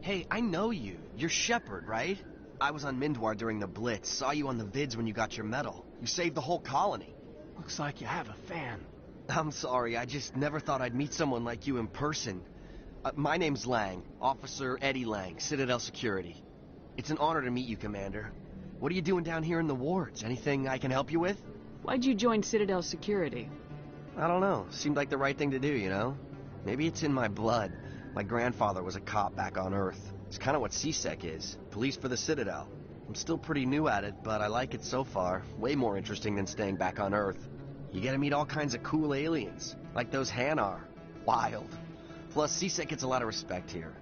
Hey, I know you. You're Shepard, right? I was on Mindwar during the Blitz. Saw you on the vids when you got your medal. You saved the whole colony. Looks like you have a fan. I'm sorry, I just never thought I'd meet someone like you in person. My name's Lang, Officer Eddie Lang, Citadel Security. It's an honor to meet you, Commander. What are you doing down here in the wards? Anything I can help you with? Why'd you join Citadel Security? I don't know. Seemed like the right thing to do, you know? Maybe it's in my blood. My grandfather was a cop back on Earth. It's kind of what CSEC is. Police for the Citadel. I'm still pretty new at it, but I like it so far. Way more interesting than staying back on Earth. You get to meet all kinds of cool aliens, like those Hanar. Wild. Plus, CSEC gets a lot of respect here.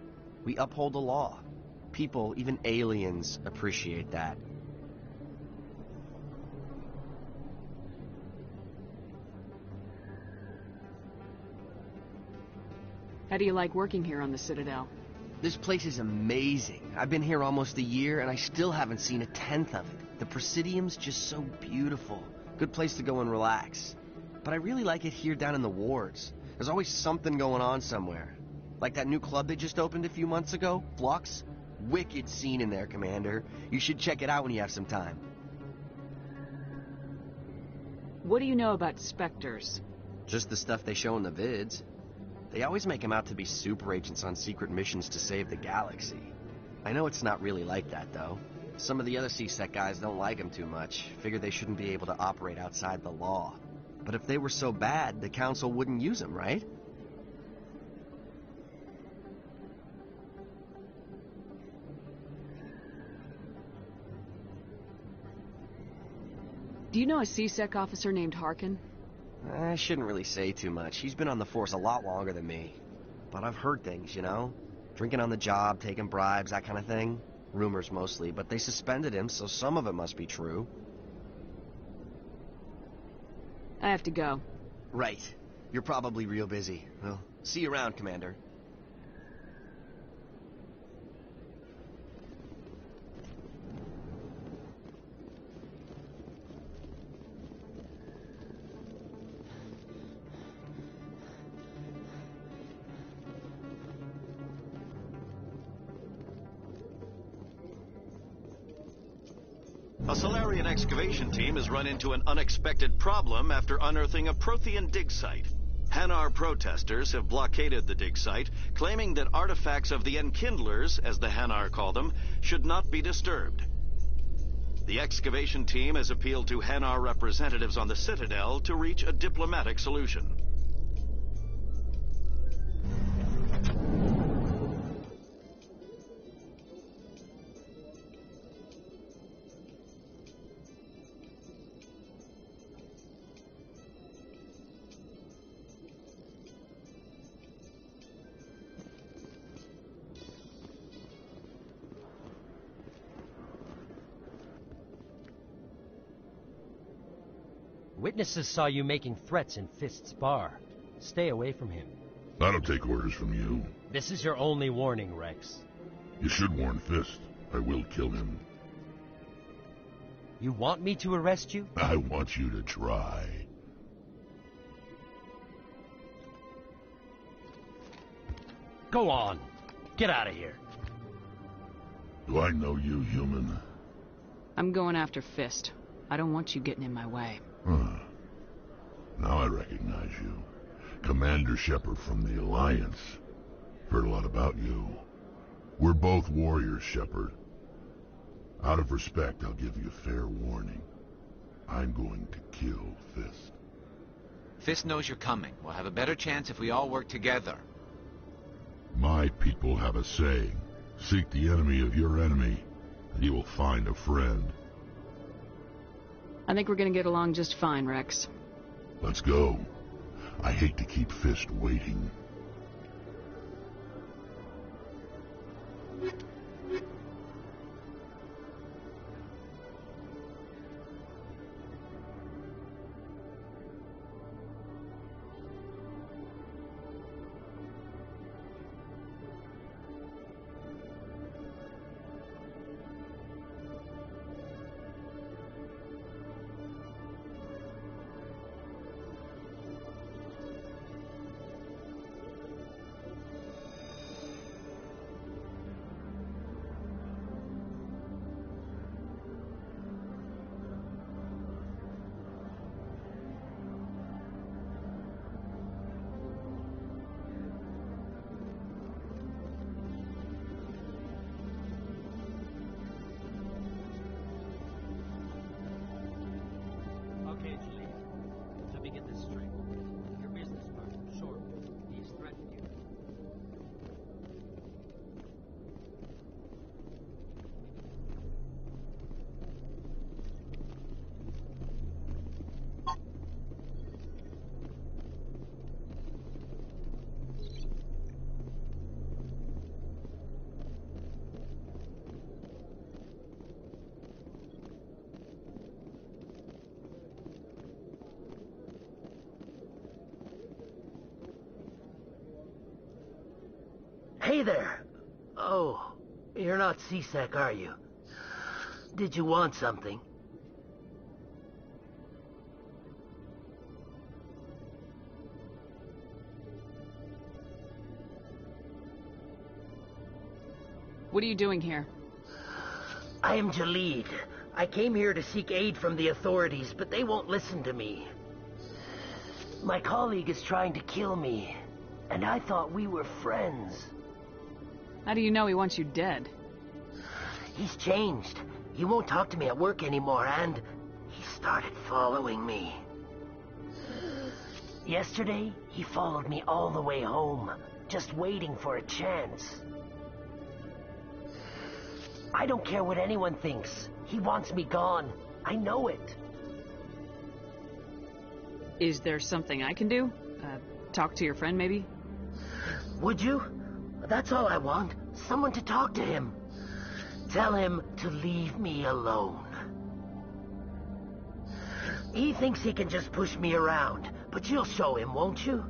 We uphold the law. People, even aliens, appreciate that. How do you like working here on the Citadel? This place is amazing. I've been here almost a year, and I still haven't seen a tenth of it. The Presidium's just so beautiful. Good place to go and relax. But I really like it here down in the wards. There's always something going on somewhere. Like that new club they just opened a few months ago, Flux. Wicked scene in there, Commander. You should check it out when you have some time. What do you know about Spectres? Just the stuff they show in the vids. They always make them out to be super agents on secret missions to save the galaxy. I know it's not really like that, though. Some of the other CSEC guys don't like them too much. Figure they shouldn't be able to operate outside the law. But if they were so bad, the Council wouldn't use them, right? Do you know a CSEC officer named Harkin? I shouldn't really say too much. He's been on the force a lot longer than me. But I've heard things, you know? Drinking on the job, taking bribes, that kind of thing. Rumors mostly, but they suspended him, so some of it must be true. I have to go. Right. You're probably real busy. Well, see you around, Commander. A Solarian excavation team has run into an unexpected problem after unearthing a Prothean dig site. Hanar protesters have blockaded the dig site, claiming that artifacts of the Enkindlers, as the Hanar call them, should not be disturbed. The excavation team has appealed to Hanar representatives on the Citadel to reach a diplomatic solution. Witnesses saw you making threats in Fist's bar. Stay away from him. I don't take orders from you. This is your only warning, Rex. You should warn Fist. I will kill him. You want me to arrest you? I want you to try. Go on. Get out of here. Do I know you, human? I'm going after Fist. I don't want you getting in my way. Huh. Now I recognize you. Commander Shepard from the Alliance. Heard a lot about you. We're both warriors, Shepard. Out of respect, I'll give you fair warning. I'm going to kill Fist. Fist knows you're coming. We'll have a better chance if we all work together. My people have a saying. Seek the enemy of your enemy, and you will find a friend. I think we're gonna get along just fine, Rex. Let's go. I hate to keep Fist waiting. Hey there. Oh, you're not C-Sec, are you? Did you want something? What are you doing here? I am Jalid. I came here to seek aid from the authorities, but they won't listen to me. My colleague is trying to kill me, and I thought we were friends. How do you know he wants you dead? He's changed. He won't talk to me at work anymore, and he started following me. Yesterday, he followed me all the way home, just waiting for a chance. I don't care what anyone thinks. He wants me gone. I know it. Is there something I can do? Talk to your friend, maybe? Would you? That's all I want. Someone to talk to him. Tell him to leave me alone. He thinks he can just push me around, but you'll show him, won't you?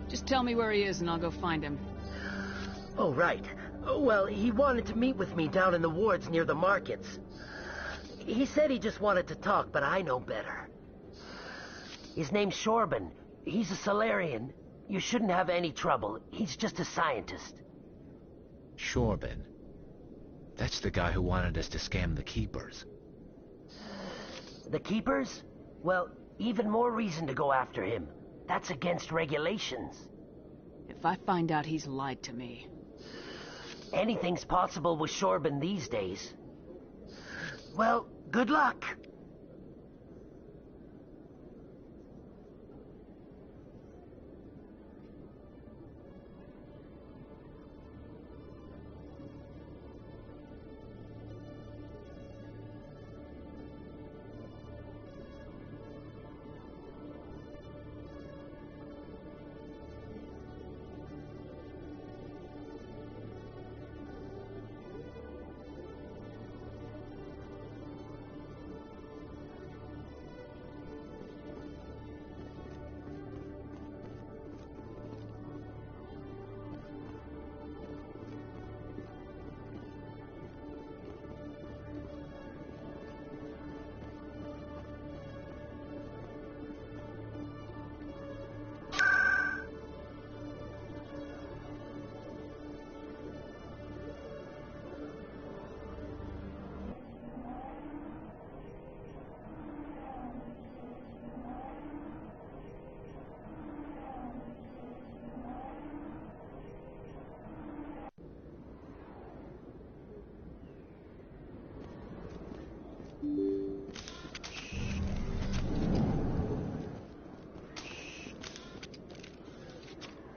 Just tell me where he is and I'll go find him. Oh, right. Well, he wanted to meet with me down in the wards near the markets. He said he just wanted to talk, but I know better. His name's Shorban. He's a Solarian. You shouldn't have any trouble. He's just a scientist. Shorban. That's the guy who wanted us to scam the Keepers. The Keepers? Well, even more reason to go after him. That's against regulations. If I find out he's lied to me... Anything's possible with Shorban these days. Well, good luck.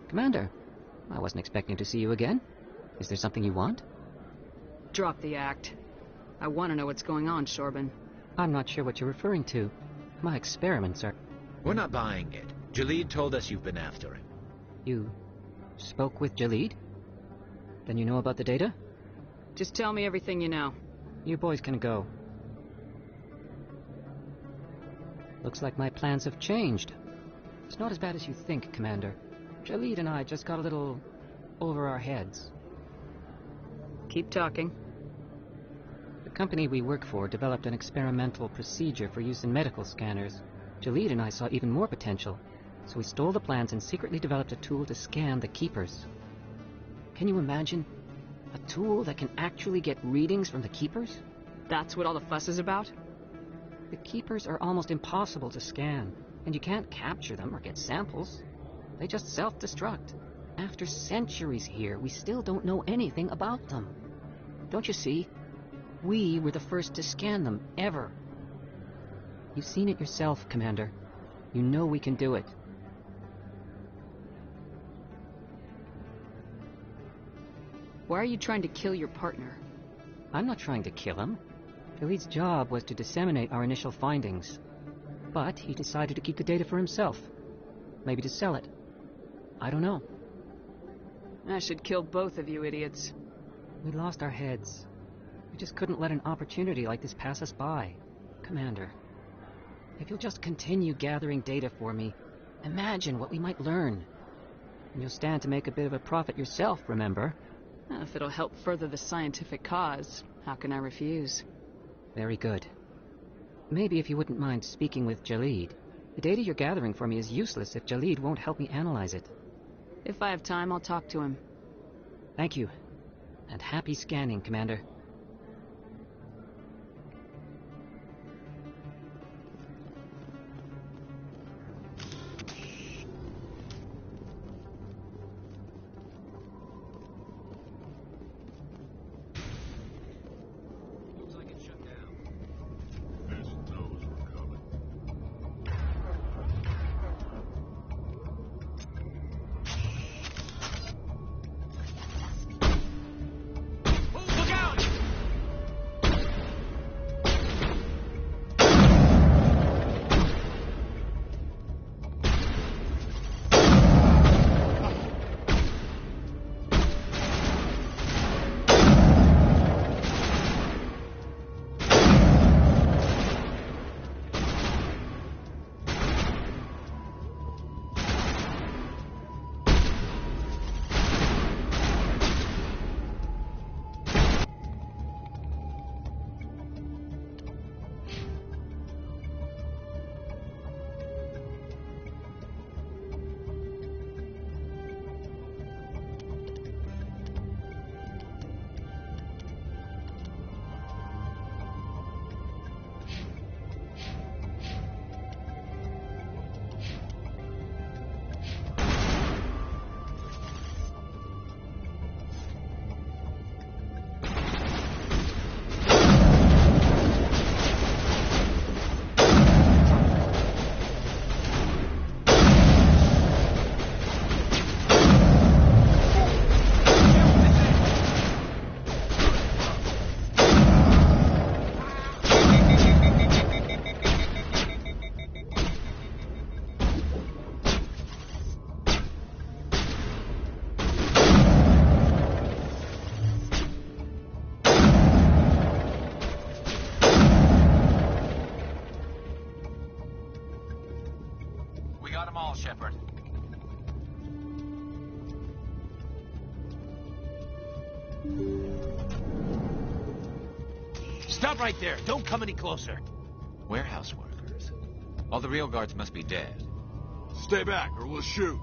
Commander, I wasn't expecting to see you again. Is there something you want? Drop the act. I want to know what's going on, Shorban. I'm not sure what you're referring to. My experiments are... We're not buying it. Jalid told us you've been after him. You spoke with Jalid? Then you know about the data? Just tell me everything you know. You boys can go. Looks like my plans have changed. It's not as bad as you think, Commander. Jalid and I just got a little over our heads. Keep talking. The company we work for developed an experimental procedure for use in medical scanners. Jalid and I saw even more potential, so we stole the plans and secretly developed a tool to scan the Keepers. Can you imagine? A tool that can actually get readings from the Keepers? That's what all the fuss is about? The Keepers are almost impossible to scan, and you can't capture them or get samples. They just self-destruct. After centuries here, we still don't know anything about them. Don't you see? We were the first to scan them, ever. You've seen it yourself, Commander. You know we can do it. Why are you trying to kill your partner? I'm not trying to kill him. Jalid's job was to disseminate our initial findings. But he decided to keep the data for himself. Maybe to sell it. I don't know. I should kill both of you idiots. We lost our heads. We just couldn't let an opportunity like this pass us by. Commander, if you'll just continue gathering data for me, Imagine what we might learn. And you'll stand to make a bit of a profit yourself, remember? If it'll help further the scientific cause, how can I refuse? Very good. Maybe if you wouldn't mind speaking with Jalid. The data you're gathering for me is useless if Jalid won't help me analyze it. If I have time, I'll talk to him. Thank you. And happy scanning, Commander. Shepard. Stop right there. Don't come any closer. Warehouse workers. All the real guards must be dead. Stay back or we'll shoot.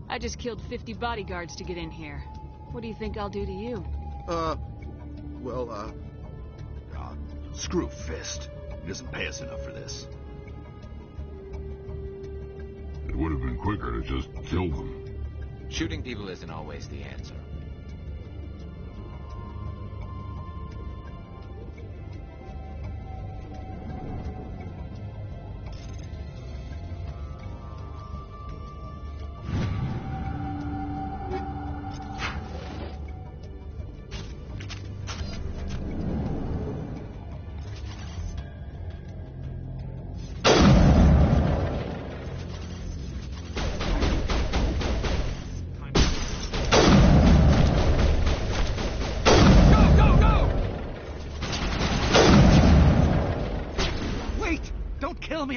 I just killed 50 bodyguards to get in here. What do you think I'll do to you? Screw Fist. He doesn't pay us enough for this. It would have been quicker to just kill them. Shooting people isn't always the answer.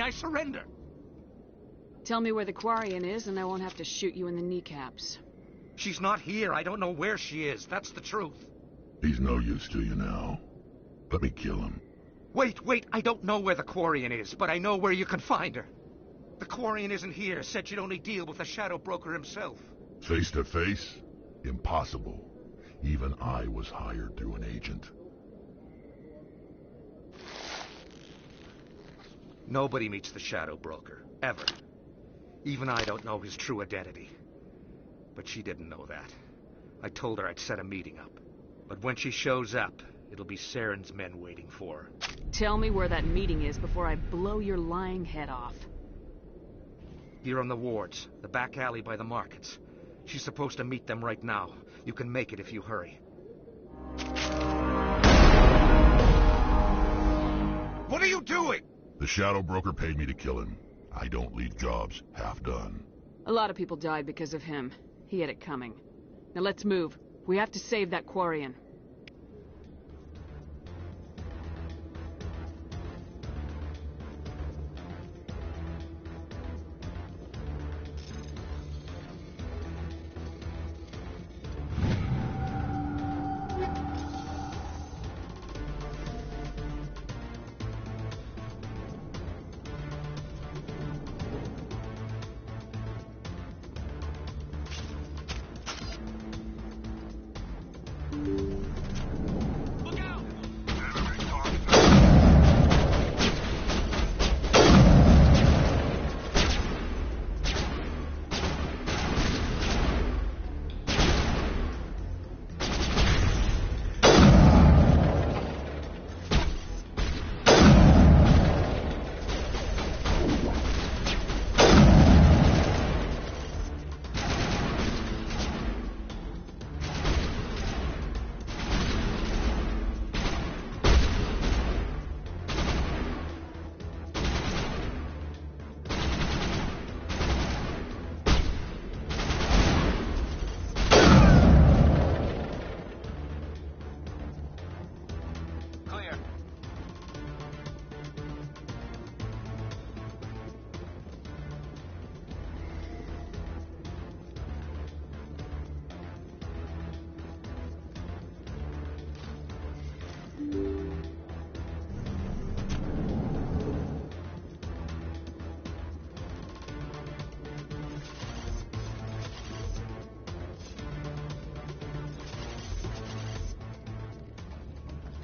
I surrender. Tell me where the Quarian is and I won't have to shoot you in the kneecaps. She's not here. I don't know where she is. That's the truth. He's no use to you now. Let me kill him. Wait. I don't know where the Quarian is, but I know where you can find her. The Quarian isn't here. Said she'd only deal with the Shadow Broker himself. Face to face? Impossible. Even I was hired through an agent. Nobody meets the Shadow Broker, ever. Even I don't know his true identity. But she didn't know that. I told her I'd set a meeting up. But when she shows up, it'll be Saren's men waiting for her. Tell me where that meeting is before I blow your lying head off. Here on the wards, the back alley by the markets. She's supposed to meet them right now. You can make it if you hurry. What are you doing? The Shadow Broker paid me to kill him. I don't leave jobs half done. A lot of people died because of him. He had it coming. Now let's move. We have to save that Quarian.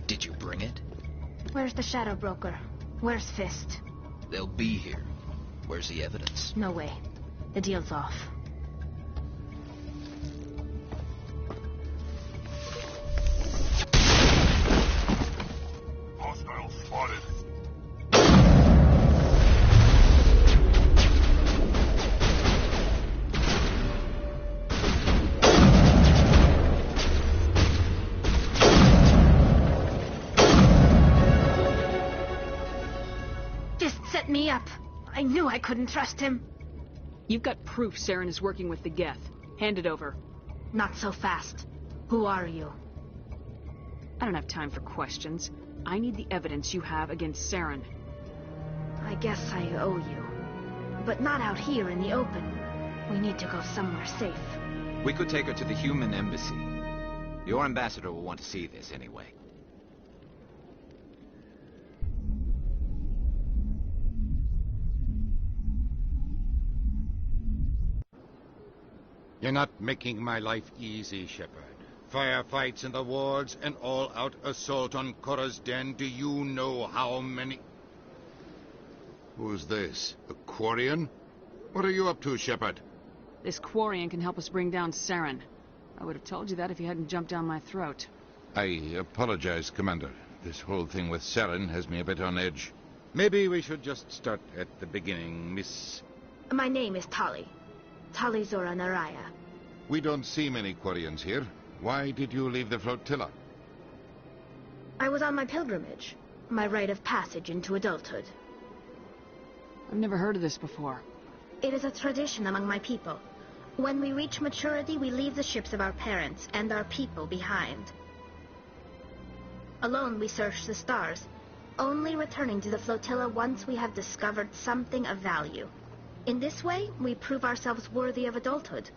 Did you bring it? Where's the Shadow Broker? Where's Fist? They'll be here. Where's the evidence? No way. The deal's off. Hostile spotted. Set me up. I knew I couldn't trust him. You've got proof Saren is working with the Geth. Hand it over. Not so fast. Who are you? I don't have time for questions. I need the evidence you have against Saren. I guess I owe you. But not out here in the open. We need to go somewhere safe. We could take her to the human embassy. Your ambassador will want to see this anyway. You're not making my life easy, Shepard. Firefights in the wards, an all-out assault on Korra's den. Do you know how many... Who's this? A Quarian? What are you up to, Shepard? This Quarian can help us bring down Saren. I would have told you that if you hadn't jumped down my throat. I apologize, Commander. This whole thing with Saren has me a bit on edge. Maybe we should just start at the beginning, Miss... My name is Tali. Tali Zora Naraya. We don't see many Quarians here. Why did you leave the flotilla? I was on my pilgrimage. My rite of passage into adulthood. I've never heard of this before. It is a tradition among my people. When we reach maturity, we leave the ships of our parents and our people behind. Alone, we search the stars, only returning to the flotilla once we have discovered something of value. In this way, we prove ourselves worthy of adulthood.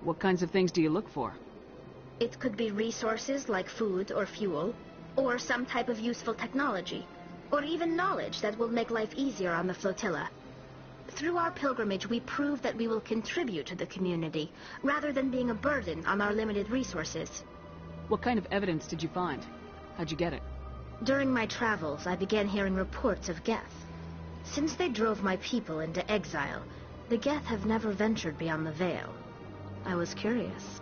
What kinds of things do you look for? It could be resources like food or fuel, or some type of useful technology, or even knowledge that will make life easier on the flotilla. Through our pilgrimage, we prove that we will contribute to the community, rather than being a burden on our limited resources. What kind of evidence did you find? How'd you get it? During my travels, I began hearing reports of Geth. Since they drove my people into exile, the Geth have never ventured beyond the Veil. I was curious.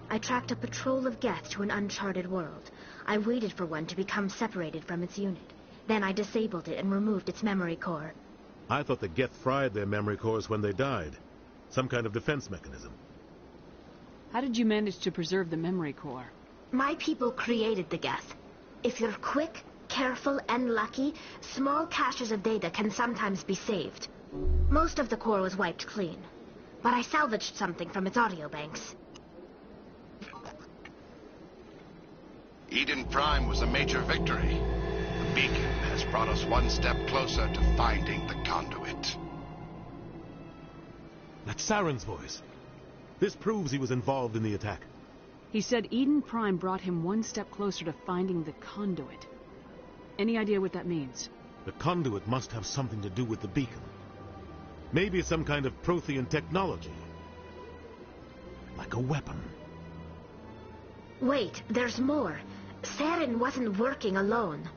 I tracked a patrol of Geth to an uncharted world. I waited for one to become separated from its unit. Then I disabled it and removed its memory core. I thought the Geth fried their memory cores when they died. Some kind of defense mechanism. How did you manage to preserve the memory core? My people created the Geth. If you're quick, careful, and lucky, small caches of data can sometimes be saved. Most of the core was wiped clean, but I salvaged something from its audio banks. Eden Prime was a major victory. The beacon has brought us one step closer to finding the conduit. That's Saren's voice. This proves he was involved in the attack. He said Eden Prime brought him one step closer to finding the conduit. Any idea what that means? The conduit must have something to do with the beacon. Maybe some kind of Prothean technology. Like a weapon. Wait, there's more. Saren wasn't working alone.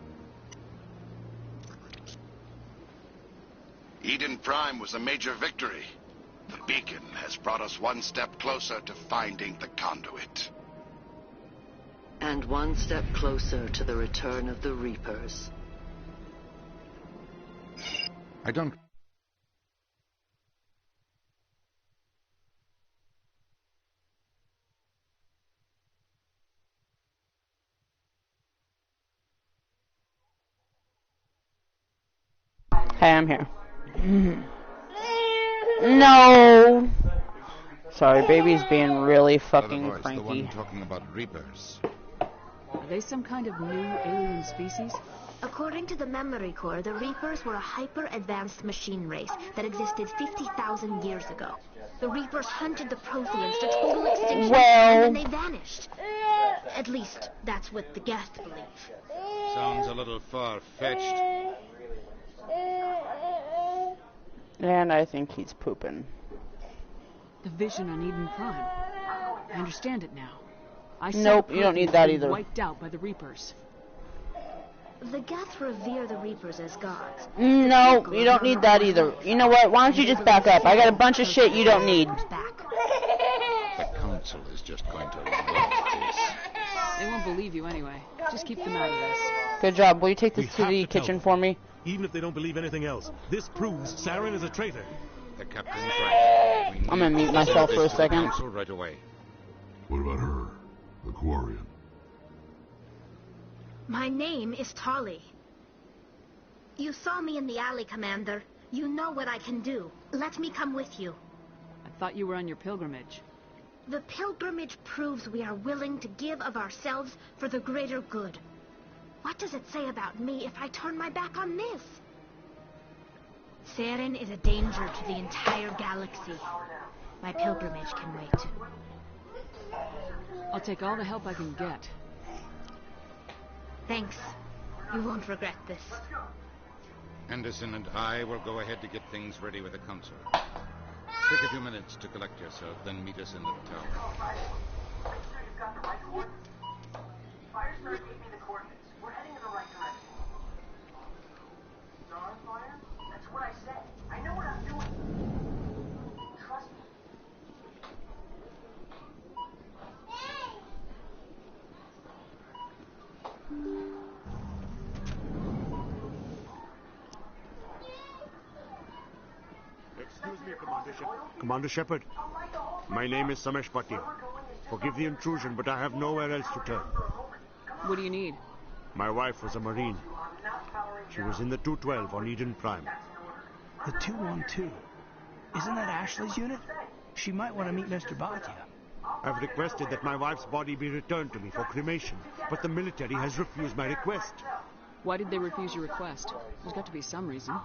Eden Prime was a major victory. The beacon has brought us one step closer to finding the conduit. And one step closer to the return of the Reapers. I don't... Hey, I'm here. No! Sorry, baby's being really fucking cranky. The one talking about Reapers. Are they some kind of new alien species? According to the memory core, the Reapers were a hyper-advanced machine race that existed 50,000 years ago. The Reapers hunted the Protheans to total extinction, and then they vanished. At least, that's what the Geth believe. Sounds a little far-fetched. And I think he's pooping. The vision on Eden Prime. I understand it now. Nope, you don't need that either. Wiped out by the Reapers. The Geth revere the Reapers as gods. No, you don't need that either. You know what? Why don't you just back up? I got a bunch of shit you don't need. The Council is just going to love this. They won't believe you anyway. Just keep them out of this. Good job. Will you take this to the kitchen for me? Even if they don't believe anything else, this proves Saren is a traitor. The captain's right. I'm gonna mute myself for a second. Right away. What about her, the Quarian? My name is Tali. You saw me in the alley, Commander. You know what I can do. Let me come with you. I thought you were on your pilgrimage. The pilgrimage proves we are willing to give of ourselves for the greater good. What does it say about me if I turn my back on this? Saren is a danger to the entire galaxy. My pilgrimage can wait. I'll take all the help I can get. Thanks. You won't regret this. Anderson and I will go ahead to get things ready with the Council. Take a few minutes to collect yourself, then meet us in the tower. Firestar gave me the coordinates. We're heading in the right direction. Starfire? That's what I said. I know what I'm doing. Trust me. Excuse me, Commander Shepard. My name is Samesh Bhatti. Forgive the intrusion, but I have nowhere else to turn. What do you need? My wife was a Marine. She was in the 212 on Eden Prime. The 212? Isn't that Ashley's unit? She might want to meet Mr. Bhatia. I've requested that my wife's body be returned to me for cremation, but the military has refused my request. Why did they refuse your request? There's got to be some reason.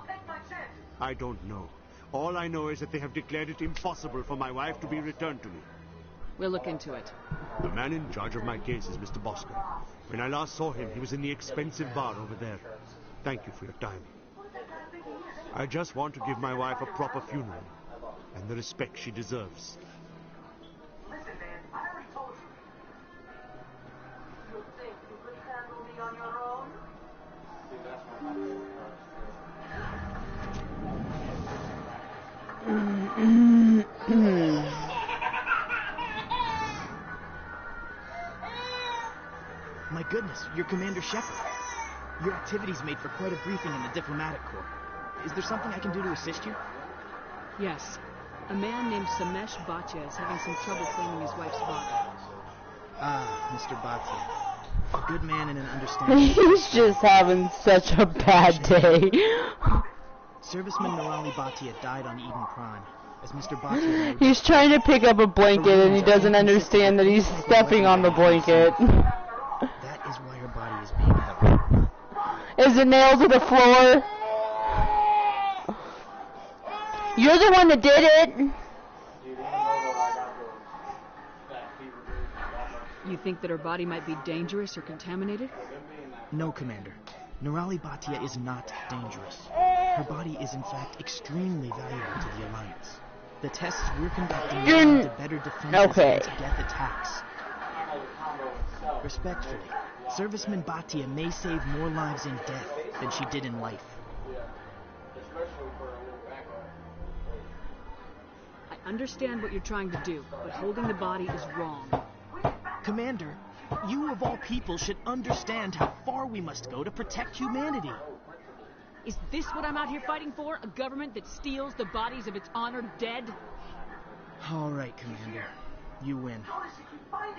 I don't know. All I know is that they have declared it impossible for my wife to be returned to me. We'll look into it. The man in charge of my case is Mr. Bosco. When I last saw him, he was in the expensive bar over there. Thank you for your time. I just want to give my wife a proper funeral and the respect she deserves. Listen, man, I already told you. You think you could handle me on your own? My goodness, you're Commander Shepard. Your activities made for quite a briefing in the diplomatic corps. Is there something I can do to assist you? Yes. A man named Samesh Bhatia is having some trouble claiming his wife's body. Ah, Mr. Bhatia. A good man and an understanding... He's just having such a bad day. Serviceman Nirali Bhatia died on Eden Prime. As Mr. Bhatia... He's trying to pick up a blanket and he doesn't understand that he's stepping on the blanket. That is why her body is being held. Is it nailed to the floor? You're the one that did it! You think that her body might be dangerous or contaminated? No, Commander. Nerali Bhatia is not dangerous. Her body is in fact extremely valuable to the Alliance. The tests we're conducting will lead to better defenses against Geth attacks. Respectfully, Serviceman Bhatia may save more lives in death than she did in life. I understand what you're trying to do, but holding the body is wrong. Commander, you of all people should understand how far we must go to protect humanity. Is this what I'm out here fighting for? A government that steals the bodies of its honored dead? All right, Commander. You win.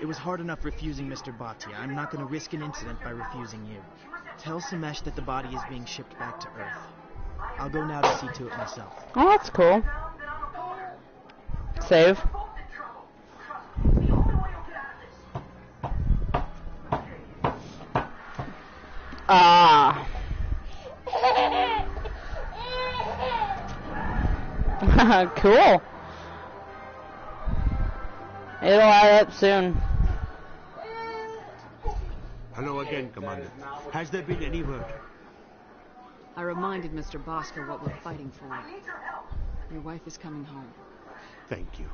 It was hard enough refusing Mr. Bhatia. I'm not going to risk an incident by refusing you. Tell Samesh that the body is being shipped back to Earth. I'll go now to see to it myself. Oh, that's cool. Save. Ah. Cool. It'll add up soon. Hello again, Commander. Has there been any word? I reminded Mr. Bosker what we're fighting for. Your wife is coming home. Thank you.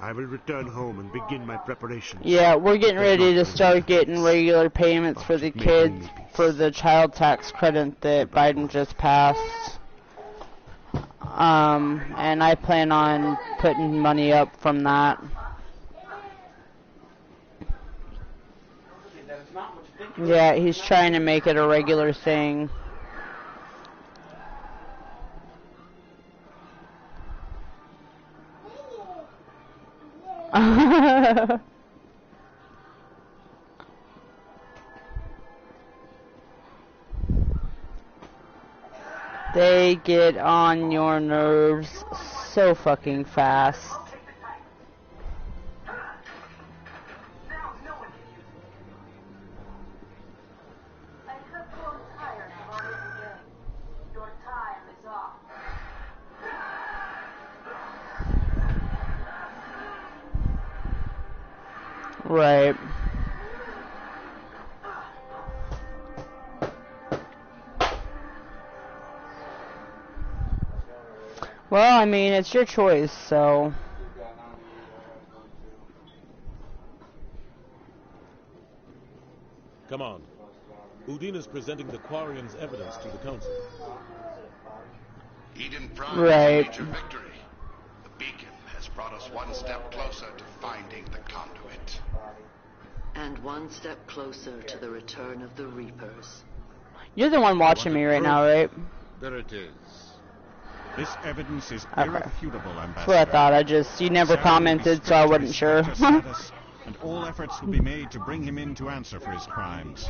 I will return home and begin my preparations. Yeah, we're getting ready to start getting regular payments for the kids for the child tax credit that Biden just passed. And I plan on putting money up from that. Yeah, he's trying to make it a regular thing. They get on your nerves so fucking fast. Right. Well, I mean, it's your choice, so... Come on. Udine is presenting the Quarian's evidence to the Council. Eden Prime Right. major victory. The beacon has brought us one step closer to finding the conduit. And one step closer to the return of the Reapers. You're the one watching me right now, right? There it is. This evidence is Okay. irrefutable, Ambassador. That's what I thought. You never commented, so I wasn't sure. And all efforts will be made to bring him in to answer for his crimes.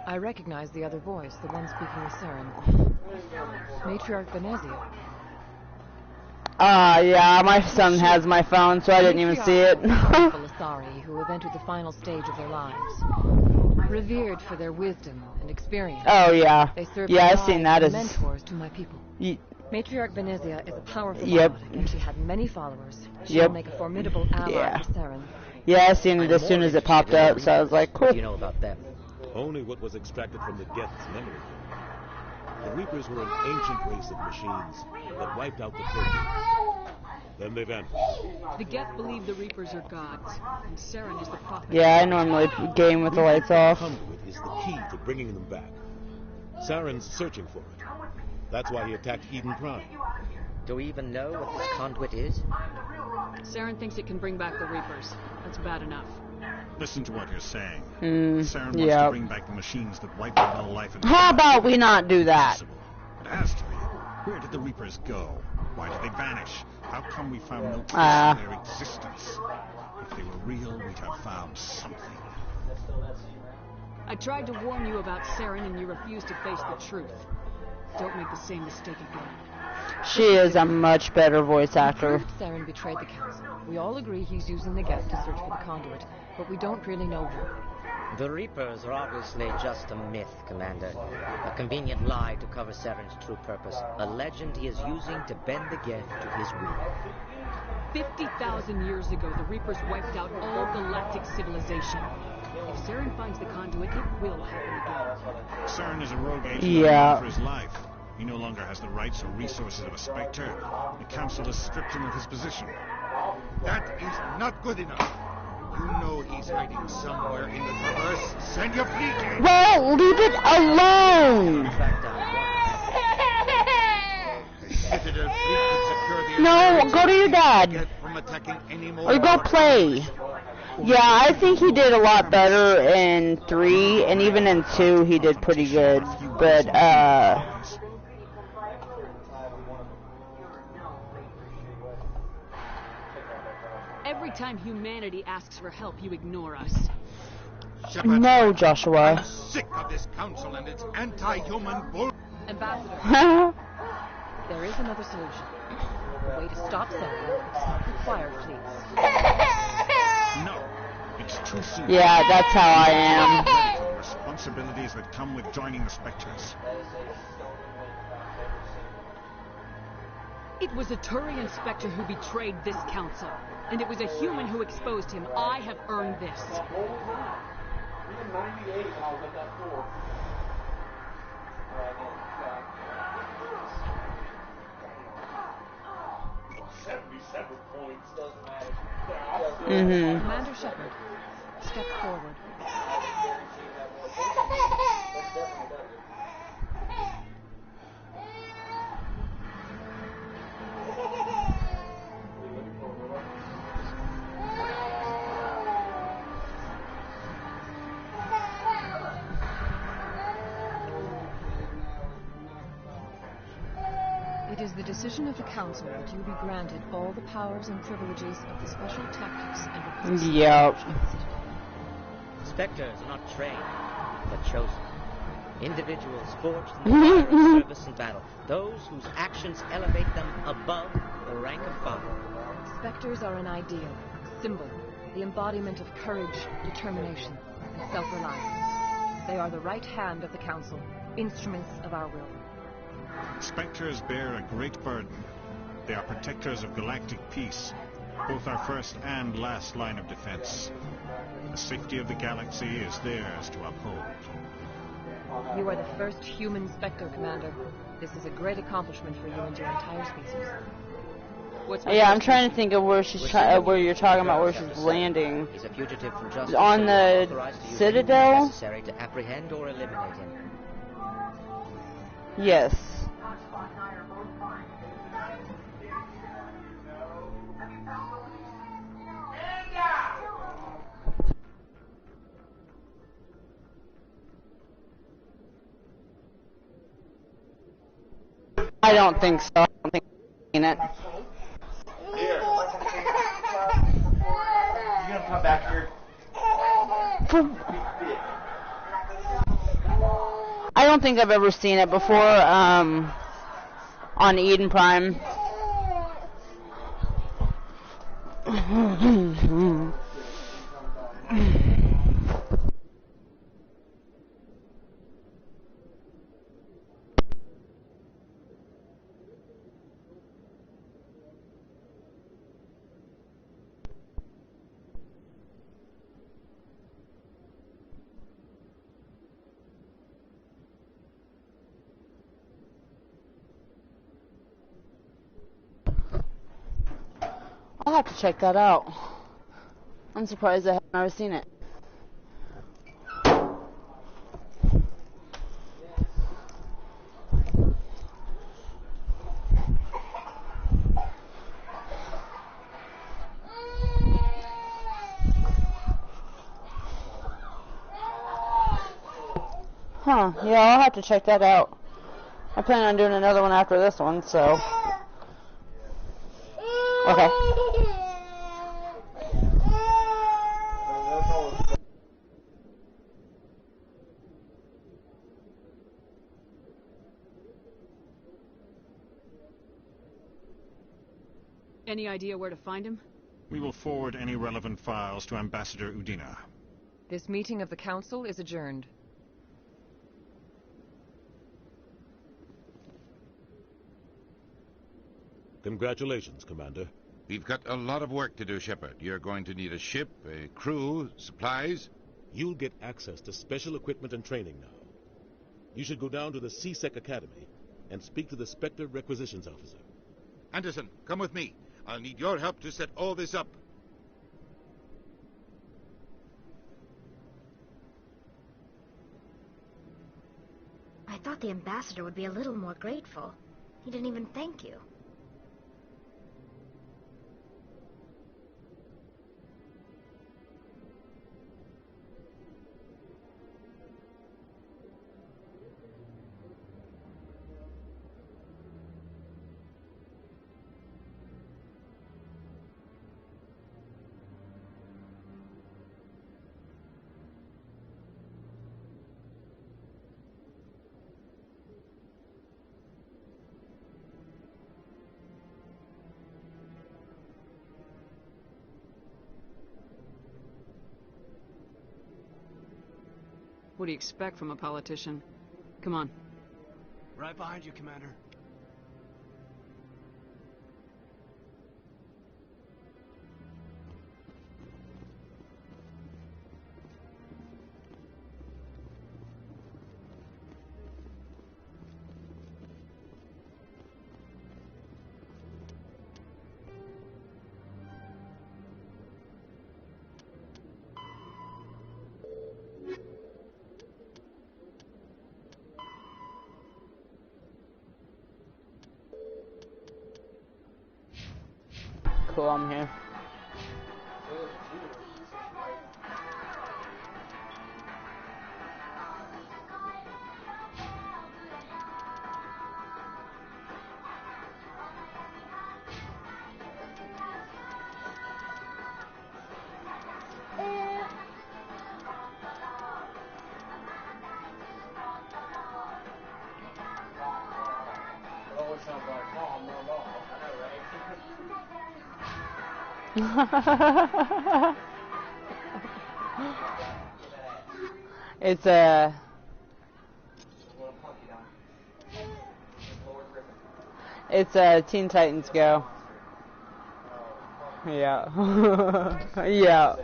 I recognize the other voice, the one speaking with Saren. Matriarch Benezia. Yeah, my son has my phone, so I didn't even see it. Powerful Athari who have entered the final stage of their lives. Revered for their wisdom and experience. Oh, yeah. They serve Yeah, as I've seen guides that and as... mentors to my people. Matriarch Benezia is a powerful Yep. god, and she had many followers. She Yep. will make a formidable ally Yeah. to Saren. Yeah, I seen it as soon as it popped up, so I was like, cool. What do you know about them? Only what was extracted from the Geth's memory. The Reapers were an ancient race of machines that wiped out the Proteans. Then they vanished. The Geth believe the Reapers are gods, and Saren is the prophet. Yeah, I normally game with the lights off. The conduit is the key to bringing them back. Saren's searching for it. That's why he attacked Eden Prime. Do we even know what this conduit is? Saren thinks it can bring back the Reapers. That's bad enough. Listen to what you're saying. Saren wants to bring back the machines that wiped out all life in How about we not do that? It has to be. Where did the Reapers go? Why did they vanish? How come we found no trace of their existence? If they were real, we'd have found something. I tried to warn you about Saren, and you refused to face the truth. Don't make the same mistake again. She is a much better voice actor. Saren betrayed the council. We all agree he's using the Geth to search for the conduit, but we don't really know why. The Reapers are obviously just a myth, Commander. A convenient lie to cover Saren's true purpose. A legend he is using to bend the Geth to his will. 50,000 years ago, the Reapers wiped out all galactic civilization. If Saren finds the conduit, it will happen again. Saren is a rogue agent Yeah. for his life. He no longer has the rights or resources of a Spectre. The Council has stripped him of his position. That is not good enough. You know he's hiding somewhere in the traverse. Send your fleet in. Well, leave it alone! Citadel fleet could secure the No, go to your dad. from attacking any more Or go play. Yeah, I think he did a lot better in 3, and even in 2 he did pretty good. But, Every time humanity asks for help, you ignore us. Shepard, no, Joshua. I'm sick of this council and its anti-human bull. Ambassador, there is another solution. A way to stop Saren would not require fleets. No, it's too soon. Yeah, that's how I am. Ready for the responsibilities that come with joining the Spectres. It was a Turian Spectre who betrayed this council, and it was a human who exposed him. I have earned this. Commander Shepard, step forward. It is the decision of the Council that you be granted all the powers and privileges of the special tactics and reconnaissance. Yep. Spectres are not trained, but chosen. Individuals forged in the fire of service and battle. Those whose actions elevate them above the rank of fire. Spectres are an ideal, a symbol, the embodiment of courage, determination, and self-reliance. They are the right hand of the Council, instruments of our will. Spectres bear a great burden. They are protectors of galactic peace, both our first and last line of defense. The safety of the galaxy is theirs to uphold. You are the first human Spectre, Commander. This is a great accomplishment for you and your entire species. Yeah, I'm trying to think of where she's where you're talking about where she's landing. He's a fugitive from justice. On the Citadel? Necessary to apprehend or eliminate him. Yes. I don't think so. I don't think I've seen it. You gonna come back here? I don't think I've ever seen it before, on Eden Prime. I'll have to check that out. I'm surprised I haven't ever seen it. Huh, yeah, I'll have to check that out. I plan on doing another one after this one, so... Okay. Any idea where to find him? We will forward any relevant files to Ambassador Udina. This meeting of the Council is adjourned. Congratulations, Commander. We've got a lot of work to do, Shepard. You're going to need a ship, a crew, supplies. You'll get access to special equipment and training now. You should go down to the C-Sec Academy and speak to the Spectre Requisitions Officer. Anderson, come with me. I'll need your help to set all this up. I thought the ambassador would be a little more grateful. He didn't even thank you. What do you expect from a politician? Come on. Right behind you, Commander. Cool, I'm here. It's Teen Titans Go. Yeah. Yeah.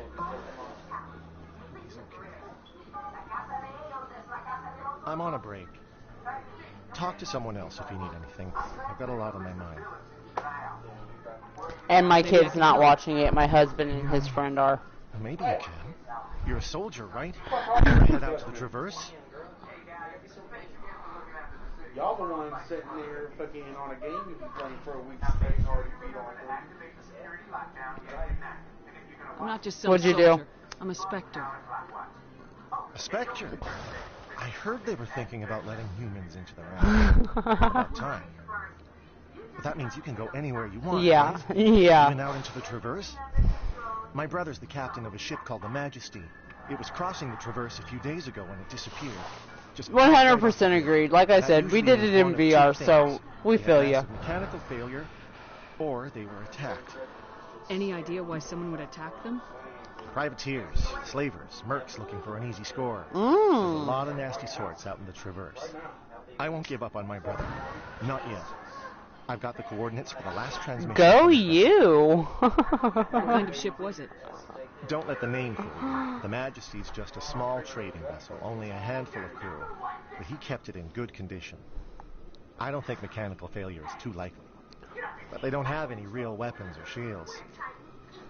I'm on a break. Talk to someone else if you need anything. I've got a lot on my mind. And my kid's not watching it. My husband and his friend are. Maybe you can. You're a soldier, right? You ever head out to the Traverse? Y'all the ones sitting there fucking on a game you've been playing for a week straight and already beat all I'm not just some What'd you soldier. do? I'm a Spectre. A Spectre? I heard they were thinking about letting humans into the realm. About time. But that means you can go anywhere you want, Yeah, right? yeah. Even out into the Traverse? My brother's the captain of a ship called the Majesty. It was crossing the Traverse a few days ago when it disappeared. Just 100% agreed. Like I said, we did it in VR, so we feel ya. Mechanical failure, or they were attacked. Any idea why someone would attack them? Privateers, slavers, mercs looking for an easy score. There's a lot of nasty sorts out in the Traverse. I won't give up on my brother. Not yet. I've got the coordinates for the last transmission. Go you! What kind of ship was it? Don't let the name fool you. The Majesty's just a small trading vessel, only a handful of crew. But he kept it in good condition. I don't think mechanical failure is too likely. But they don't have any real weapons or shields.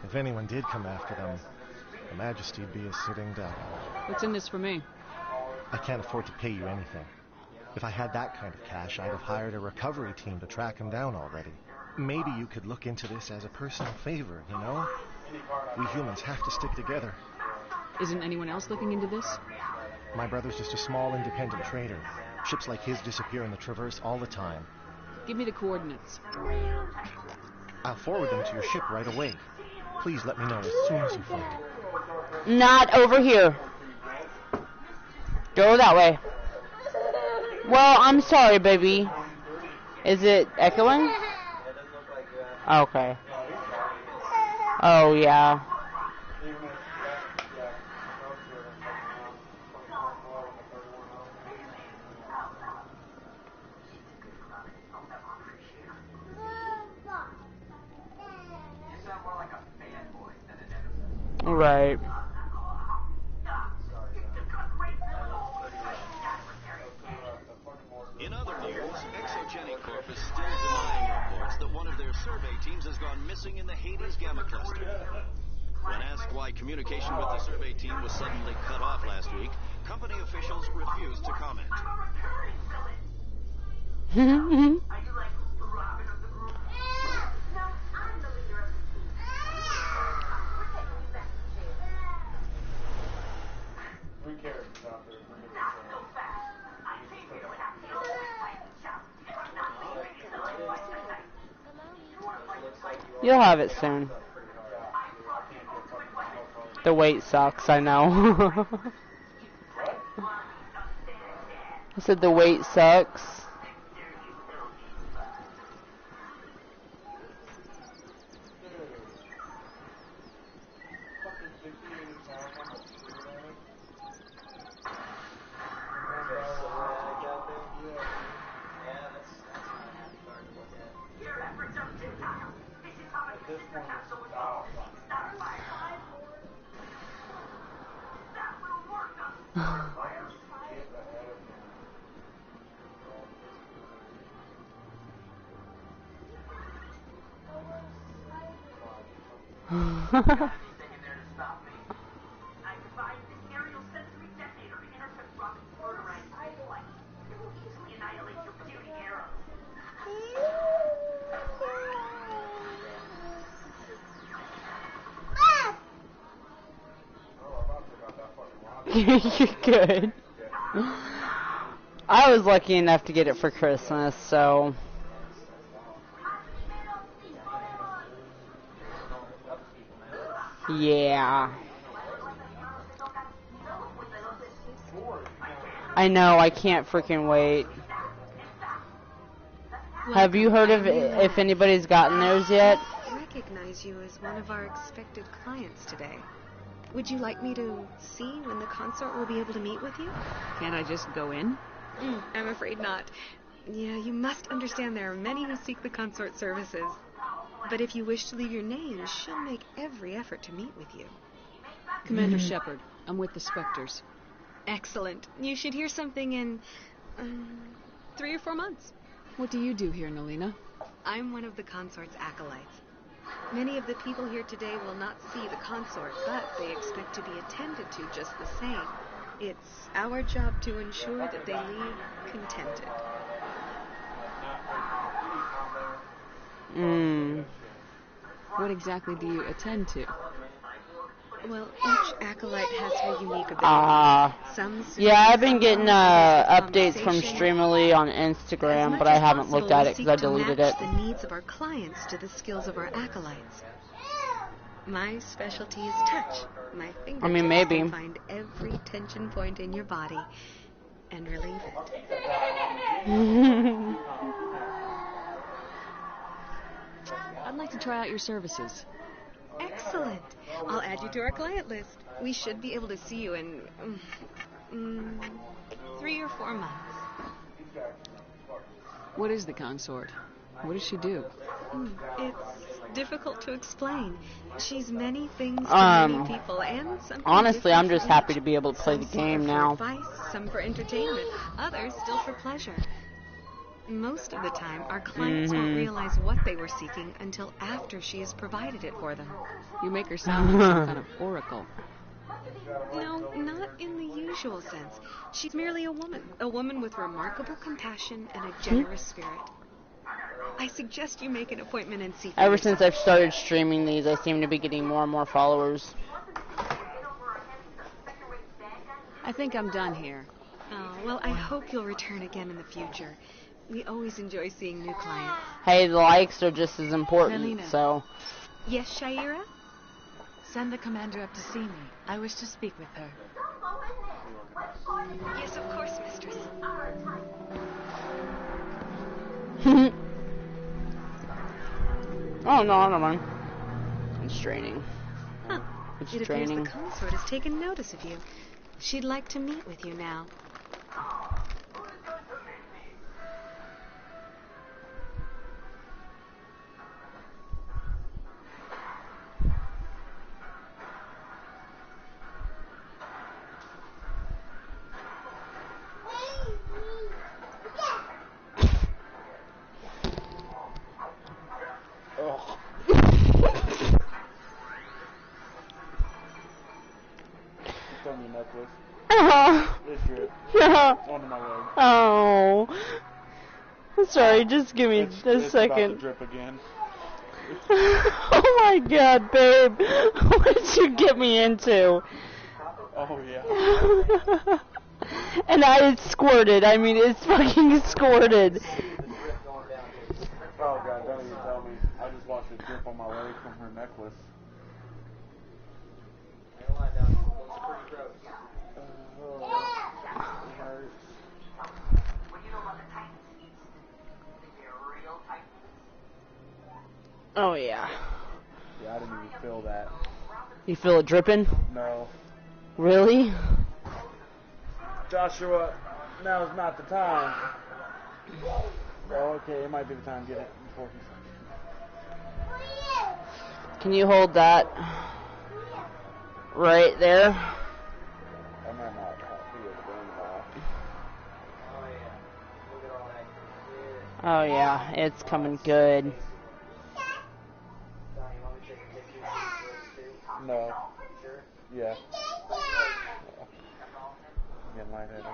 If anyone did come after them, the Majesty'd be a sitting duck. What's in this for me? I can't afford to pay you anything. If I had that kind of cash, I'd have hired a recovery team to track him down already. Maybe you could look into this as a personal favor, you know? We humans have to stick together. Isn't anyone else looking into this? My brother's just a small independent trader. Ships like his disappear in the Traverse all the time. Give me the coordinates. I'll forward them to your ship right away. Please let me know as soon as you find it. Not over here. Go that way. Well, I'm sorry, baby. Is it echoing? Okay. Oh, yeah. Right. survey teams has gone missing in the Hades Gamma Cluster. When asked why communication with the survey team was suddenly cut off last week, company officials refused to comment. You'll have it soon. The wait sucks, I know. I said the wait sucks. You're good. I was lucky enough to get it for Christmas, so... Yeah. I know, I can't freaking wait. Have you heard of if anybody's gotten theirs yet? I recognize you as one of our expected clients today. Would you like me to see when the consort will be able to meet with you? Can't I just go in? I'm afraid not. Yeah, you must understand there are many who seek the consort services. But if you wish to leave your name, she'll make every effort to meet with you. Commander Shepard, I'm with the Spectres. Excellent. You should hear something in 3 or 4 months. What do you do here, Nalina? I'm one of the consort's acolytes. Many of the people here today will not see the consort, but they expect to be attended to just the same. It's our job to ensure that they leave contented. What exactly do you attend to? Well, each acolyte has her unique ability. Yeah, I've been getting updates from Streamily on Instagram, but I haven't looked at it because I deleted it. The needs of our clients to the skills of our acolytes. My specialty is touch. My fingertips maybe. can find every tension point in your body and relieve it. I'd like to try out your services. Excellent. I'll add you to our client list. We should be able to see you in 3 or 4 months. What is the consort? What does she do? It's difficult to explain. She's many things to many people, and honestly, I'm just happy to be able to play the game now. Some for advice, some for entertainment, others still for pleasure. Most of the time, our clients won't realize what they were seeking until after she has provided it for them. You make her sound like some kind of oracle. No, not in the usual sense. She's merely a woman with remarkable compassion and a generous spirit. I suggest you make an appointment and see. Ever since I've started streaming these, I seem to be getting more and more followers. I think I'm done here. Oh, well, I hope you'll return again in the future. We always enjoy seeing new clients. Hey, the likes are just as important, Melina. so... Yes, Shaira? Send the commander up to see me. I wish to speak with her. Yes, of course, mistress. Oh, no, never mind. It's draining. Huh. It's It draining. appears the consort has taken notice of you. She'd like to meet with you now. show me a necklace. Oh. It's drip. Yeah. Onto my leg. Oh. Sorry, just give me It's a second. about to drip again. Oh my god, babe. What did you get me into? Oh, yeah. And it's squirted. I mean, it's fucking squirted. Oh, God, don't even tell me. I just watched it drip on my leg from her necklace. Oh, yeah. Yeah, I didn't even feel that. You feel it dripping? No. Really? Joshua, now's not the time. Oh, okay, it might be the time to get it before he's... Can you hold that right there? I might not be able to go Oh yeah, it's coming good. No. Yeah. I'm getting lightheaded.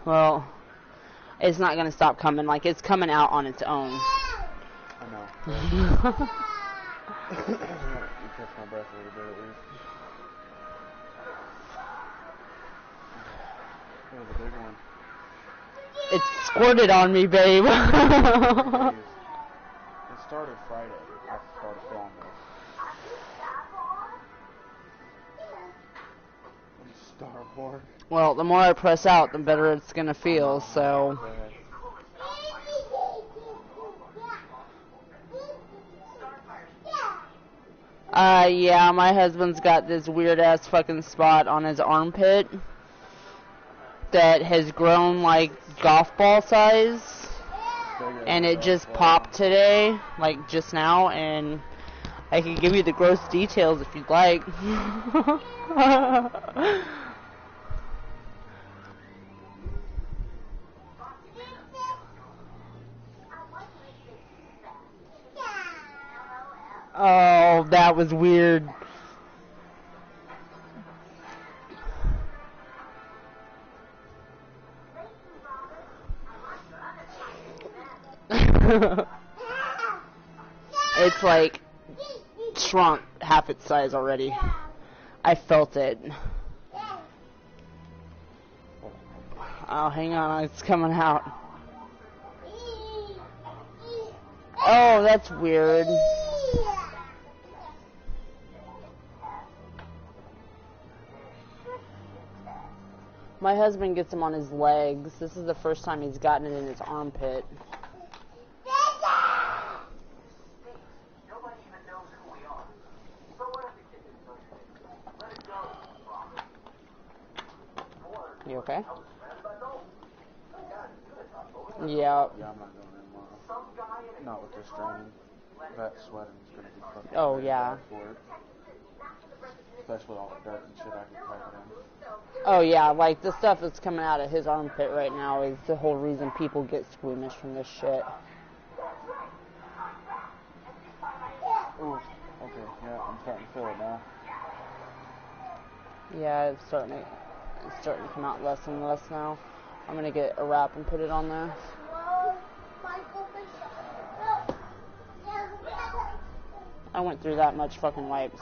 Well, it's not gonna stop coming. Like, it's coming out on its own. I know. You catch my breath a little bit at least. That was a big one. It squirted on me, babe. It started Friday. I started filming this. I'm starboard. Well, the more I press out, the better it's gonna feel, so... Yeah, my husband's got this weird-ass fucking spot on his armpit that has grown like golf ball size, and it just popped today, like just now, and I can give you the gross details if you'd like. Oh, that was weird. It's like shrunk half its size already. I felt it. Oh, hang on, it's coming out. Oh, that's weird. My husband gets him on his legs. This is the first time he's gotten it in his armpit. You okay? Yeah. Yeah, I'm not going in tomorrow. Not with this training. That sweating's going to be fucking Oh, yeah. for it. Especially all the dirt and shit I get covered in. Oh, yeah, like the stuff that's coming out of his armpit right now is the whole reason people get squeamish from this shit. Ooh, okay, yeah, I'm starting to feel it now. Yeah, it's starting to come out less and less now. I'm gonna get a wrap and put it on there. I went through that much fucking wipes.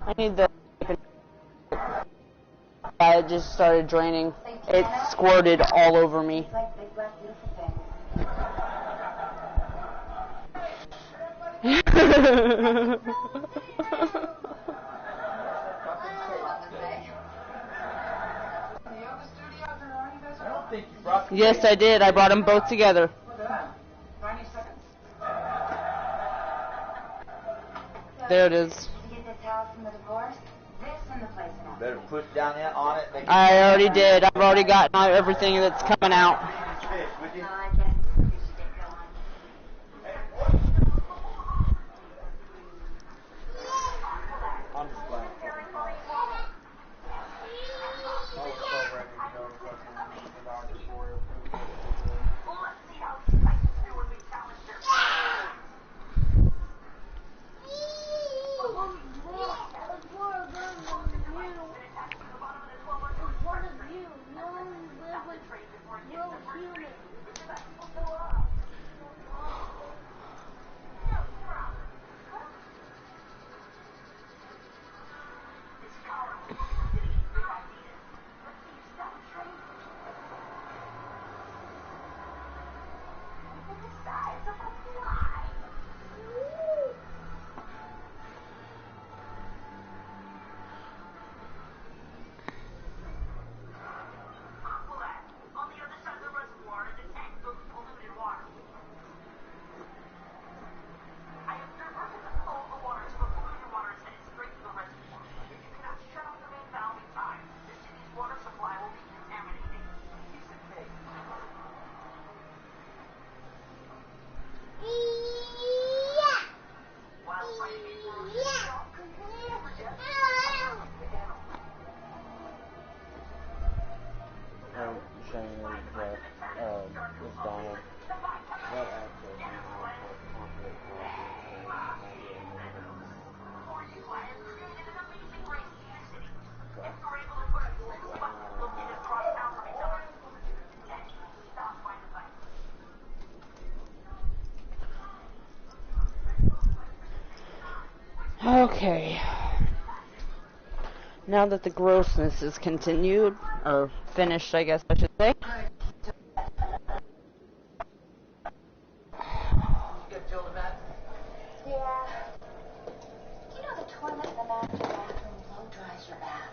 I need the... It just started draining. It squirted all over me. Yes, I did. I brought them both together. There it is. Better push down there on it. I already did. I've already gotten everything that's coming out. Okay. Now that the grossness is continued, or finished, I guess I should say. Yeah. You know the toilet in the master bathroom blow dries your bath.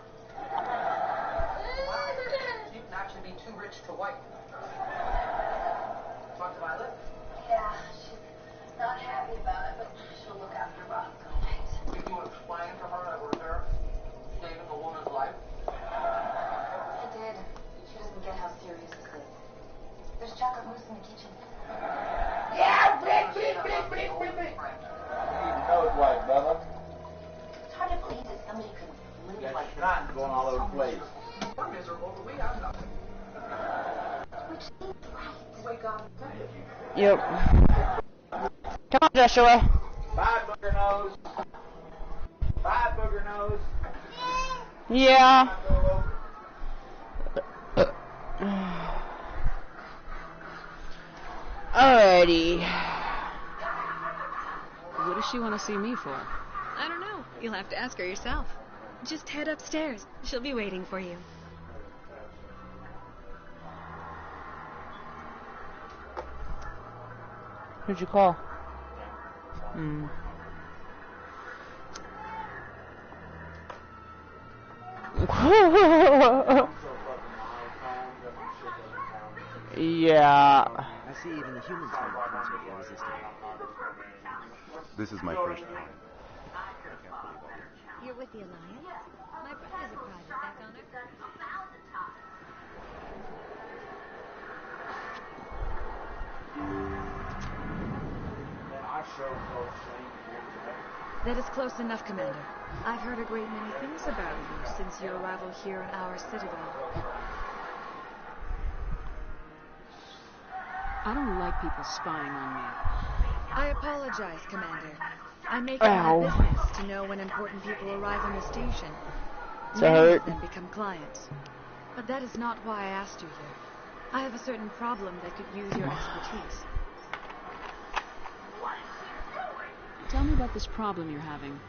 You'd actually be too rich to wipe. Talk to Violet? Yeah, she's not happy about it, but she'll look after Rob some nights. Did you explain to her that we're there saving a woman's life? I did. She doesn't get how serious this is. There's chocolate mousse in the kitchen. Yeah, big. Even knows like, brother. It's hard to believe that somebody could live Got like this. snot going all over the place. We're miserable, but we have nothing. Which seems right. Wake up. Yep. Come on, Joshua. Bye, booger nose. Bye, booger nose. Yeah. Alrighty. What does she want to see me for? I don't know. You'll have to ask her yourself. Just head upstairs. She'll be waiting for you. Who'd you call? Hmm. Yeah. I see even the humans find the concert irresistible. This is my first time. You're with the Alliance? My brother's a private back on it. That is close enough, Commander. I've heard a great many things about you since your arrival here in our citadel. I don't like people spying on me. I apologize, Commander. I make it my business to know when important people arrive in the station. Many of them become clients. But that is not why I asked you here. I have a certain problem that could use your expertise. Tell me about this problem you're having.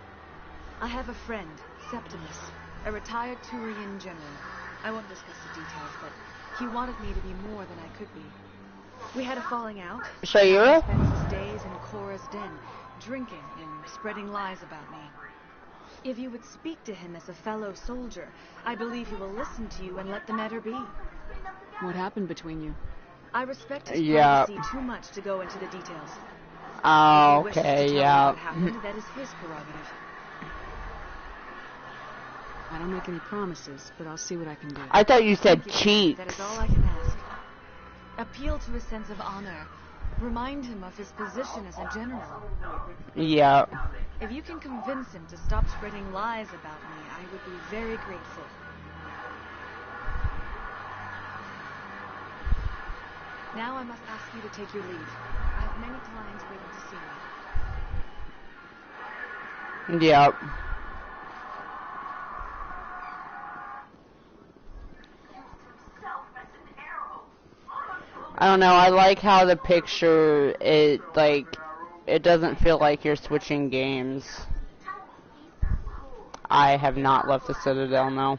I have a friend, Septimus, a retired Turian general. I won't discuss the details, but he wanted me to be more than I could be. We had a falling out. Shayura? He spends his days in Cora's den, drinking and spreading lies about me. If you would speak to him as a fellow soldier, I believe he will listen to you and let the matter be. What happened between you? I respect his privacy too much to go into the details. Oh, if he wishes to tell me what happened, that is his prerogative. I don't make any promises, but I'll see what I can do. I thought you said cheeks. That is all I can ask. Appeal to his sense of honor. Remind him of his position as a general. Yeah. If you can convince him to stop spreading lies about me, I would be very grateful. Now I must ask you to take your leave. I have many clients waiting to see me. Yep. I don't know, I like how the picture, it doesn't feel like you're switching games. I have not left the Citadel, no.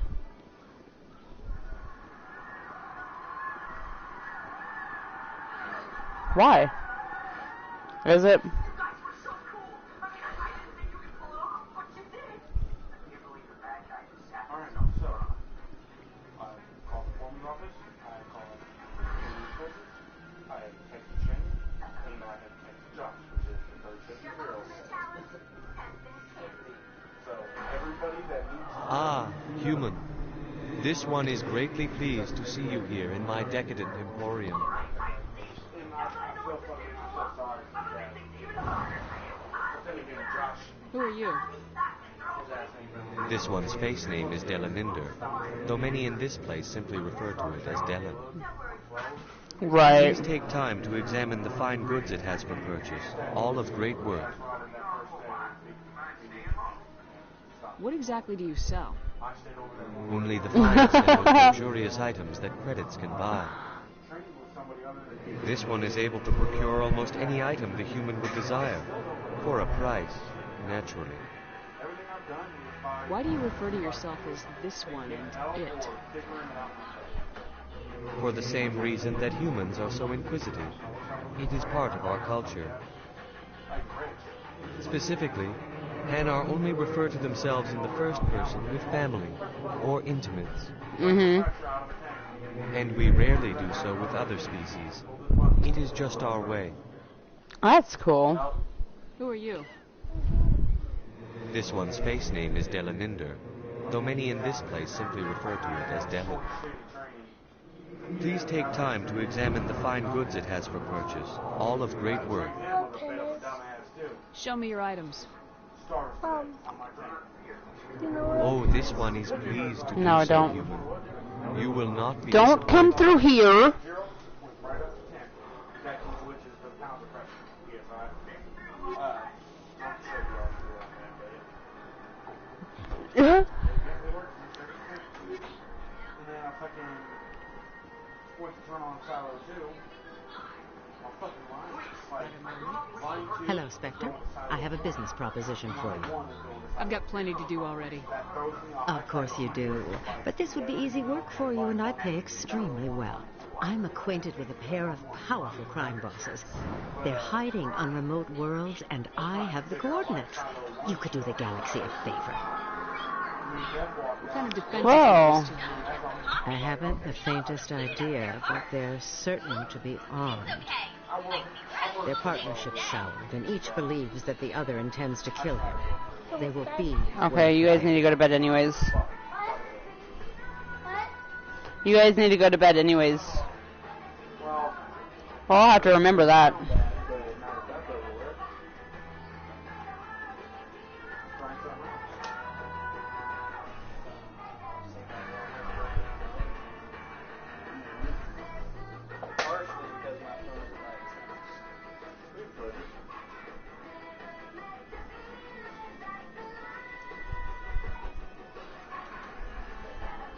Why? Is it? Ah, human. This one is greatly pleased to see you here in my decadent emporium. Who are you? This one's face name is Delaninder, though many in this place simply refer to it as Delan. Right. Please take time to examine the fine goods it has for purchase, all of great worth. What exactly do you sell? Only the finest and most luxurious items that credits can buy. This one is able to procure almost any item the human would desire, for a price, naturally. Why do you refer to yourself as this one and it? For the same reason that humans are so inquisitive. It is part of our culture. Specifically, Hanar only refer to themselves in the first person with family or intimates. And we rarely do so with other species. It is just our way. That's cool. Who are you? This one's face name is Delaminder, though many in this place simply refer to it as Delin. Please take time to examine the fine goods it has for purchase, all of great worth. Show me your items. Oh, this one is pleased to do No, so, don't. human. You will not be Don't come through here. Hello, Spectre. I have a business proposition for you. I've got plenty to do already. Of course you do. But this would be easy work for you, and I pay extremely well. I'm acquainted with a pair of powerful crime bosses. They're hiding on remote worlds, and I have the coordinates. You could do the galaxy a favor. What kind of defenses Whoa. do these two have? I haven't the faintest idea, but they're certain to be armed. Their partnership's soured, and each believes that the other intends to kill him. They will be... Okay, you guys need to go to bed anyways. You guys need to go to bed anyways. Well, I'll have to remember that.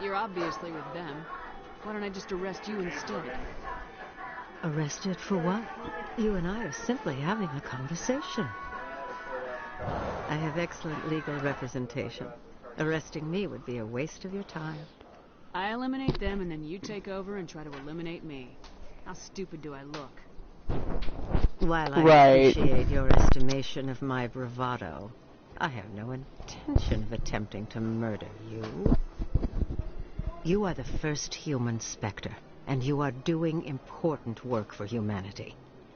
You're obviously with them. Why don't I just arrest you instead? Arrested for what? You and I are simply having a conversation. I have excellent legal representation. Arresting me would be a waste of your time. I eliminate them and then you take over and try to eliminate me. How stupid do I look? While I appreciate your estimation of my bravado, I have no intention of attempting to murder you. You are the first human Spectre, and you are doing important work for humanity.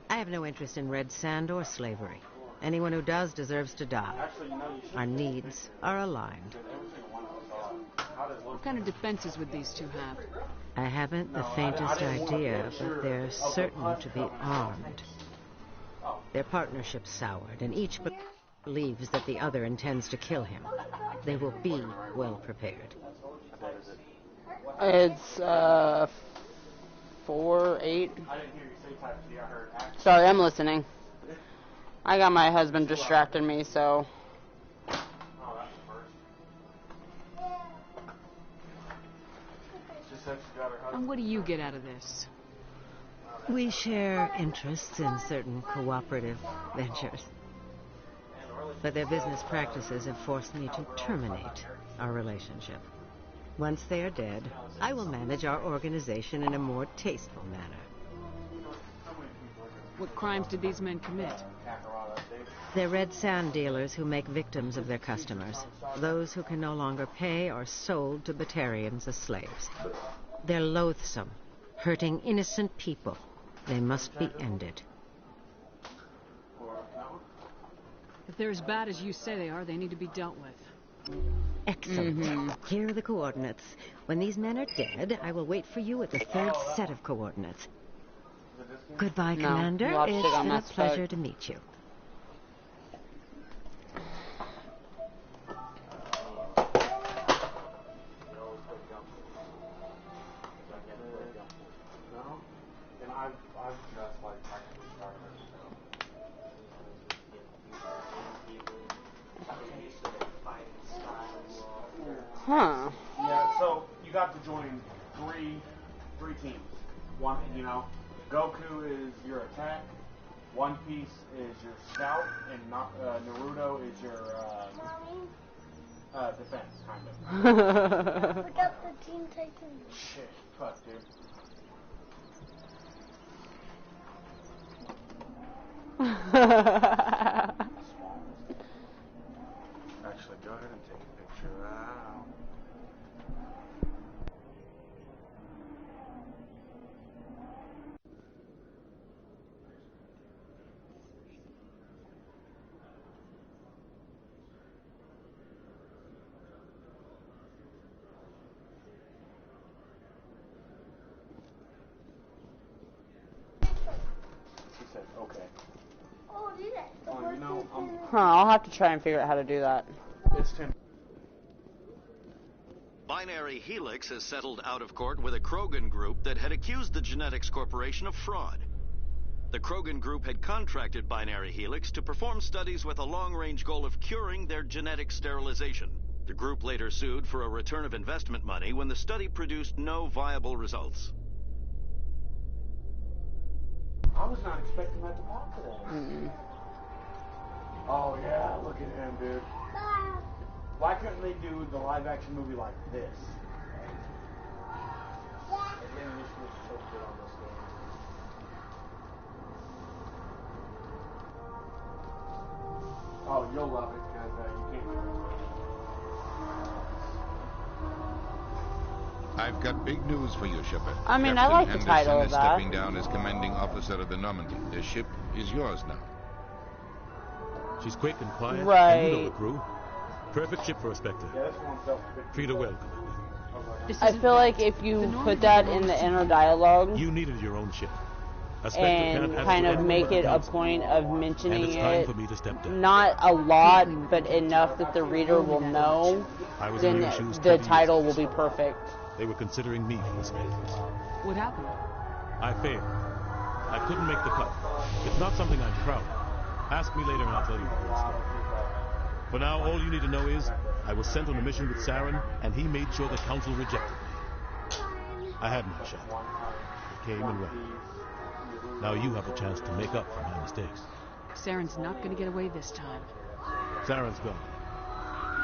I have no interest in red sand or slavery. Anyone who does deserves to die. Our needs are aligned. What kind of defenses would these two have? I haven't the faintest idea, but they're certain to be armed. Their partnership's soured, and each believes that the other intends to kill him. They will be well prepared. It's 4-8. Sorry, I'm listening. I got my husband distracting me, so. And what do you get out of this? We share interests in certain cooperative ventures. But their business practices have forced me to terminate our relationship. Once they are dead, I will manage our organization in a more tasteful manner. What crimes did these men commit? They're red sand dealers who make victims of their customers. Those who can no longer pay are sold to Batarians as slaves. They're loathsome, hurting innocent people. They must be ended. If they're as bad as you say they are, they need to be dealt with. Excellent. Here are the coordinates. When these men are dead, I will wait for you at the third set of coordinates. Goodbye, No, Commander. you have to It's take on been a that pleasure spec. to meet you. Huh. Yeah, so you got to join three teams. One, Goku is your attack, One Piece is your scout, and Naruto is your Defense, kind of. Look up the Teen Titans. Shit, fuck, dude. Actually, go ahead and take a picture. Wow. She said, okay. Oh, did it? Oh, you know, Huh, I'll have to try and figure out how to do that. it's 10. Binary Helix has settled out of court with a Krogan group that had accused the Genetics Corporation of fraud. The Krogan group had contracted Binary Helix to perform studies with a long-range goal of curing their genetic sterilization. The group later sued for a return of investment money when the study produced no viable results. I was not expecting that to pop today. Oh, yeah, look at him, dude. Why couldn't they do the live-action movie like this? And then this was so good on this game. Oh, you'll love it, because you can't do it. I've got big news for you, Shepard. I mean, Captain I like the Anderson title of is that. stepping down as commanding officer of the Normandy. The ship is yours now. She's quick and quiet. Right. And you know the crew. Perfect ship for a Spectre. Yeah, this one's self. Treat her well, Commander. I feel like if you put that in the inner dialogue You needed your own ship. A Spectre and can't kind of adequately make work it a council. point of And mentioning it's time it, for me to step down. not a lot, but enough that the reader will know, I was in then your shoes the 20 title years. will be perfect. They were considering me for the Spectres. What happened? I failed. I couldn't make the cut. It's not something I'm proud of. Ask me later and I'll tell you the full story. For now, all you need to know is I was sent on a mission with Saren, and he made sure the Council rejected me. I had my shot. It came and went. Now you have a chance to make up for my mistakes. Saren's not gonna get away this time. Saren's gone.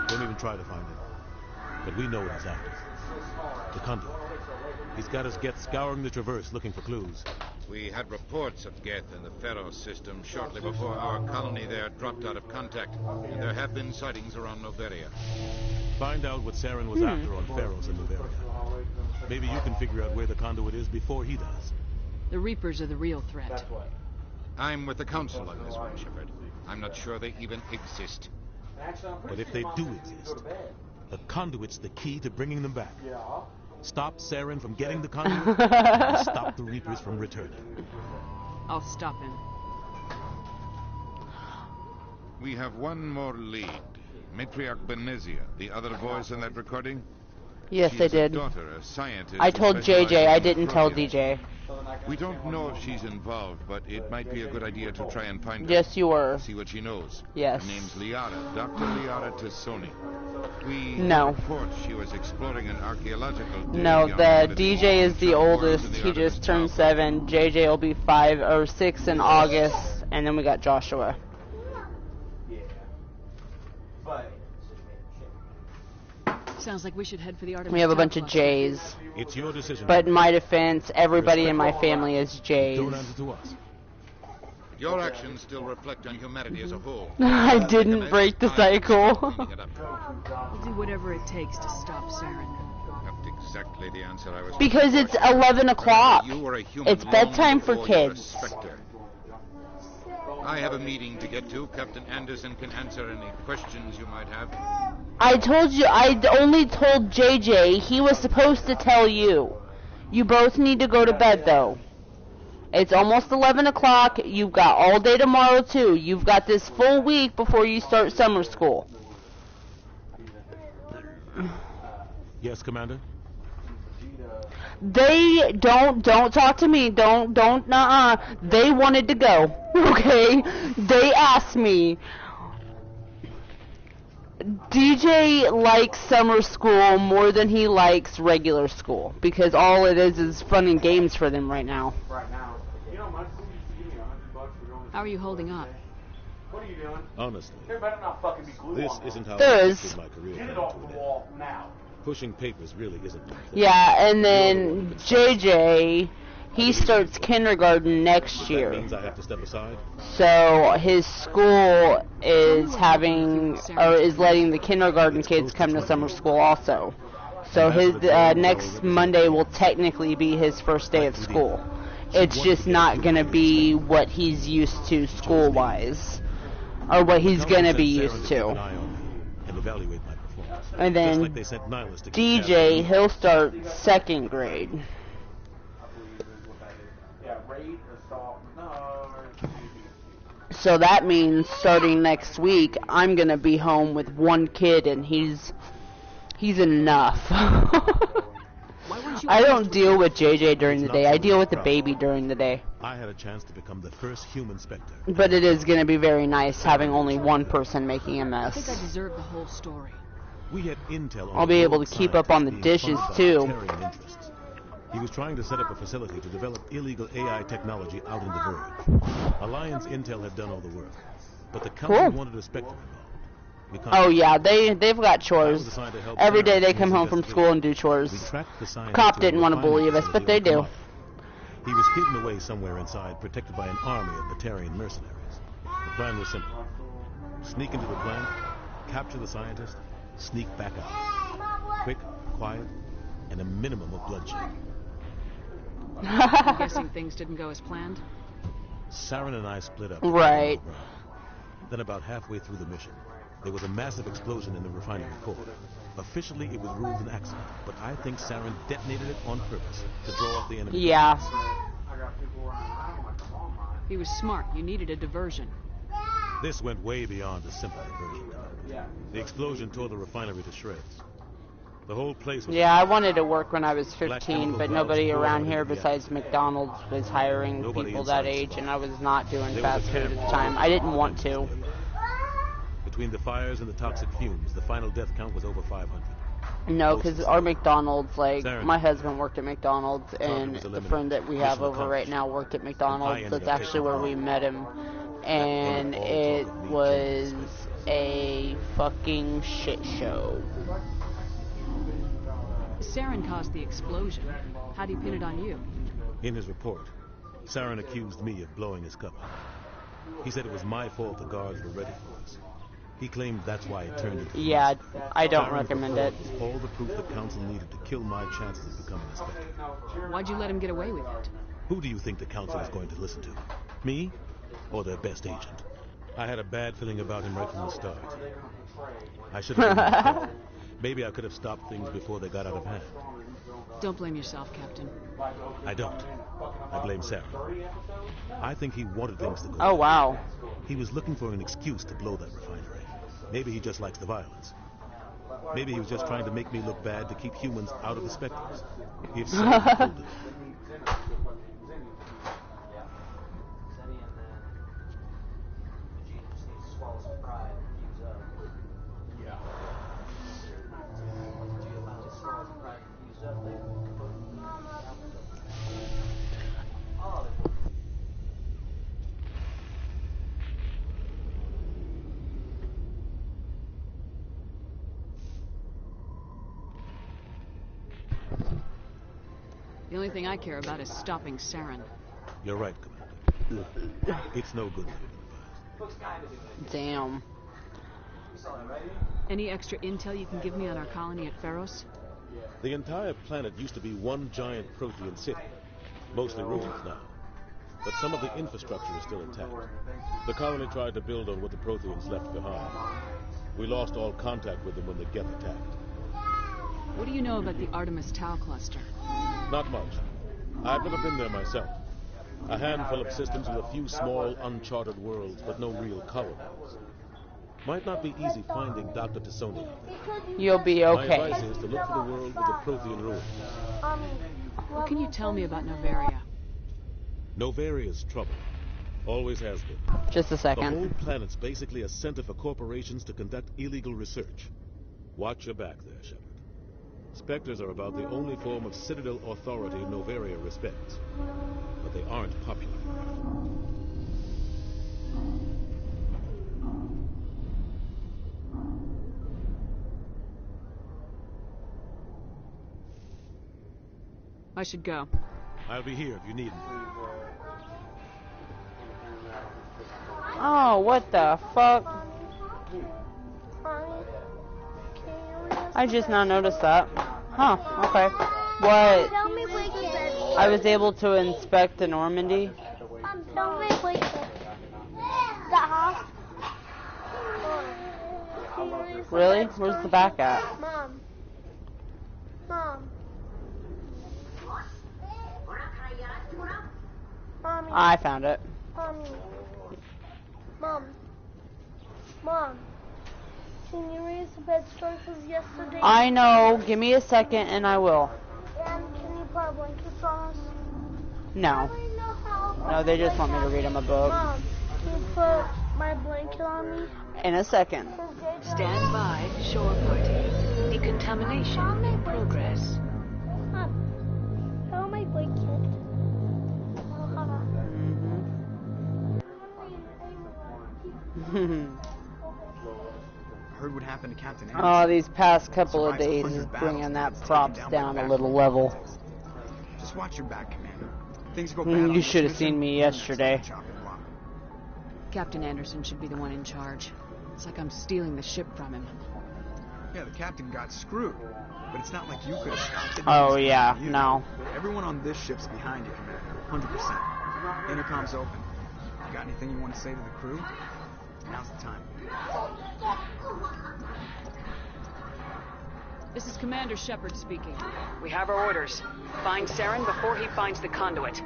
Don't even try to find him. But we know what he's after. The conduit. He's got us Geth scouring the Traverse looking for clues. We had reports of Geth in the Pharos system shortly before our colony there dropped out of contact, and there have been sightings around Noveria. Find out what Saren was after on Pharos and Noveria. Maybe you can figure out where the conduit is before he does. The Reapers are the real threat. I'm with the Council on this one, Shepard. I'm not sure they even exist. But if they do exist, the conduit's the key to bringing them back. Stop Saren from getting the conduit, and stop the Reapers from returning. I'll stop him. We have one more lead. Matriarch Benezia, the other voice in that recording? Yes, She I is a did. daughter, a scientist I who told specializes JJ, I in didn't tell proteins. DJ. We don't know if she's involved, but it might be a good idea to try and find her. Yes, you were. See what she knows. Yes. Her name's Liara, Dr. Liara Tassoni. We No. report she was exploring an archaeological dig No, on the one of DJ is the oldest. He just turned 7. JJ will be 5 or 6 in August, and then we got Joshua. Sounds like we should head for the Artemis We have a bunch Tau of cluster. J's. It's your decision. But in my defense, everybody in my family is J's. Don't answer to us. Your actions still reflect on humanity as a whole. I didn't break the cycle. We'll do whatever it takes to stop Saren. Not exactly the answer I was Because looking it's for. 11 o'clock. You were a human It's bedtime for long before you were a kids. Spectre. I have a meeting to get to. Captain Anderson can answer any questions you might have. I told you, I only told JJ. He was supposed to tell you. You both need to go to bed, though. It's almost 11 o'clock. You've got all day tomorrow, too. You've got this full week before you start summer school. Yes, Commander? They don't talk to me. Don't, They wanted to go. Okay? They asked me. DJ likes summer school more than he likes regular school because all it is fun and games for them right now. How are you holding up? What are you doing? Honestly, There better not fucking be glue this on those. isn't how There I is. pictured my career Get coming it to off an the end. wall now. Pushing papers really isn't my thing. Yeah, and then JJ, he starts kindergarten next year. That means I have to step aside? So his school is having, or is letting the kindergarten kids come to summer school also. So his next Monday will technically be his first day of school. It's just not going to be what he's used to school-wise, or what he's going to be used to. And evaluate my performance. And then Just like they sent Nihilus to keep DJ, he'll start 2nd grade. Yeah, raid, assault, no. So that means starting next week, I'm going to be home with one kid, and he's enough. I don't deal with JJ during the day. I deal with the baby during the day. I had a chance to become the first human Spectre. But it is going to be very nice having only one person making a mess. I think I deserve the whole story. We had intel on I'll be able to keep up on the dishes too. Interests. He was trying to set up a facility to develop illegal AI technology out in the Verge. Alliance Intel had done all the work, but the council wanted a Spectre involved. Oh yeah, they've got chores. Every day they come home from school and do chores. Cop didn't want to bully us, but they do. He was hidden away somewhere inside, protected by an army of Batarian mercenaries. The plan was simple. Sneak into the plant, capture the scientist, sneak back out. Quick, quiet, and a minimum of bloodshed. I'm guessing things didn't go as planned? Saren and I split up. Right. Then about halfway through the mission, there was a massive explosion in the refinery core. Officially, it was ruled an accident, but I think Saren detonated it on purpose to draw off the enemy. Yeah. He was smart. You needed a diversion. This went way beyond a simple diversion. The explosion tore the refinery to shreds. The whole place was... Yeah, I wanted to work when I was 15, but nobody around here besides McDonald's was hiring people that age, and I was not doing fast food at the time. I didn't want to. Between the fires and the toxic fumes, the final death count was over 500. No, because our McDonald's, like, my husband worked at McDonald's, and the friend that we have over right now worked at McDonald's. That's actually where we met him. And it was a fucking shit show. Saren caused the explosion. How do you pin it on you? In his report, Saren accused me of blowing his cover. He said it was my fault the guards were ready for us. He claimed that's why it turned into... Yeah, I don't recommend it. All the proof the council needed to kill my chances of becoming a Spectre. Why'd you let him get away with it? Who do you think the council is going to listen to? Me? Or their best agent? I had a bad feeling about him right from the start. I should have been more. Maybe I could have stopped things before they got out of hand. Don't blame yourself, Captain. I don't. I blame Saren. I think he wanted things to go. Oh, wow. He was looking for an excuse to blow that refinery. Maybe he just likes the violence. Maybe he was just trying to make me look bad to keep humans out of the Spectres. If so, he pulled it. The only thing I care about is stopping Saren. You're right, Commander. It's no good living in the past. Damn. Any extra intel you can give me on our colony at Pharos? The entire planet used to be one giant Protean city. Mostly ruins now. But some of the infrastructure is still intact. The colony tried to build on what the Protheans left behind. We lost all contact with them when the Geth attacked. What do you know about the Artemis Tau cluster? Not much. I've never been there myself. A handful of systems with a few small, uncharted worlds, but no real colonies. Might not be easy finding Dr. Tassoni out there. You'll be okay. My advice is to look for the world with the Prothean ruins. What can you tell me about Novaria? Novaria's trouble. Always has been. Just a second. The whole planet's basically a center for corporations to conduct illegal research. Watch your back there, Shepard. Spectres are about the only form of Citadel authority Novaria respects. But they aren't popular. I should go. I'll be here if you need me. Oh, what the fuck? I just now noticed that. Huh, okay. What? I was able to inspect the Normandy. Really? Where's the back at? Mom. Mommy. I found it. Mommy. Mom. Can you raise the bed sources yesterday? I know. Give me a second and I will. And can you put blankets on us? No. No, they just want me to read them a book. Mom, can you put my blanket on me? In a second. Stand by, shore party. Decontamination in progress. Mom, how my blanket? Heard what happened to Captain Oh, Anderson. these past couple of Survived days 100 is battles bringing and that was taken props down by down a back little row. level. Just watch your back, Commander. Things go bad on You this should have mission, seen me you're next yesterday. on the chopping block. Captain Anderson should be the one in charge. It's like I'm stealing the ship from him. Yeah, the captain got screwed, but it's not like you could have stopped it. Oh, It was yeah, you. no. Everyone on this ship's behind you, Commander. 100%. Intercom's open. You got anything you want to say to the crew? Now's the time. This is Commander Shepard speaking. We have our orders. Find Saren before he finds the conduit.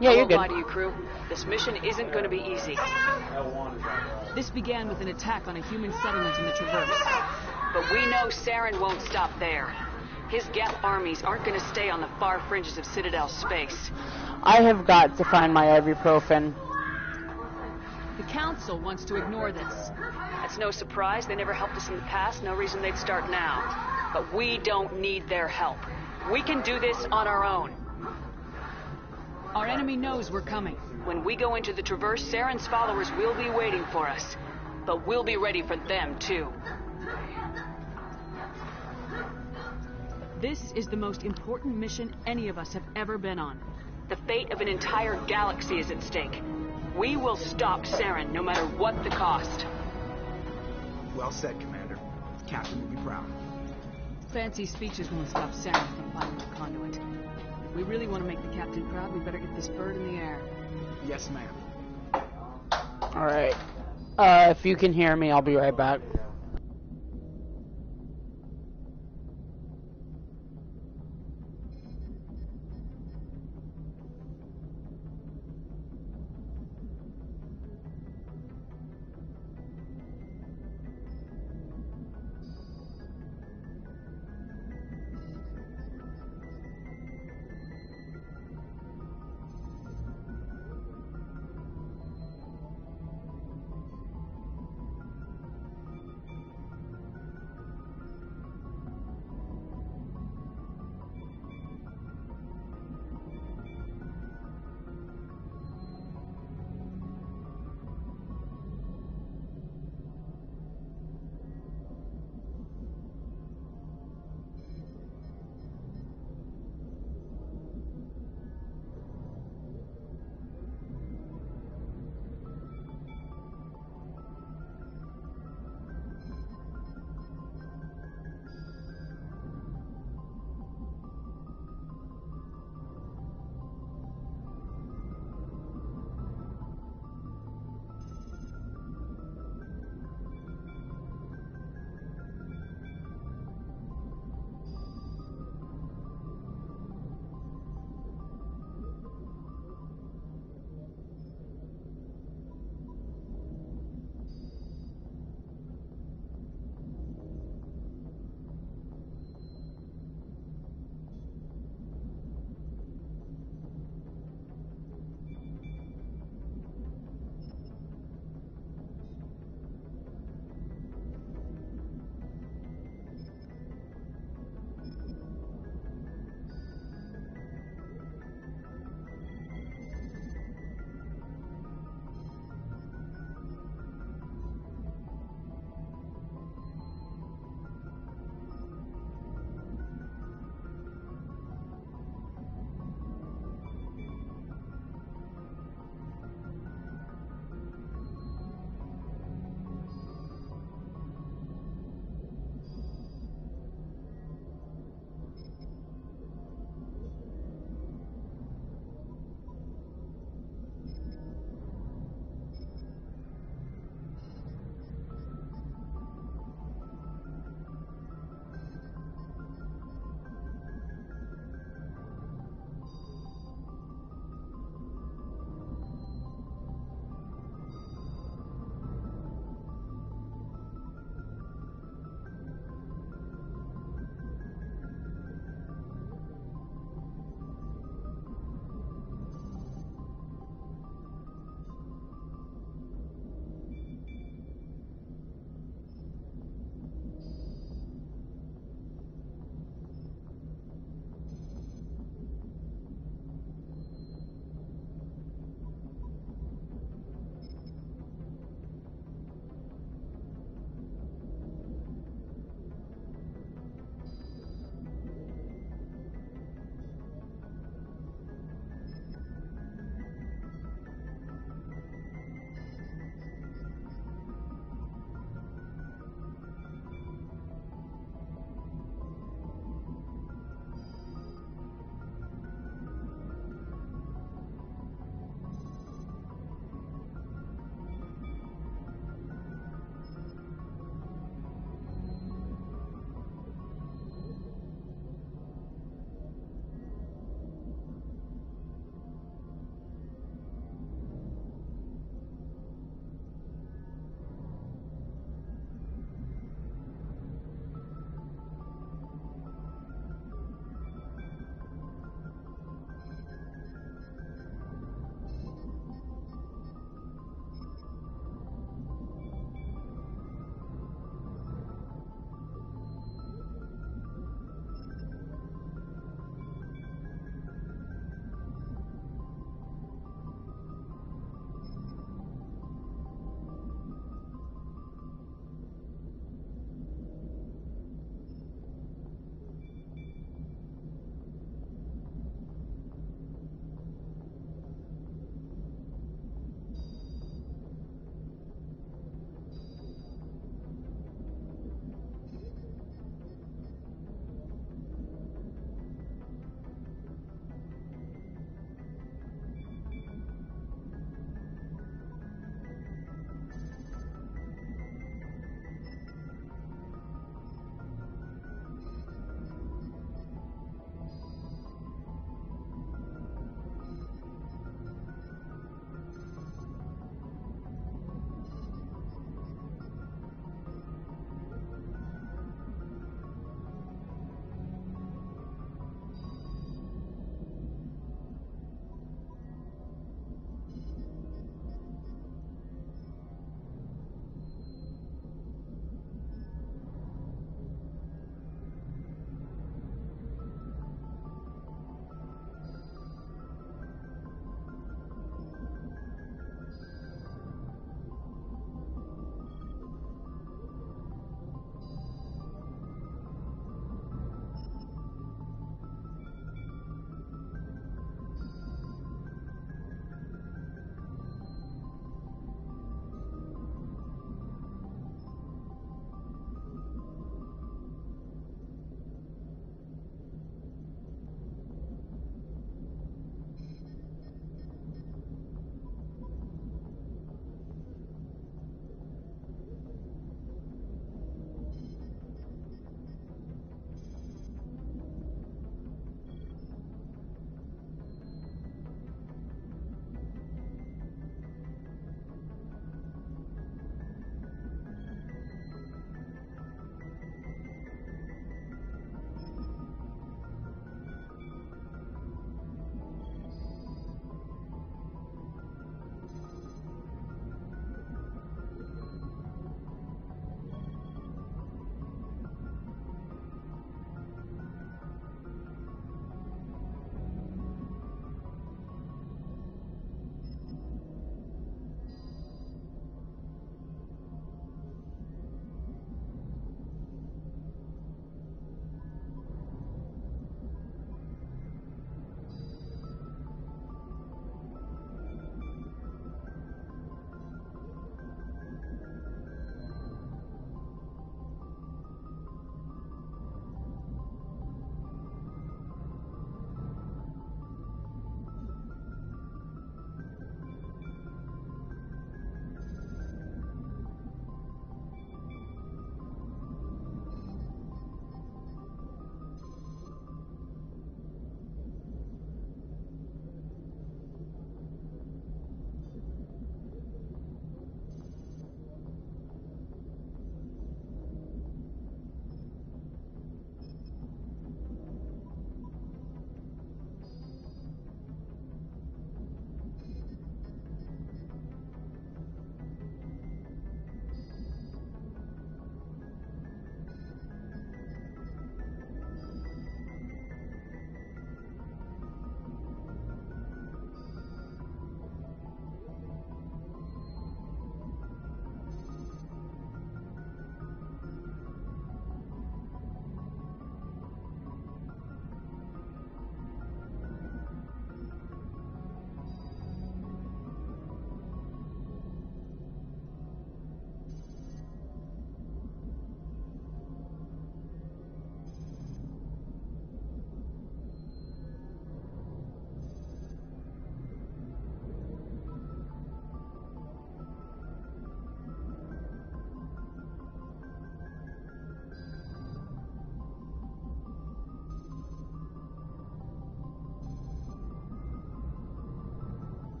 Yeah, you're I won't lie good. to you, crew. This mission isn't going to be easy. This began with an attack on a human settlement in the Traverse. But we know Saren won't stop there. His Geth armies aren't going to stay on the far fringes of Citadel space. I have got to find my ibuprofen. The Council wants to ignore this. That's no surprise. They never helped us in the past. No reason they'd start now. But we don't need their help. We can do this on our own. Our enemy knows we're coming. When we go into the Traverse, Saren's followers will be waiting for us. But we'll be ready for them, too. This is the most important mission any of us have ever been on. The fate of an entire galaxy is at stake. We will stop Saren, no matter what the cost. Well said, Commander. The captain will be proud. Fancy speeches won't stop Saren from finding the conduit. If we really want to make the captain proud, we better get this bird in the air. Yes, ma'am. Alright. If you can hear me, I'll be right back.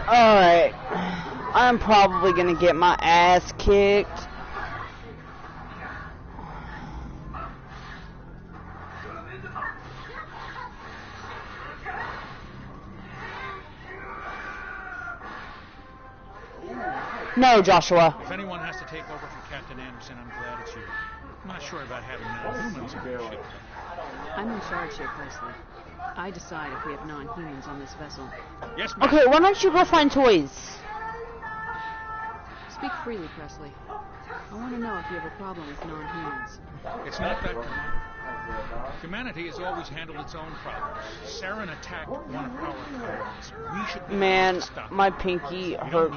Alright. I'm probably gonna get my ass kicked. No, Joshua. If anyone has to take over for Captain Anderson, I'm glad it's you. I'm not sure about having non-humans on the ship. I'm in charge here, Presley. I decide if we have non-humans on this vessel. Yes, ma'am. Okay, why don't you go find toys? Speak freely, Presley. I want to know if you have a problem with non-humans. It's not that, Commander. Humanity has always handled its own problems. Saren attacked one of our colonies. We should be able to stop my pinky hurts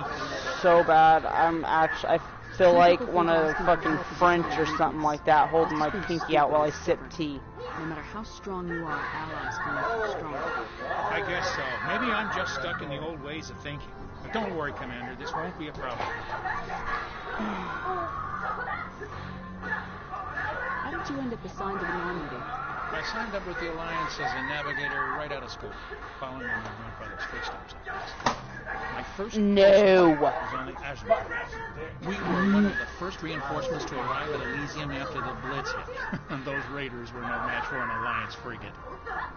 so bad. I feel like one of the fucking French or something like that holding my pinky out while I sip tea. No matter how strong you are, allies can make you stronger. I guess so. Maybe I'm just stuck in the old ways of thinking. But don't worry, Commander. This won't be a problem. How did you end up assigned to the Normandy? I signed up with the Alliance as a navigator right out of school, following in my grandfather's footsteps, I guess. My first was on the Azure. We were one of the first reinforcements to arrive at Elysium after the Blitz hit. And those raiders were no match for an Alliance frigate.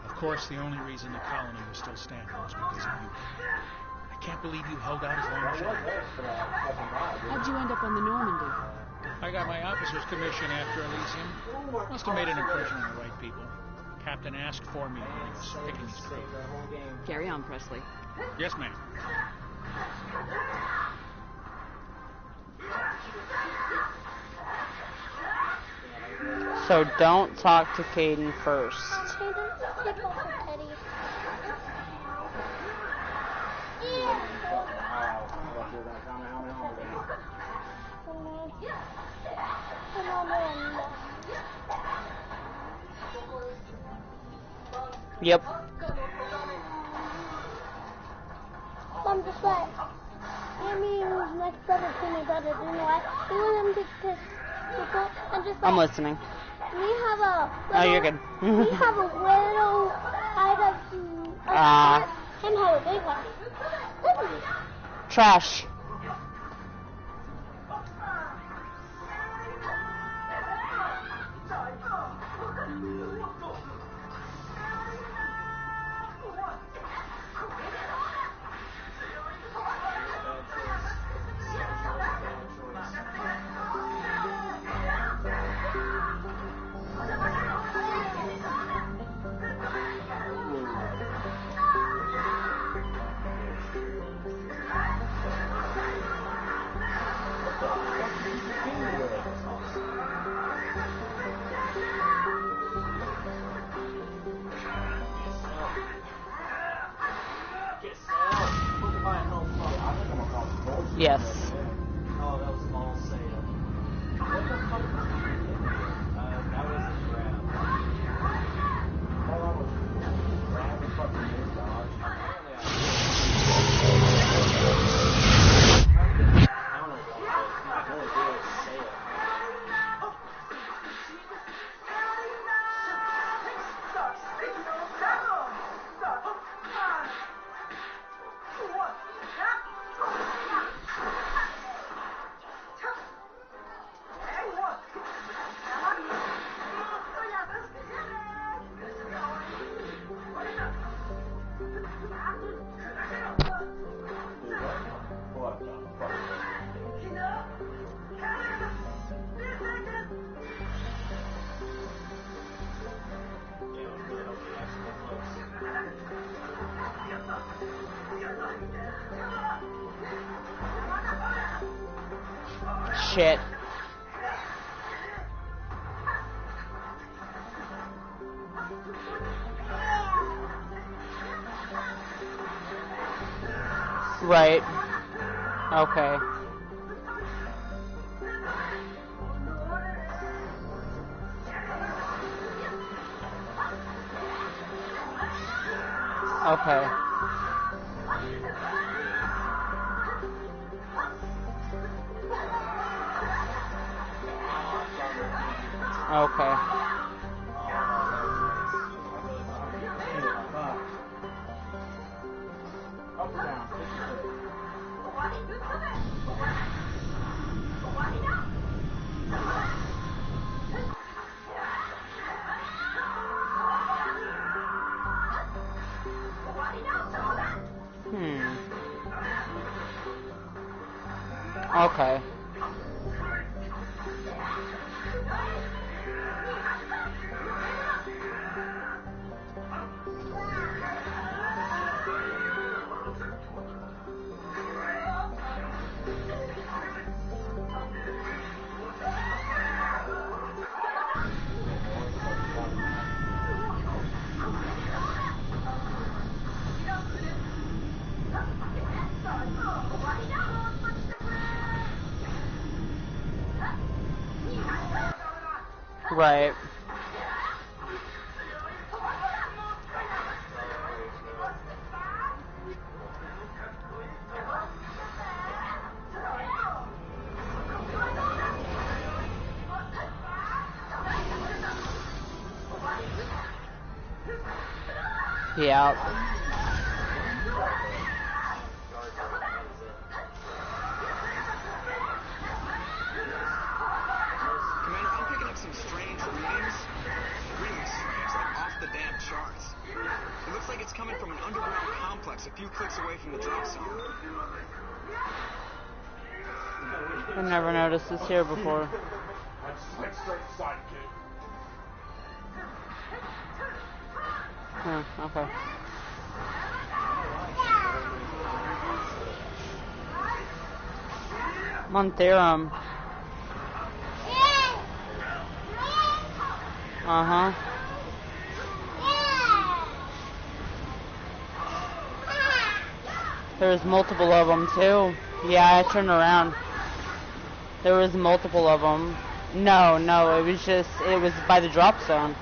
Of course, the only reason the colony was still standing was because of you. I can't believe you held out as long as you did. How'd you end up on the Normandy? I got my officer's commission after Elysium. Must have made an impression on the right people. Captain asked for me when he was picking his crew. Carry on, Presley. Yes, ma'am. So don't talk to Caden first. Yep. I'm just like, Amy was next brother to me, brother, you know what? He wouldn't pick this people, and just like, I'm listening. We have a little, Oh, you're good. we have a little kind of, him have a big one. Trash. Yes. Oh, that was all sale. What the fuck was that was the grab. Hold on, grab the fucking new dodge. Apparently I don't know why. It's really good sale. Shit. Right. Okay. Okay. Okay. Up or down? Okay. Right. Yeah. Commander, I'm picking up some strange readings. Really strange, like off the damn charts. It looks like it's coming from an underground complex a few clicks away from the drop zone. I never noticed this here before. Like straight sidekick. Okay. Montherum. Uh-huh. There's multiple of them too. Yeah, I turned around. There was multiple of them. No, it was by the drop zone.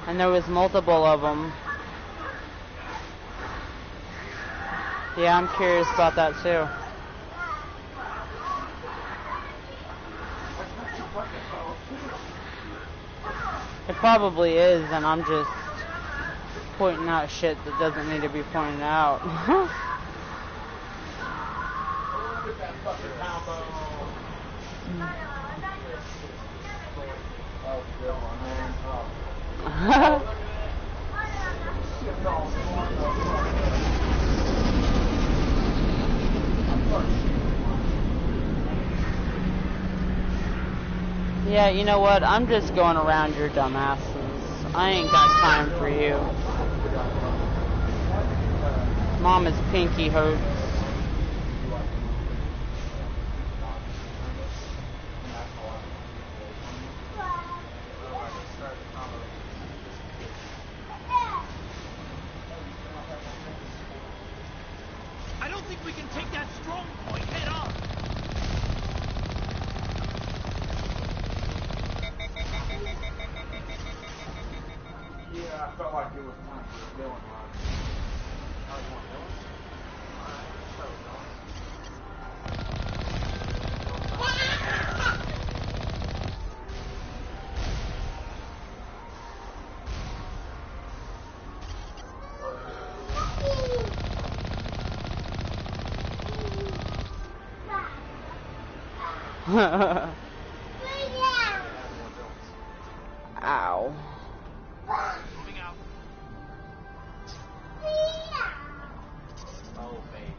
And there was multiple of them. Yeah, I'm curious about that too. It probably is, and I'm just pointing out shit that doesn't need to be pointed out. Yeah, you know what? I'm just going around your dumbasses. I ain't got time for you. Mama's pinky hurts. I don't think we can take that strong point head on. Yeah, I felt like it was time for the villain run. Ow. Moving out. Oh, baby.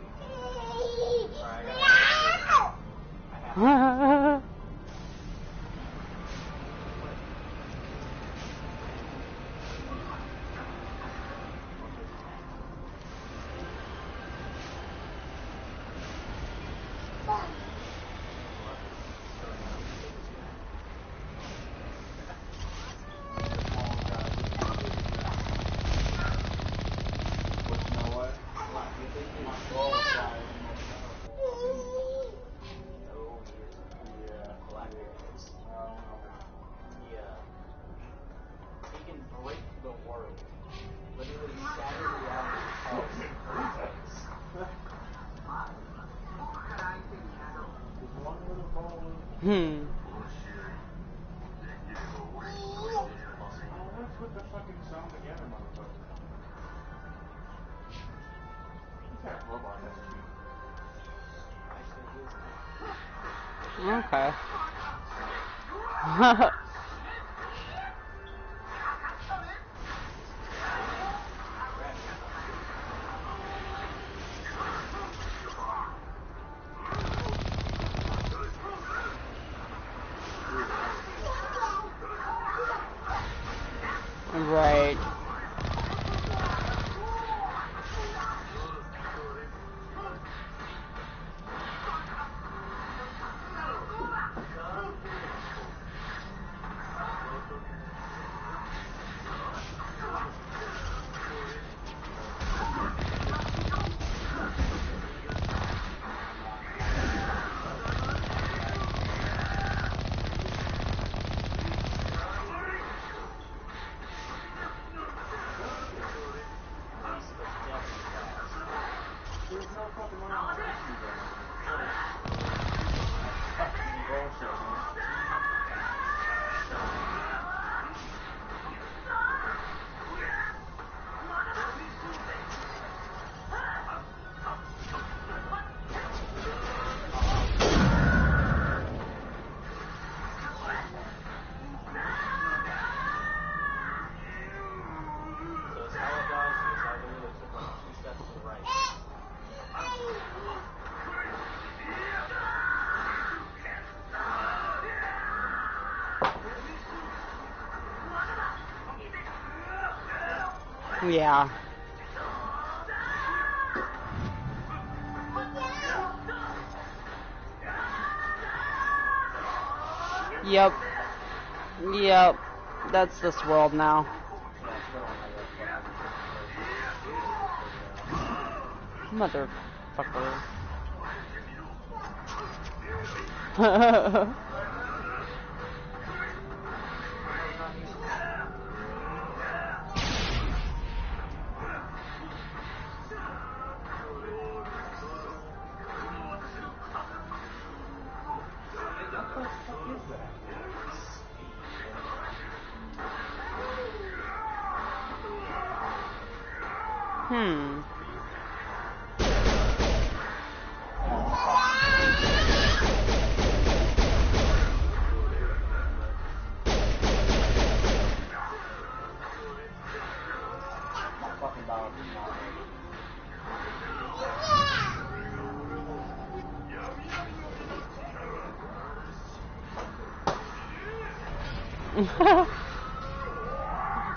Let's put the fucking zone together, motherfucker. That robot has Okay. Right. Yeah. Yep. Yep. That's this world now. Motherfucker.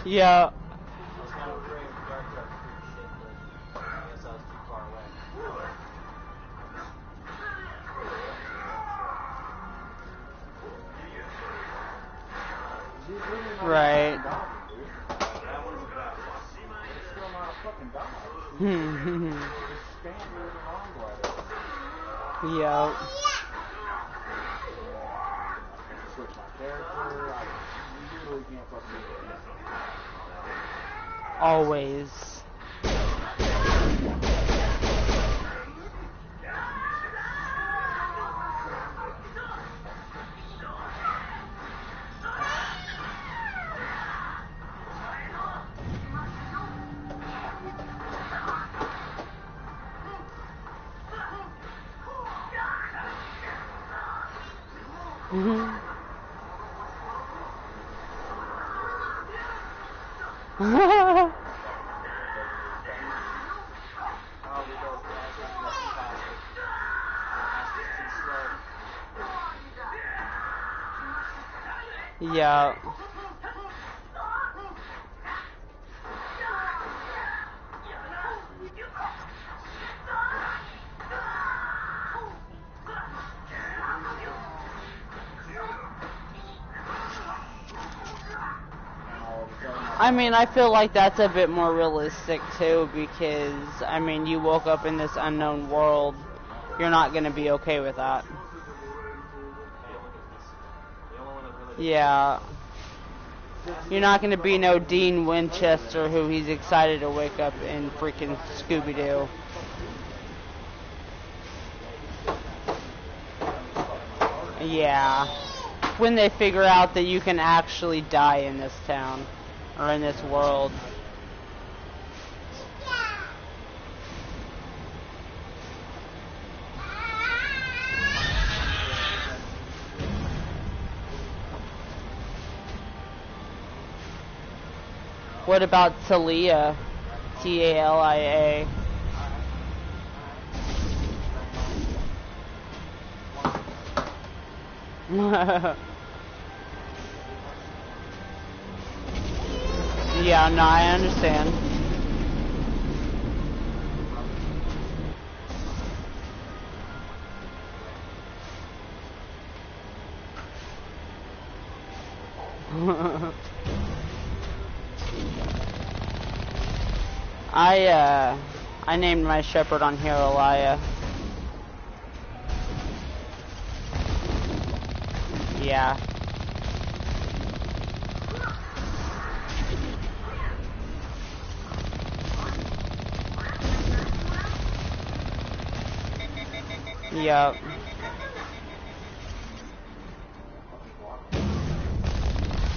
Yeah. Right. Yeah. Always. Yeah. I mean, I feel like that's a bit more realistic too, because I mean, you woke up in this unknown world. You're not gonna be okay with that. Yeah. You're not gonna be no Dean Winchester who he's excited to wake up in freaking Scooby-Doo. Yeah. When they figure out that you can actually die in this town, or in this world. What about Talia? Talia. Yeah, no, I understand. I named my shepherd on here Elia. Yeah. Yep.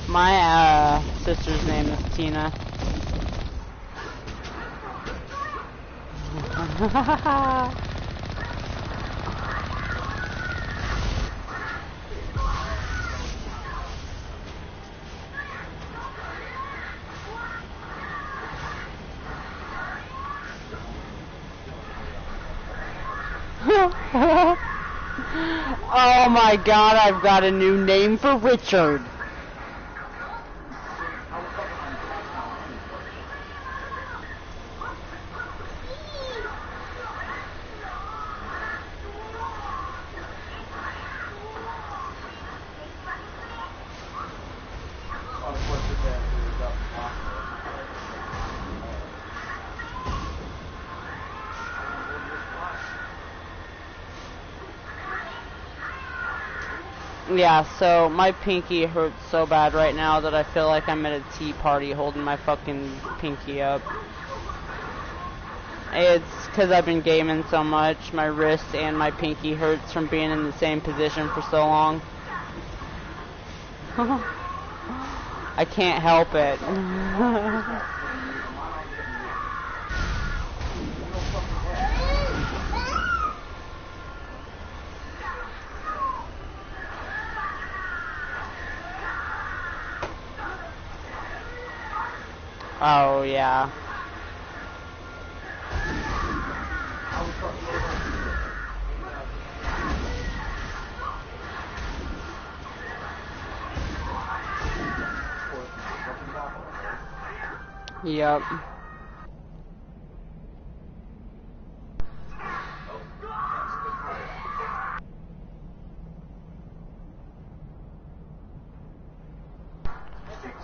My sister's name is Tina. Oh my god, I've got a new name for Richard. Yeah, so my pinky hurts so bad right now that I feel like I'm at a tea party holding my fucking pinky up. It's because I've been gaming so much. My wrist and my pinky hurts from being in the same position for so long. I can't help it. Oh, yeah. Yep.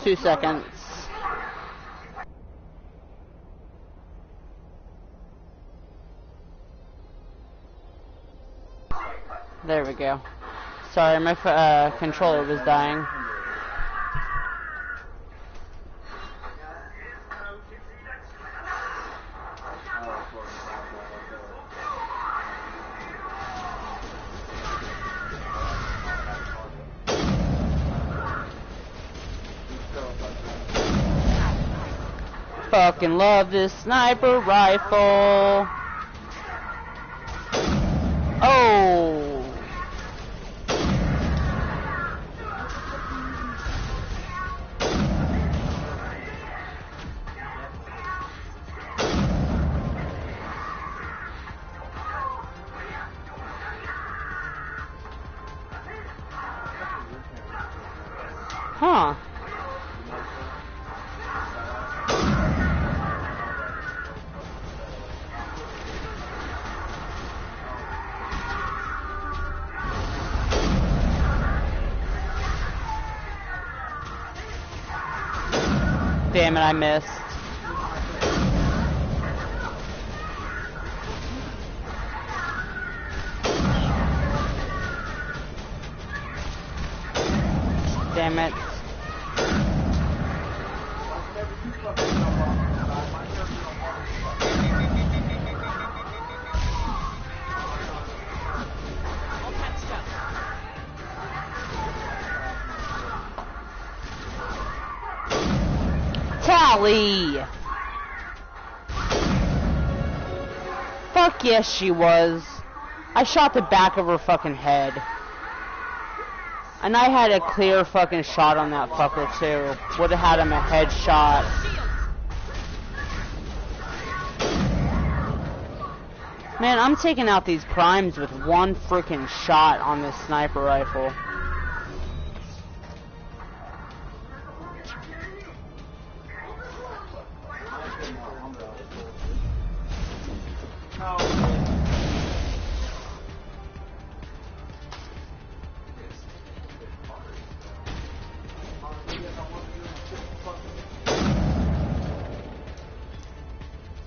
Two seconds. There we go. Sorry, my controller was dying. Fucking love this sniper rifle. Oh. Huh. Damn it, I missed. Damn it. Tally! Fuck yes, she was. I shot the back of her fucking head. And I had a clear fucking shot on that fucker too. Would have had him a headshot. Man, I'm taking out these primes with one freaking shot on this sniper rifle.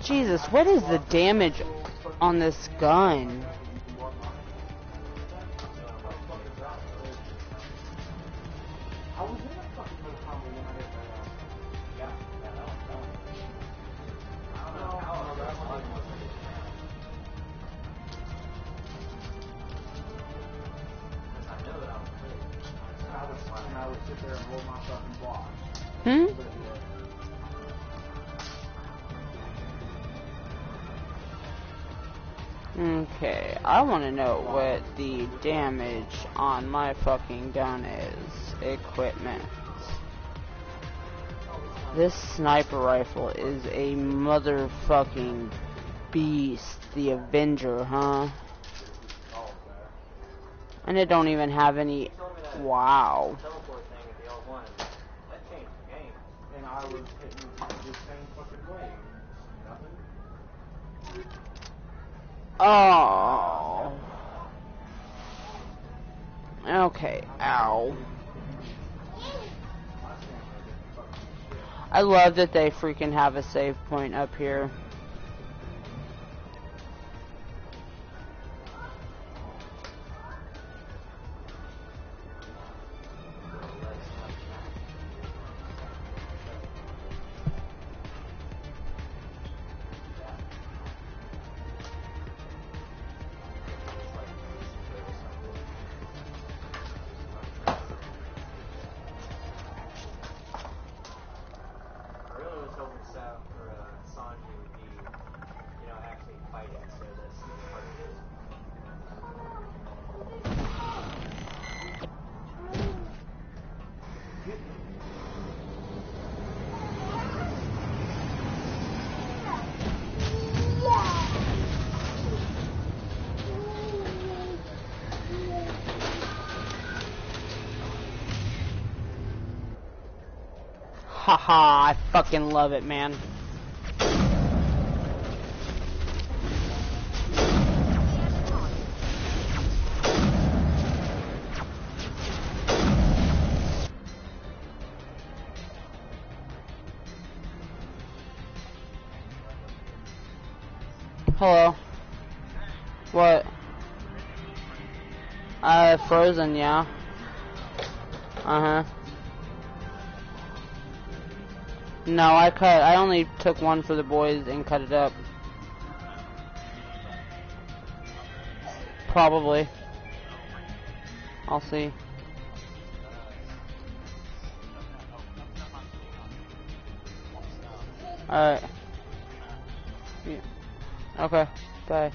Jesus, what is the damage on this gun? Okay, I want to know what the damage on my fucking gun is. Equipment. This sniper rifle is a motherfucking beast. The Avenger, huh? And it don't even have any... Wow. Oh. Okay, ow. I love that they freaking have a save point up here. Haha, I fucking love it, man. Hello. What? Frozen, yeah. Uh-huh. No, I only took one for the boys and cut it up. Probably. I'll see. Alright. Yeah. Okay, bye.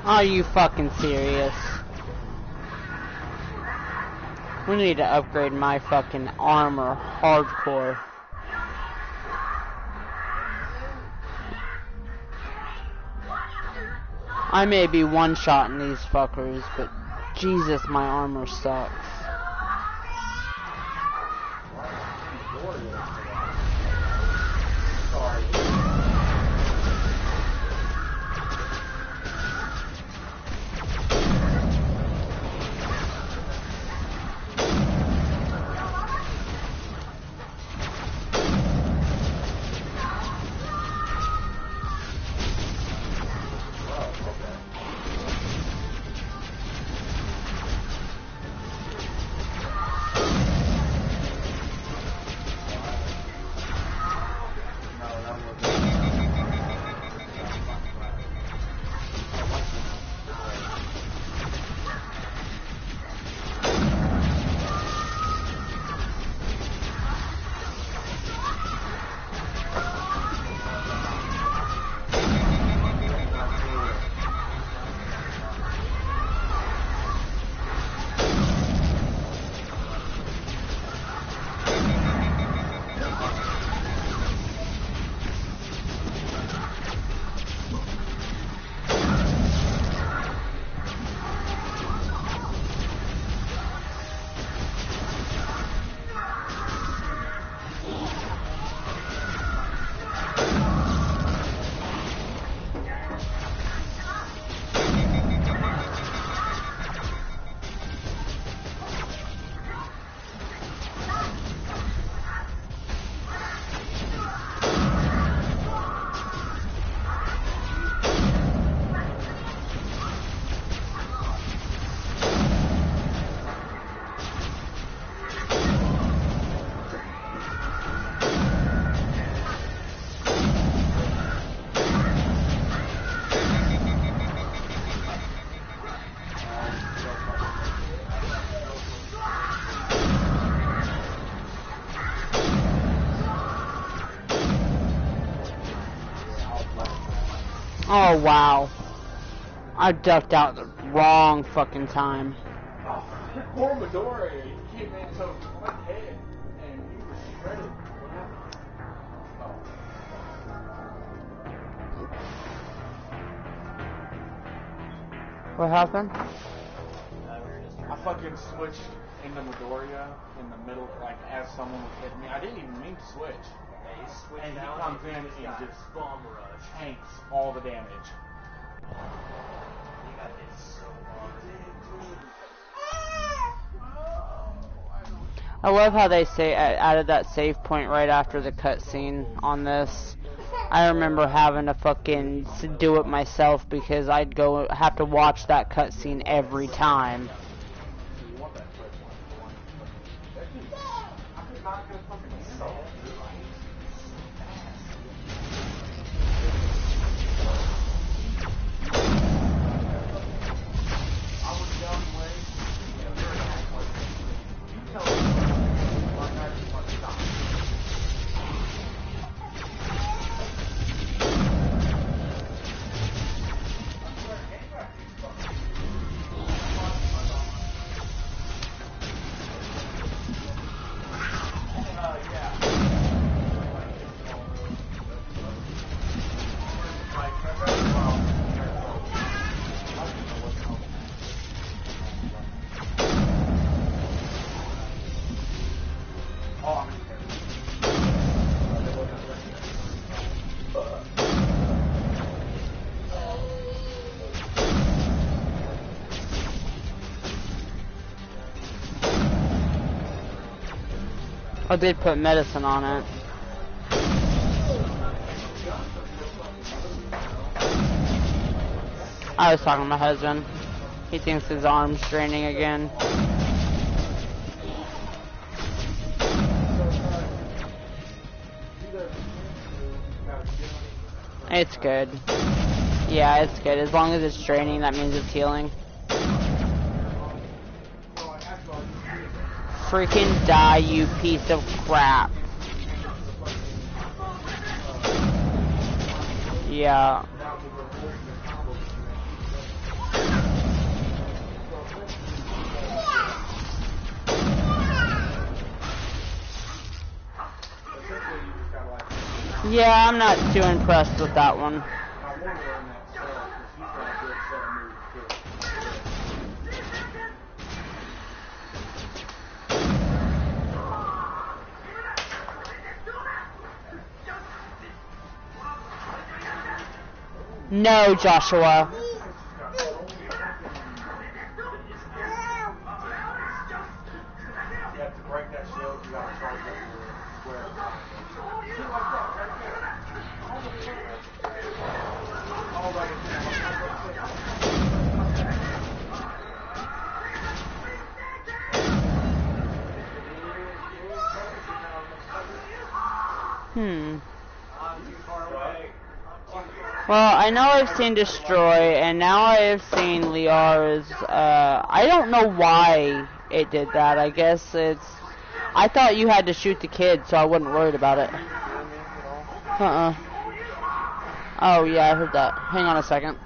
Are you fucking serious? We need to upgrade my fucking armor hardcore. I may be one-shotting these fuckers, but Jesus, my armor sucks. Oh, wow. I ducked out the wrong fucking time. Poor Midori, he came in so one head, and you were shredded. What happened? What happened? I fucking switched into Midoriya in the middle, like as someone was hitting me. I didn't even mean to switch. And he comes in and just bomb rush, tanks all the damage. He got hit so hard. I love how they say added that save point right after the cutscene on this. I remember having to fucking do it myself because I'd have to watch that cutscene every time. I did put medicine on it. I was talking to my husband. He thinks his arm's draining again. It's good. Yeah, it's good. As long as it's draining, that means it's healing. Freaking die, you piece of crap. Yeah. Yeah, I'm not too impressed with that one. No, Joshua. Well, I know I've seen Destroy, and now I have seen Liar's, I don't know why it did that. I guess I thought you had to shoot the kid, so I wasn't worried about it. Oh, yeah, I heard that. Hang on a second.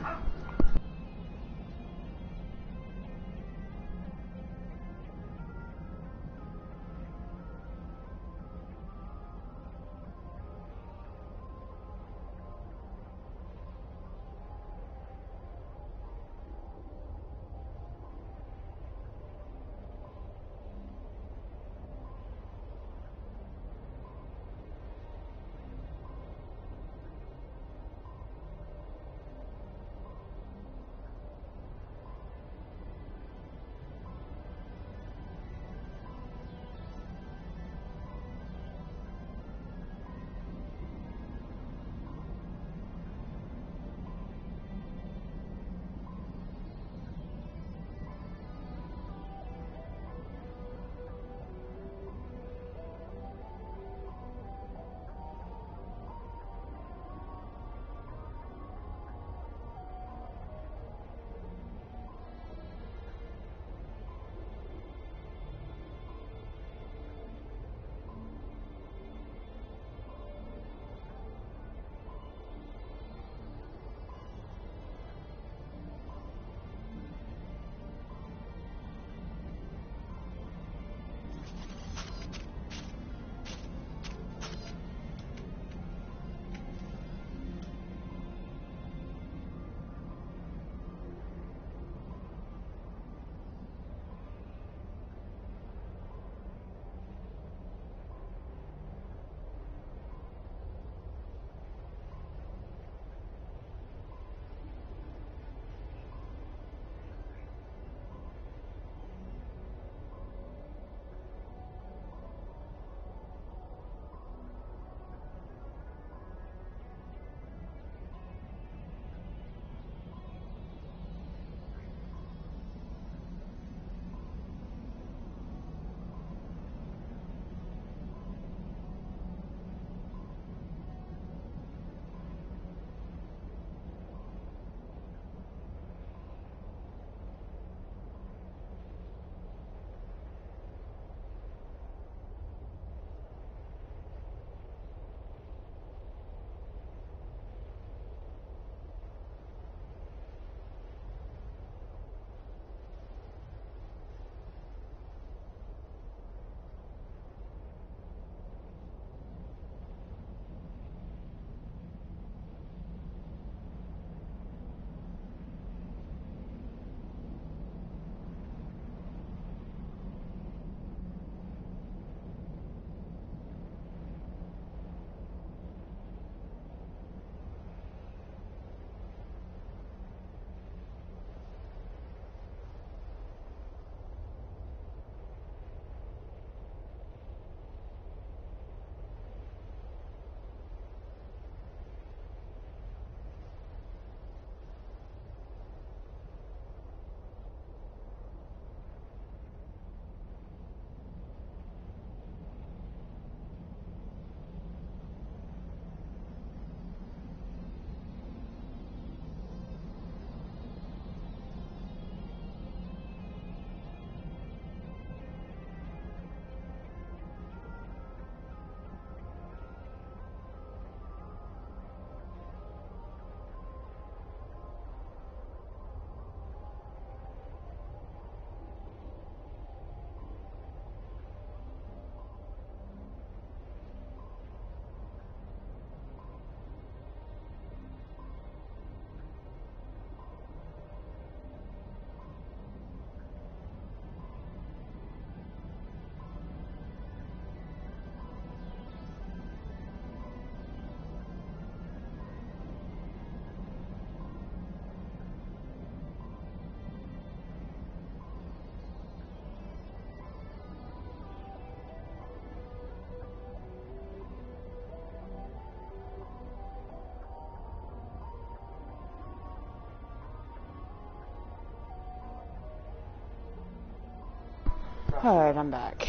Alright, I'm back.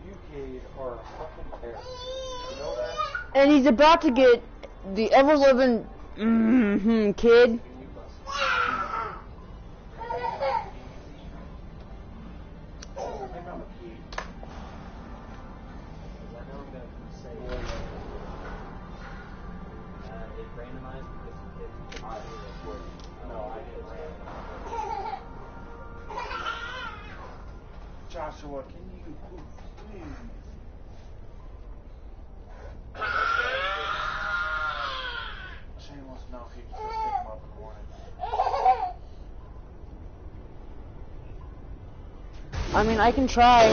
You kids are a fucking terror. You know that? And he's about to get the ever-living kid. Joshua, can you please? Shane wants to know if he can just pick him up in the morning. I mean, I can try.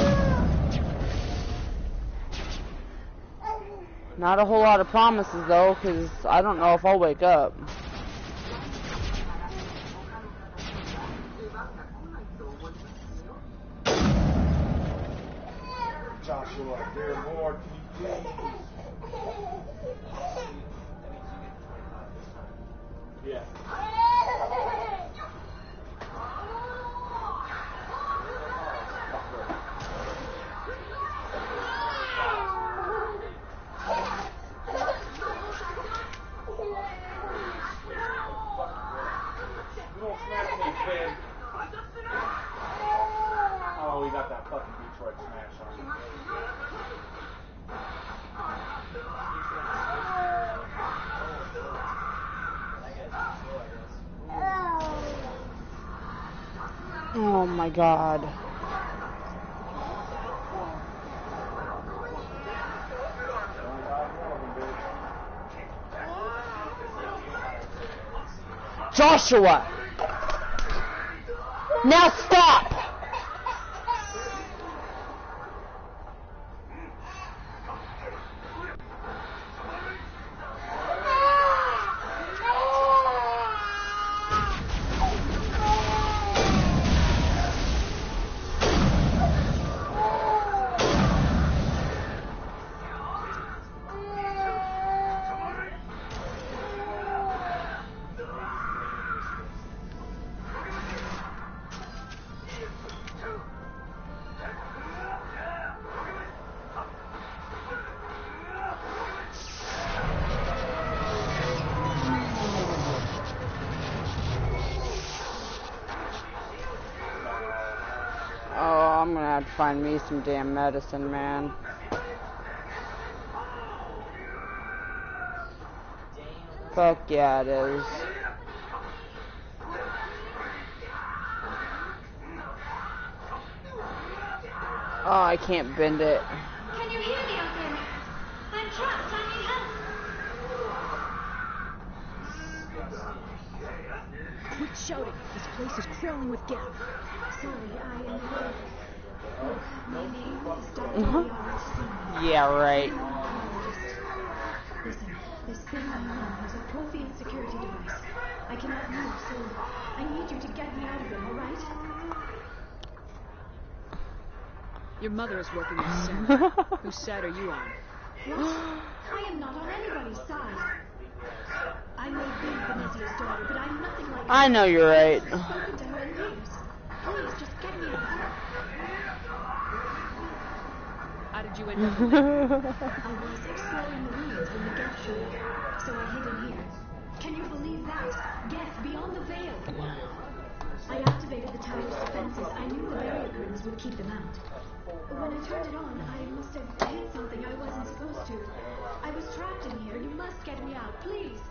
Not a whole lot of promises, though, because I don't know if I'll wake up. Joshua, dear Lord, can you please? Yeah. You don't smash me, kid. Oh, we got that fucking Detroit smash on you. Oh my god. Joshua! Now stop! I'm gonna have to find me some damn medicine, man. Fuck yeah, it is. Oh, I can't bend it. Can you hear me out there? I'm trapped. I need help. Quit shouting. This place is crawling with gas. Sorry, I am nervous. Look, my name is Dr. Yeah, right. Listen, this thing I'm on is a Prothean security device. I cannot move, so I need you to get me out of it, alright? Your mother is working with Sarah. Whose side are you on? What? I am not on anybody's side. I may be Venezia's daughter, but I'm nothing like her. I know you're right. I've spoken to her in years. Please, just get me out of here. How did you end up in there? I was exploring the ruins when the Geth showed up, so I hid in here. Can you believe that? Geth, beyond the veil. I activated the tower's defenses. I knew the barrier curtains would keep them out. When I turned it on, I must have hit something I wasn't supposed to. I was trapped in here. You must get me out, please.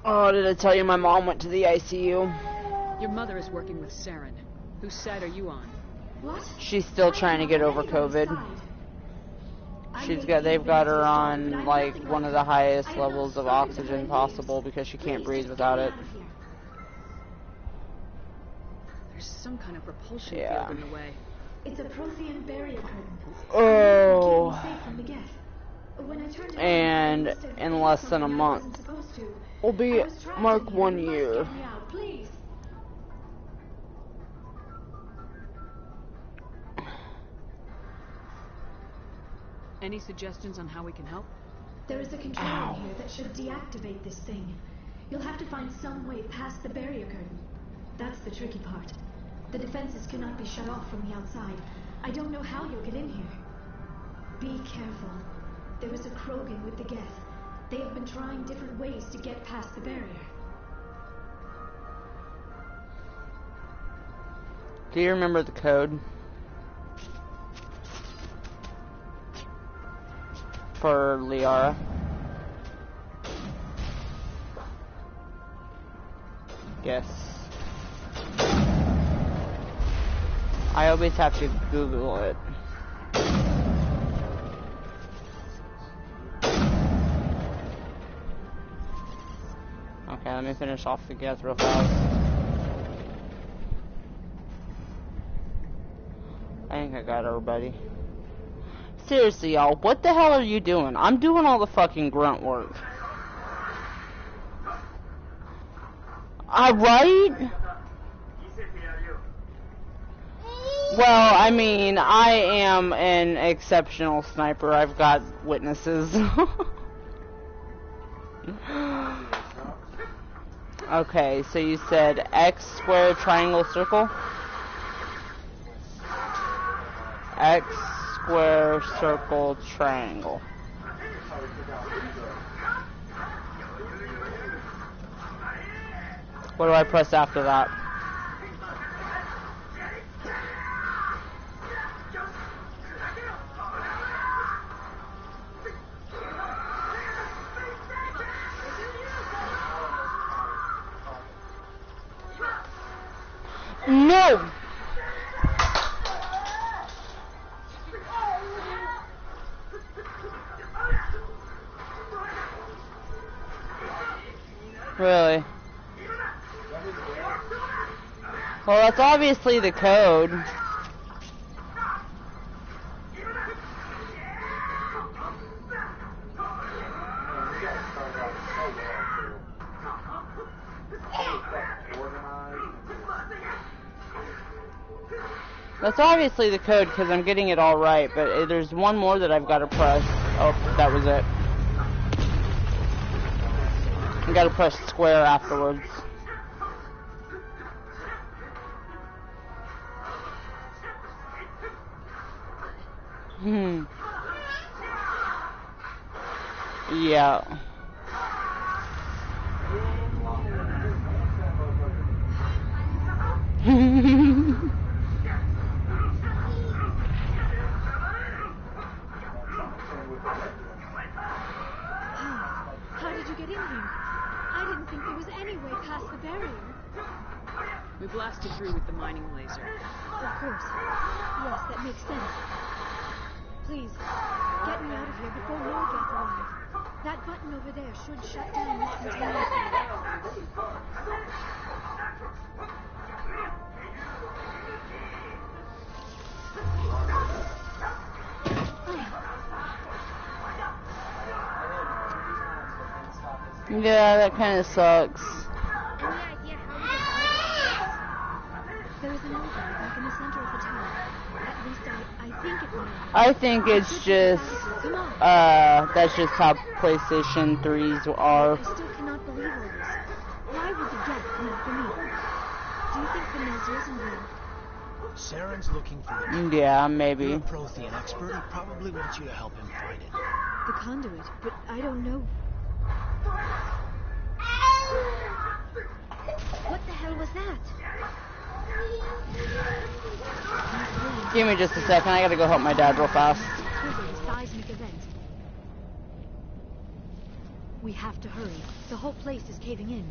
Oh, did I tell you my mom went to the ICU? Your mother is working with Saren. Whose side are you on? What? She's still trying to get over COVID. They've got her on like one of the highest levels of oxygen possible because she can't breathe without it. There's some kind of repulsion field in the way. It's a Prothean barrier curtain. Oh. When I turned it And on, in less than a month, will be mark 1 year. Please. Any suggestions on how we can help? There is a control in here that should deactivate this thing. You'll have to find some way past the barrier curtain. That's the tricky part. The defenses cannot be shut off from the outside. I don't know how you'll get in here. Be careful. There is a Krogan with the Geth. They have been trying different ways to get past the barrier. Do you remember the code? For Liara? Yes. I always have to Google it. Okay, let me finish off the Geth real fast. I think I got everybody. Seriously, y'all, what the hell are you doing? I'm doing all the fucking grunt work. Right? Well, I mean, I am an exceptional sniper. I've got witnesses. Okay, so you said X, square, triangle, circle? X, square, circle, triangle. What do I press after that? No! Really? Well, that's obviously the code. That's obviously the code because I'm getting it all right, but there's one more that I've got to press. Oh, that was it. I got to press square afterwards. Yeah. How did you get in here? I didn't think there was any way past the barrier. We blasted through with the mining laser. Of course. Yes, that makes sense. Please, get me out of here before more Geth arrive. That button over there should shut down this container. Yeah, that kind of sucks. There is an opening back in the center of the tower. At least I think it will. I think it's just, that's just how PlayStation 3s are. I still cannot believe all this. Why would the Geth come after me? Do you think the Mezier's in there? Saren's looking for the... Yeah, maybe. You're a Prothean expert. He probably wants you to help him find it. The conduit, but I don't know. What the hell was that? Give me just a second. I gotta go help my dad real fast. Triggered a seismic event. We have to hurry. The whole place is caving in.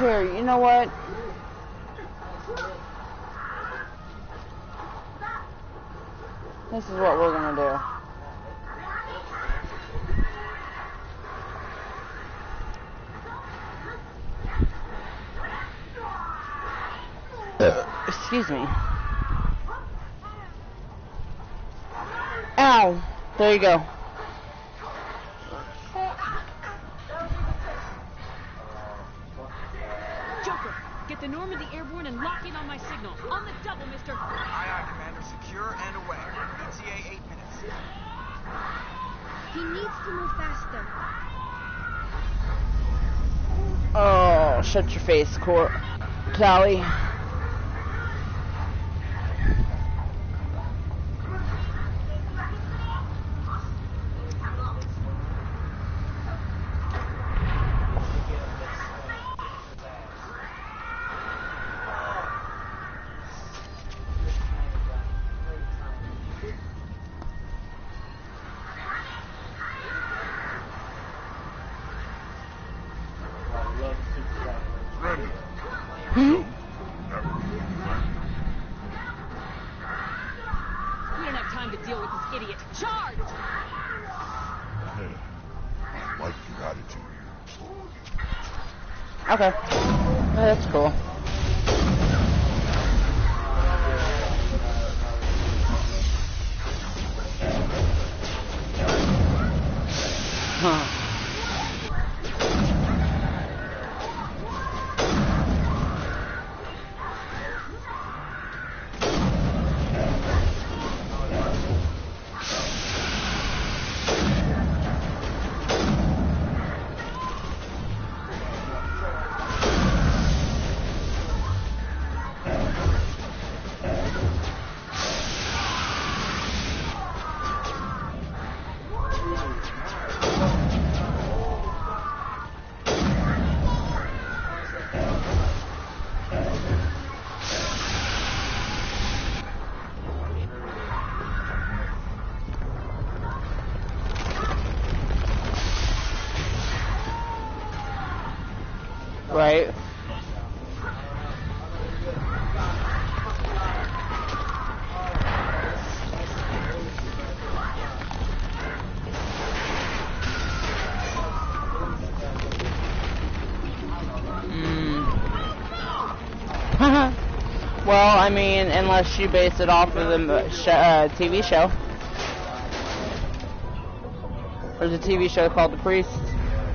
Here, you know what? This is what we're gonna do. Excuse me. Ow! There you go. Joker, get the Normandy airborne and lock in on my signal. On the double, mister. Aye, aye, Commander. Secure and away. ETA 8 minutes. He needs to move faster. Oh, shut your face, Callie. We don't have time to deal with this idiot. Charge! Hey, I like your attitude. Okay. That's cool. Huh. Right. Well, I mean, unless you base it off of the TV show. There's a TV show called The Priest,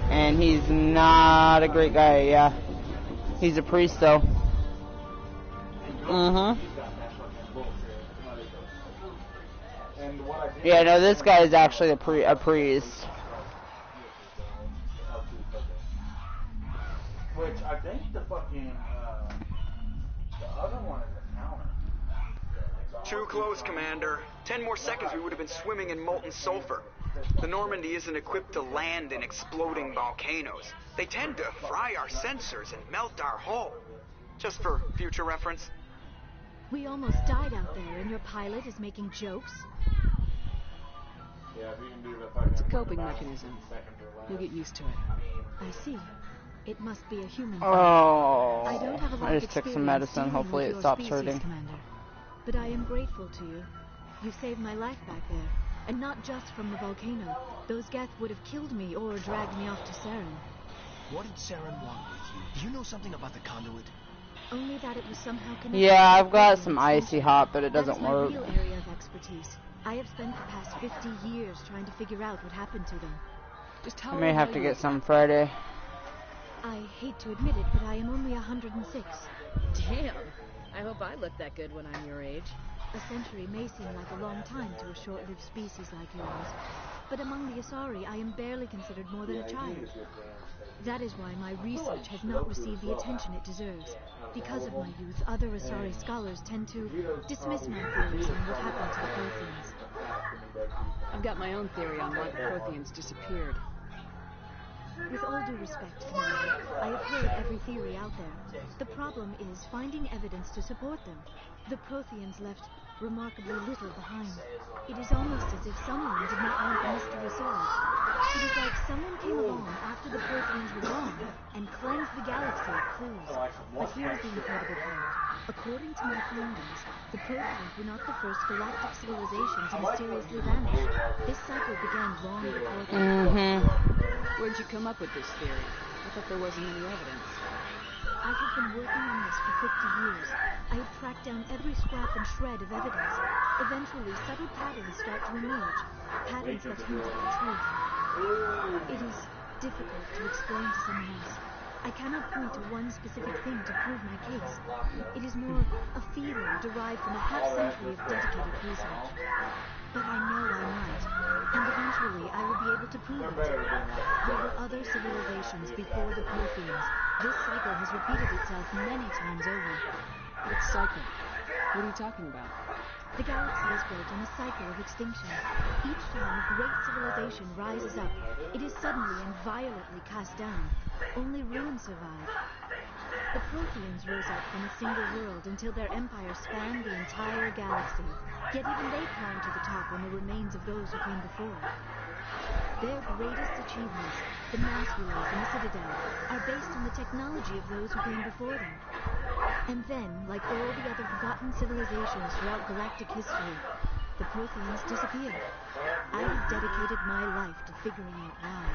and he's not a great guy, yeah. He's a priest, though. Yeah, no, this guy is actually a priest. Which I think the fucking the other one is a counter. Too close, Commander. 10 more seconds we would have been swimming in molten sulfur. The Normandy isn't equipped to land in exploding volcanoes. They tend to fry our sensors and melt our hull. Just for future reference. We almost died out there, and your pilot is making jokes? Yeah, if you can do the fucking It's a coping mechanism. You'll get used to it. I see. It must be a human. Oh, I don't have a lot I of just took some experience medicine. dealing Hopefully with it your stops species, hurting. Commander. But I am grateful to you. You saved my life back there. And not just from the volcano. Those Geth would have killed me or dragged me off to Saren. What did Saren want with you? Do you know something about the conduit? Only that it was somehow connected. Yeah, I've got some icy hot, but it doesn't work. That is my real area of expertise. I have spent the past 50 years trying to figure out what happened to them. Just I may have to get some Friday. I hate to admit it, but I am only 106. Damn. I hope I look that good when I'm your age. A century may seem like a long time to a short-lived species like yours, but among the Asari, I am barely considered more than a child. That is why my research has not received the attention it deserves. Because of my youth, other Asari scholars tend to dismiss my theories on what happened to the Protheans. I've got my own theory on why the Protheans disappeared. With all due respect, Commander, I have heard every theory out there. The problem is finding evidence to support them. The Protheans left remarkably little behind. It is almost as if someone did not want the mystery solved. It is like someone came along after the Protheans were gone and cleansed the galaxy of clues. But here's the incredible part. According to my findings, the Protheans were not the first galactic civilization to mysteriously vanish. This cycle began long before them. Where'd you come up with this theory? I thought there wasn't any evidence. I have been working on this for 50 years. I have tracked down every scrap and shred of evidence. Eventually, subtle patterns start to emerge. Patterns that hint at the truth. It is difficult to explain to someone else. I cannot point to one specific thing to prove my case. It is more a feeling derived from a half-century of dedicated research. But I know I'm right, and eventually I will be able to prove it. There were other civilizations before the Protheans. This cycle has repeated itself many times over. What cycle? What are you talking about? The galaxy is built on a cycle of extinction. Each time a great civilization rises up, it is suddenly and violently cast down. Only ruins survive. The Protheans rose up from a single world until their empire spanned the entire galaxy. Yet even they climbed to the top on the remains of those who came before. Their greatest achievements, the mass relays and the Citadel, are based on the technology of those who came before them. And then, like all the other forgotten civilizations throughout galactic history, the Protheans disappeared. I have dedicated my life to figuring out why.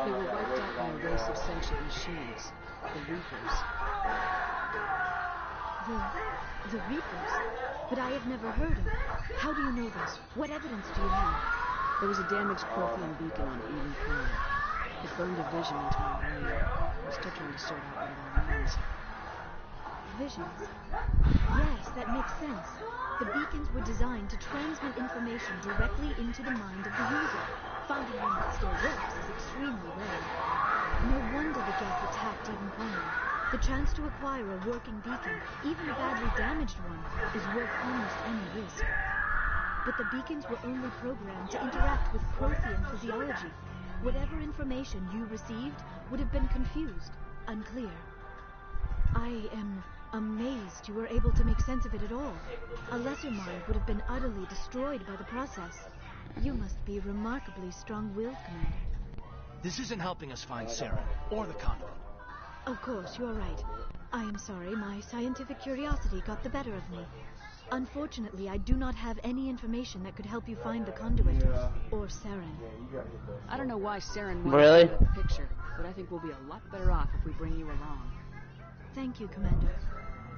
They were wiped out by a race of sentient machines, the Reapers. The Reapers? But I have never heard of. How do you know this? What evidence do you have? There was a damaged Prothean beacon on Eden Prime. It burned a vision into my brain. I'm still trying to sort out what it all means. Visions? Yes, that makes sense. The beacons were designed to transmit information directly into the mind of the user. Finding one that still works is extremely rare. No wonder the Geth attacked Eden Prime. The chance to acquire a working beacon, even a badly damaged one, is worth almost any risk. But the beacons were only programmed to interact with Prothean physiology. Whatever information you received would have been confused, unclear. I am amazed you were able to make sense of it at all. A lesser mind would have been utterly destroyed by the process. You must be remarkably strong-willed, Commander. This isn't helping us find Saren or the conduit. Of course, you're right. I am sorry, my scientific curiosity got the better of me. Unfortunately, I do not have any information that could help you find the conduit or Saren. I don't know why Saren wanted to the picture, but I think we'll be a lot better off if we bring you along. Thank you, Commander.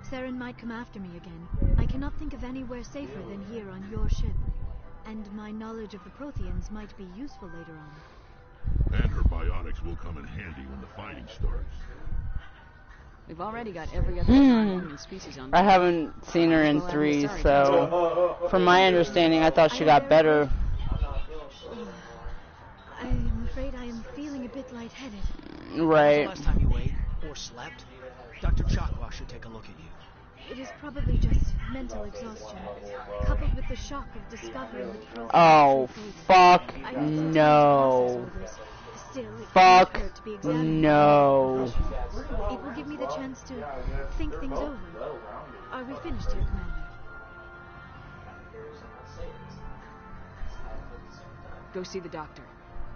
Saren might come after me again. I cannot think of anywhere safer than here on your ship. And my knowledge of the Protheans might be useful later on. And her bionics will come in handy when the fighting starts. We've already got every other human species on board. I haven't seen her in 3, so from my understanding, I thought she got better. I'm afraid I am feeling a bit lightheaded. Right. Last time you ate or slept, Dr. Chakwa should take a look at you. It is probably just mental exhaustion, coupled with the shock of discovering the Protheans. Oh, fuck no. Fuck no. It will give me the chance to think things over. Are we finished here, Commander? Go see the doctor.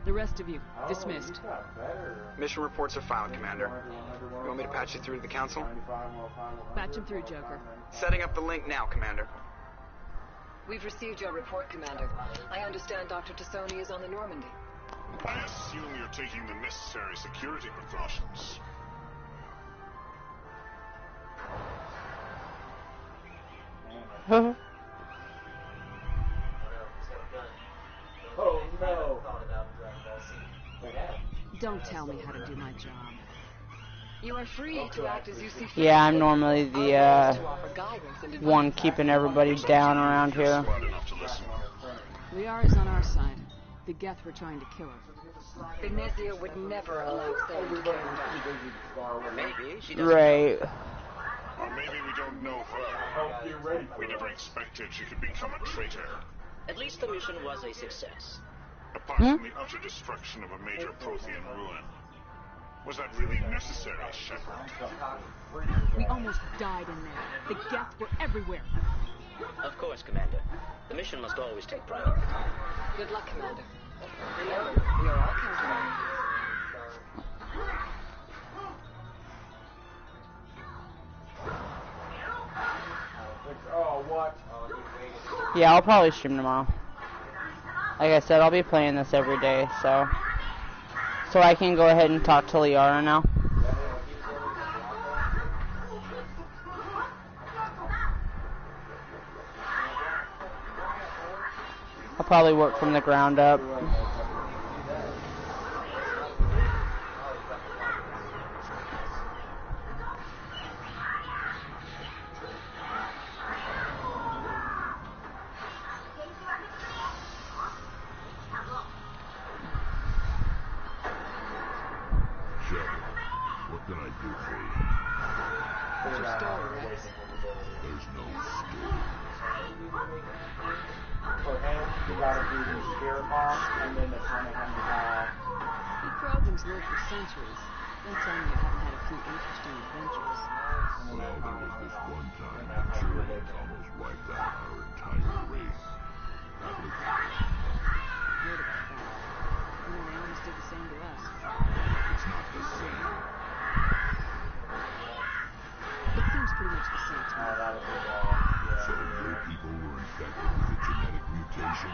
The rest of you, dismissed. Mission reports are filed, Commander. You want me to patch you through to the Council? Patch him through, Joker. Setting up the link now, Commander. We've received your report, Commander. I understand Dr. Tassoni is on the Normandy. I assume you're taking the necessary security precautions. Oh no! Don't tell me how to do my job. You are free to act as you see fit. Yeah, I'm normally the one keeping everybody down around here. Liara's on our side. The Geth were trying to kill her. Ignazio would never allow Saren to carry her. Maybe she doesn't. Right. Or maybe we don't know her. We never expected she could become a traitor. At least the mission was a success. Apart from the utter destruction of a major Prothean ruin. Was that really necessary, Shepard? We almost died in there. The Geth were everywhere. Of course, Commander. The mission must always take priority. Good luck, Commander. Remember, we are all casualties. Oh, what? Yeah, I'll probably stream tomorrow. Like I said, I'll be playing this every day, so I can go ahead and talk to Liara now. I'll probably work from the ground up. What can I do for you? What's your story, Rex? There's no story. For him, you gotta do the spirit bomb, and then the kind of him You Krogans lived for centuries. Don't tell me you haven't had a few interesting adventures. Well, there was this one time the Turians almost wiped out our entire race. That was... I heard about that. You know, they almost did the same to us. It's not the same. It seems pretty much the same to me. So your people were infected with a genetic mutation?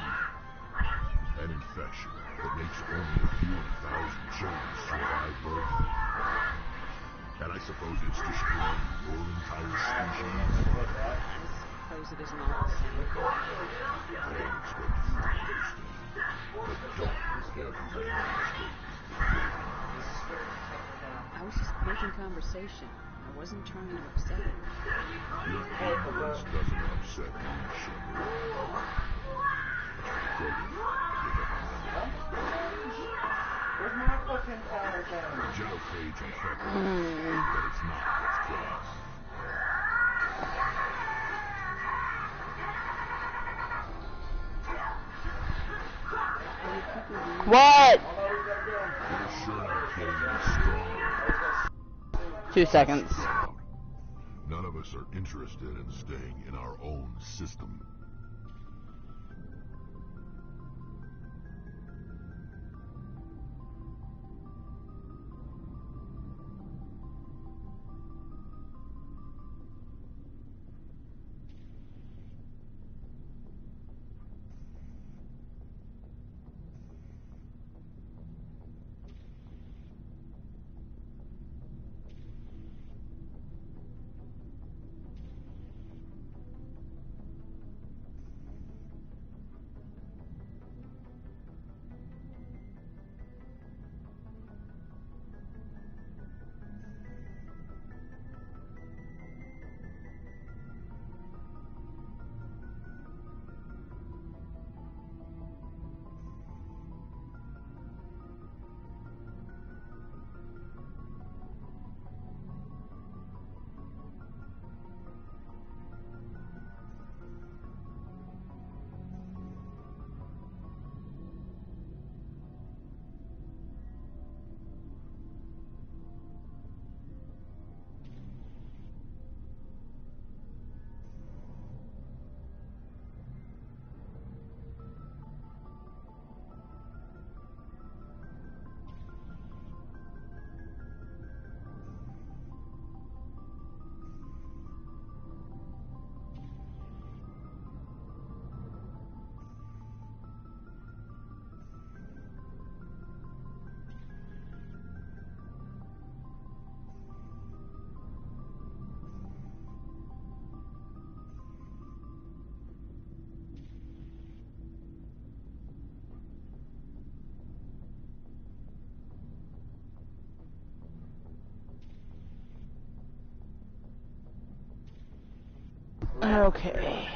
An infection that makes only a few in 1,000 children survive birth? And I suppose it's destroying your entire species? I suppose it isn't all the same. I don't expect you to understand, but don't ever make a mistake. I was just making conversation. I wasn't trying to upset you. Your ignorance doesn't upset me, Shepard. Krogan, give up on them. Where's my fucking power down? The genophage infected us, but it's not what's killing us. What? You're sure not getting any stronger. 2 seconds. None of us are interested in staying in our own system. Okay.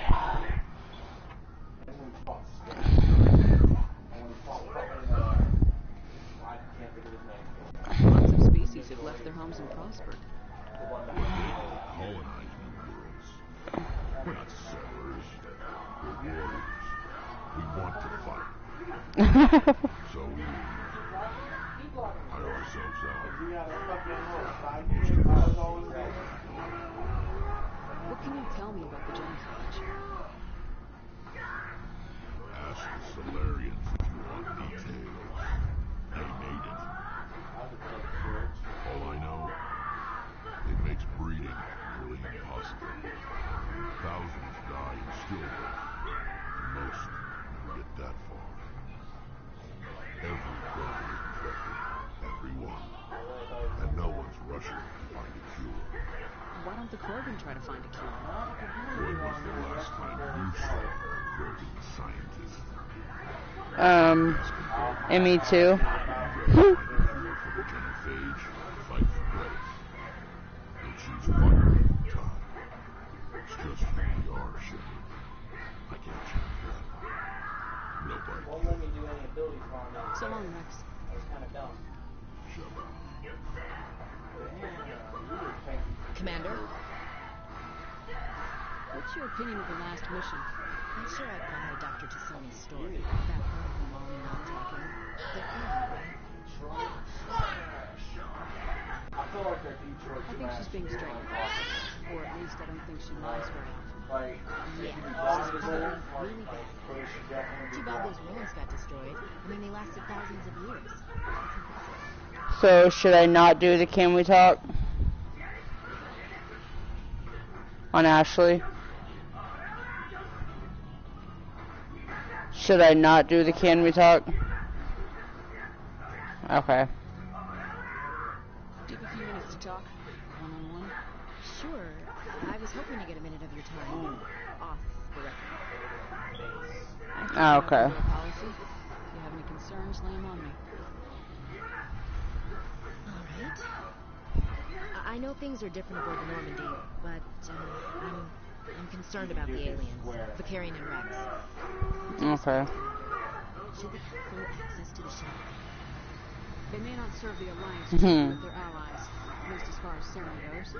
Lots of species have left their homes and prospered. Colonize new worlds. We're not settlers. We're warriors. We want to fight. So we hire ourselves out. What can you tell me about the genophage? Ask the Solarians if you want details. Everybody infected. Everyone. And no one's rushing to find a cure. Why don't the Krogan try to find a cure? When was the last time you saw a Krogan scientist? Me2. For the genophage, fight for growth. They choose one thing, Todd. It's just who we are, Shepard. I can't change that. Nobody Won't let me do any ability farming. So long, Rex. That was kind of dumb. Commander? What's your opinion of the last mission? I'm sure I'd buy Dr. Tassoni's story. That her mom not talking. But I feel like they're Detroit I think she's being straight. Or at least I don't think she lies very often. Like, yeah, she's probably really bad. Too bad those ruins got destroyed. I mean, they lasted thousands of years. So, should I not do the can we talk? On Ashley? Should I not do the can we talk? Okay. Do you have a few minutes to talk? One-on-one? Sure. I was hoping to get a minute of your time off the record. Oh, okay. Policy. If you have any concerns, lay them on me. All right. I know things are different aboard the Normandy, but I'm concerned about the aliens, Vicarian and Rex. Okay. Should they have full access to the ship? They may not serve the Alliance with their allies, at least as far as Saren goes.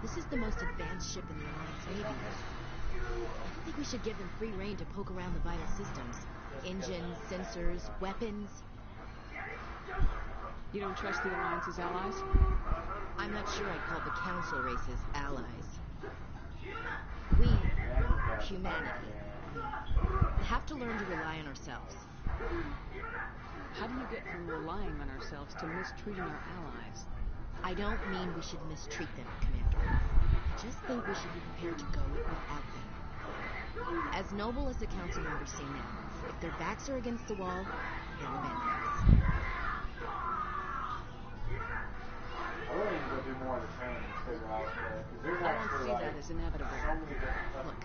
This is the most advanced ship in the Alliance Navy. I don't think we should give them free rein to poke around the vital systems. Engines, sensors, weapons. You don't trust the Alliance's allies? I'm not sure I'd call the Council races allies. We, humanity, have to learn to rely on ourselves. How do you get from relying on ourselves to mistreating our allies? I don't mean we should mistreat them, Commander. I just think we should be prepared to go without them. As noble as the Council members seem now, if their backs are against the wall, they'll abandon us. I really need to go do more of the training to figure out because there's I don't see that as inevitable. Look,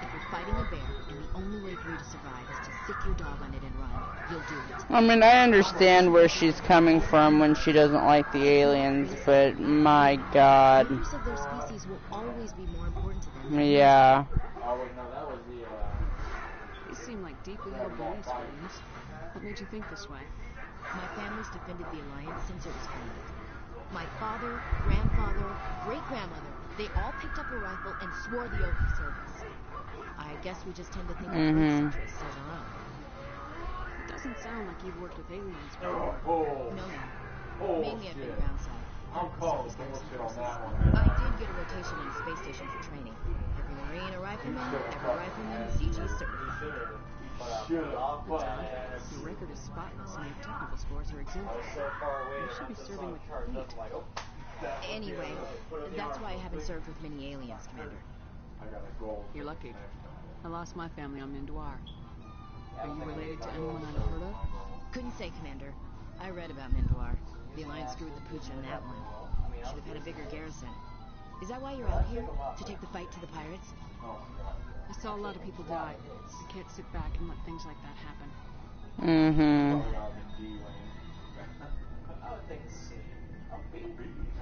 if you're fighting a bear and the only way for you to survive is to sick your dog on it and run, you'll do it. I mean, I understand where she's coming from when she doesn't like the aliens, but my God. Members of their species will always be more important to them. Yeah. Oh wait, no, that was the. You seem like deeply held beliefs, Williams. What made you think this way? My family's defended the Alliance since it was formed. My father, grandfather, great-grandmother, they all picked up a rifle and swore the oath of service. I guess we just tend to think of Earth's interests as our own. It doesn't sound like you've worked with aliens before. No, ma'am. Mainly I've been ground side. I'm calling bullshit on that one. I did get a rotation in a space station for training. Every Marine a rifleman, every rifleman CG certified. Your record is spotless and your technical scores are exemplary. You should be serving with your feet. Anyway, that's why I haven't served with many aliens, Commander. You're lucky. I lost my family on Mindoir. Are you related to anyone I've heard of? Couldn't say, Commander. I read about Mindoir. The Alliance screwed the pooch on that one. Should have had a bigger garrison. Is that why you're out here? To take the fight to the pirates? I saw a lot of people die. I can't sit back and let things like that happen.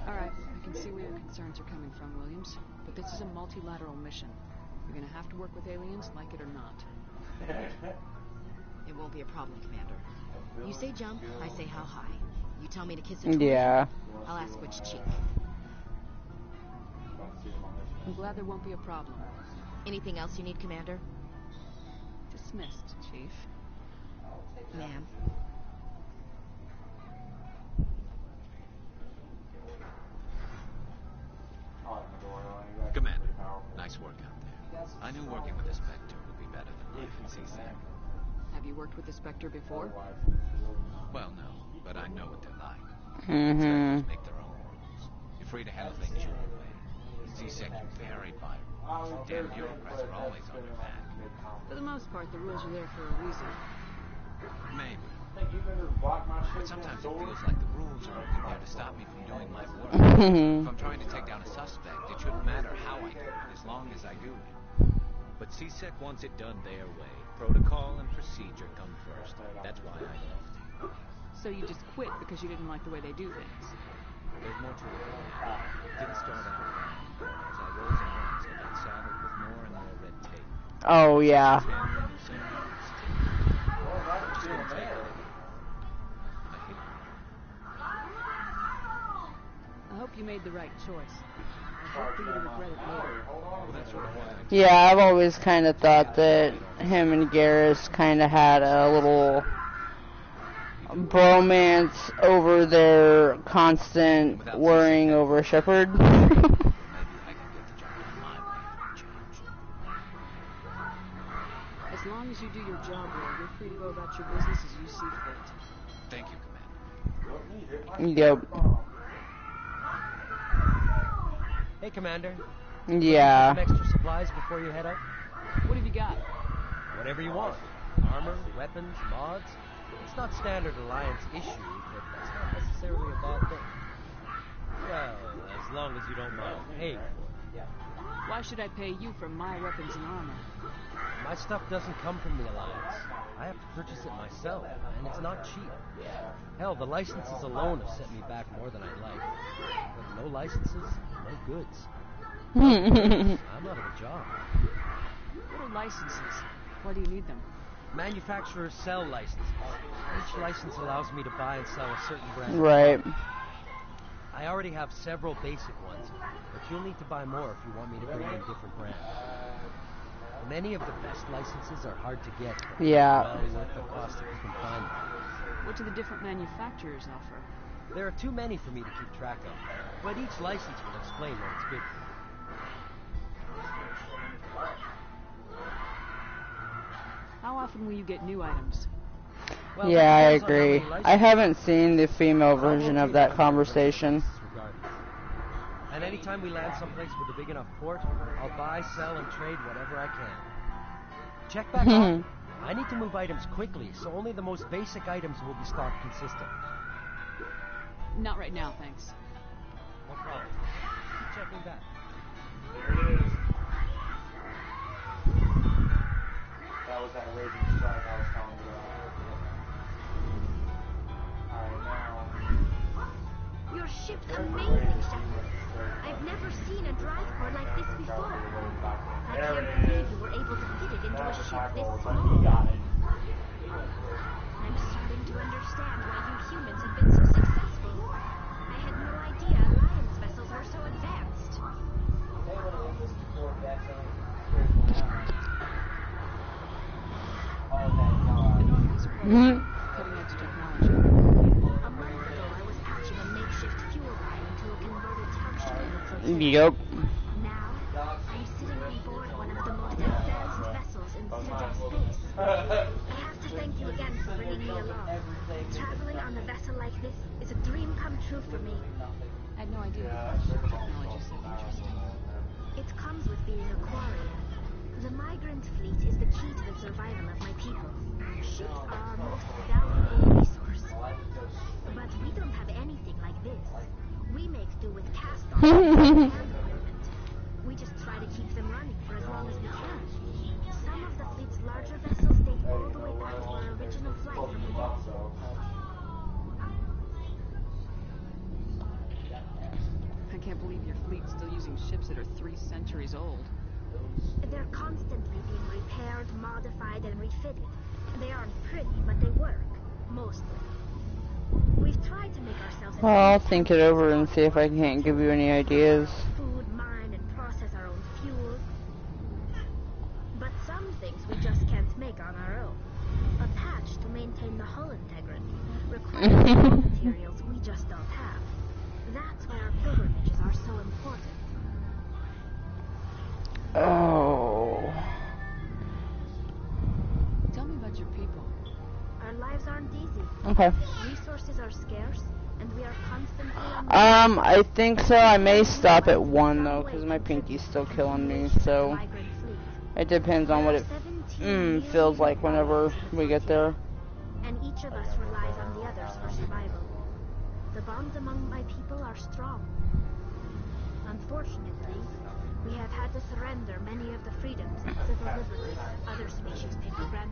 Alright, I can see where your concerns are coming from, Williams. But this is a multilateral mission. You're gonna have to work with aliens, like it or not. It won't be a problem, Commander. You say jump, I say how high. You tell me to kiss a toy, Yeah. I'll ask which cheek. I'm glad there won't be a problem. Anything else you need, Commander? Dismissed, Chief. Ma'am. Commander, nice work out there. I knew working with the Spectre would be better than life in CSAC. Have you worked with the Spectre before? Well, no, but I know what they're like. Mm-hmm. Spectres make their own rules. You're free to handle things your own way. CSAC is very violent. Damn bureaucrats are always on your back. For the most part, the rules are there for a reason. Maybe. But sometimes it feels like the rules are only there to stop me from doing my work. If I'm trying to take down a suspect, it shouldn't matter how I do it, as long as I do it. But CSEC wants it done their way. Protocol and procedure come first. That's why I left. So you just quit because you didn't like the way they do things? There's more to it than that. It didn't start out bad. As I rose in ranks, I got saddled with more and more red tape. Oh, yeah. I hope you made the right choice. I hope you regret it later. Yeah, I've always kind of thought that him and Garrus kind of had a little bromance over their constant worrying over Shepard. As long as you do your job well, you're free to go about your business as you see fit. Thank you, Commander. Yep. Hey, Commander. Yeah. Some extra supplies before you head out? What have you got? Whatever you want. Armor, weapons, mods. It's not standard Alliance issue, but that's not necessarily a bad thing. Well, as long as you don't mind paying for it. Why should I pay you for my weapons and armor? My stuff doesn't come from the Alliance. I have to purchase it myself, and it's not cheap. Hell, the licenses alone have set me back more than I'd like. But no licenses, no goods. I'm out of a job. What are licenses? Why do you need them? Manufacturers sell licenses. Each license allows me to buy and sell a certain brand. Right. I already have several basic ones, but you'll need to buy more if you want me to bring in different brands. Many of the best licenses are hard to get. Yeah. Well worth the cost if you can find them. What do the different manufacturers offer? There are too many for me to keep track of, but each license will explain what it's good for. How often will you get new items? Well, yeah, I agree. I haven't seen the female version of that conversation. And anytime we land someplace with a big enough port, I'll buy, sell, and trade whatever I can. Check back on. I need to move items quickly, so only the most basic items will be stocked consistent. Not right now, thanks. No problem. Keep checking back. There it is. That was that raging strike I was telling you about. Alright, now. Your ship's amazing, Shepard. I've never seen a drive core like this before. I can't believe you were able to fit it into a ship this small. I'm starting to understand why you humans have been so successful. I had no idea Alliance vessels were so advanced. Cutting edge technology. A month ago, I was patching a makeshift fuel line into a converted tugship. Yep. Now, I'm sitting on board one of the most advanced vessels in Citadel space. I have to thank you again for bringing me along. Traveling on a vessel like this is a dream come true for me. I had no idea technology is so interesting. It comes with being a quarry. The migrant fleet is the key to the survival of my people. Ships are our most valuable resource. But we don't have anything like this. We make do with cast-off and equipment. We just try to keep them running for as long as we can. Some of the fleet's larger vessels date all the way back to our original flight from the dead. I can't believe your fleet's still using ships that are 3 centuries old. They're constantly being repaired, modified, and refitted. They aren't pretty, but they work. Mostly. We've tried to make ourselves... Well, I'll think it over and see if I can't give you any ideas. Food, mine, and process our own fuel. But some things we just can't make on our own. A patch to maintain the hull integrity requires raw materials we just don't have. That's why our pilgrimages are so important. Oh. Tell me about your people. Our lives aren't easy. Okay. Resources are scarce, and we are constantly I think so. I may stop at 1 though, because my pinky's still killing me. So it depends on what it feels like whenever we get there. And each of us relies on the others for survival. The bonds among my people are strong. Unfortunately, we have had to surrender many of the freedoms and civil liberties other species take for granted.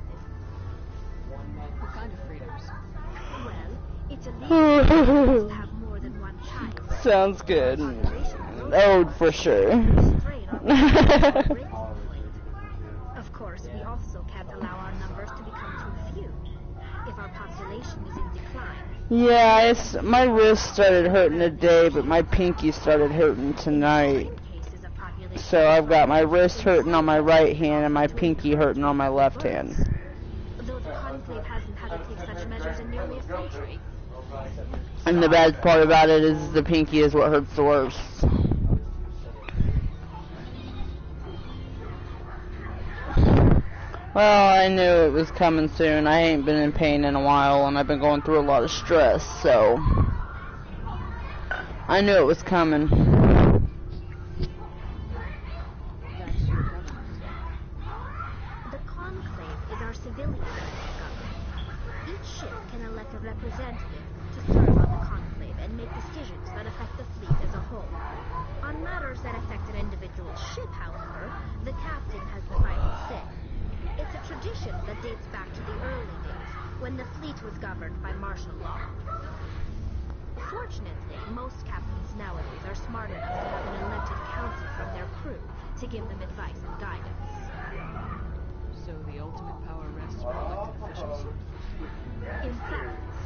What kind of freedoms? Well, it's illegal to have more than one child. Sounds good. Oh, for sure. Of course, we also can't allow our numbers to become too few. If our population is in decline. Yeah, my wrist started hurting today, but my pinky started hurting tonight. So I've got my wrist hurting on my right hand and my pinky hurting on my left hand. Though the Conclave hasn't had to take such measures in nearly a century. And the bad part about it is the pinky is what hurts the worst. Well, I knew it was coming soon. I ain't been in pain in a while, and I've been going through a lot of stress, so I knew it was coming. The Conclave is our civilian government. Each ship can elect a representative to serve on the Conclave and make decisions that affect the fleet as a whole. On matters that affect an individual ship, however, the captain has the final say. It's a tradition that dates back to the early days, when the fleet was governed by martial law. Fortunately, most captains nowadays are smart enough to have an elected council from their crew to give them advice and guidance. So the ultimate power rests with elected officials? In practice,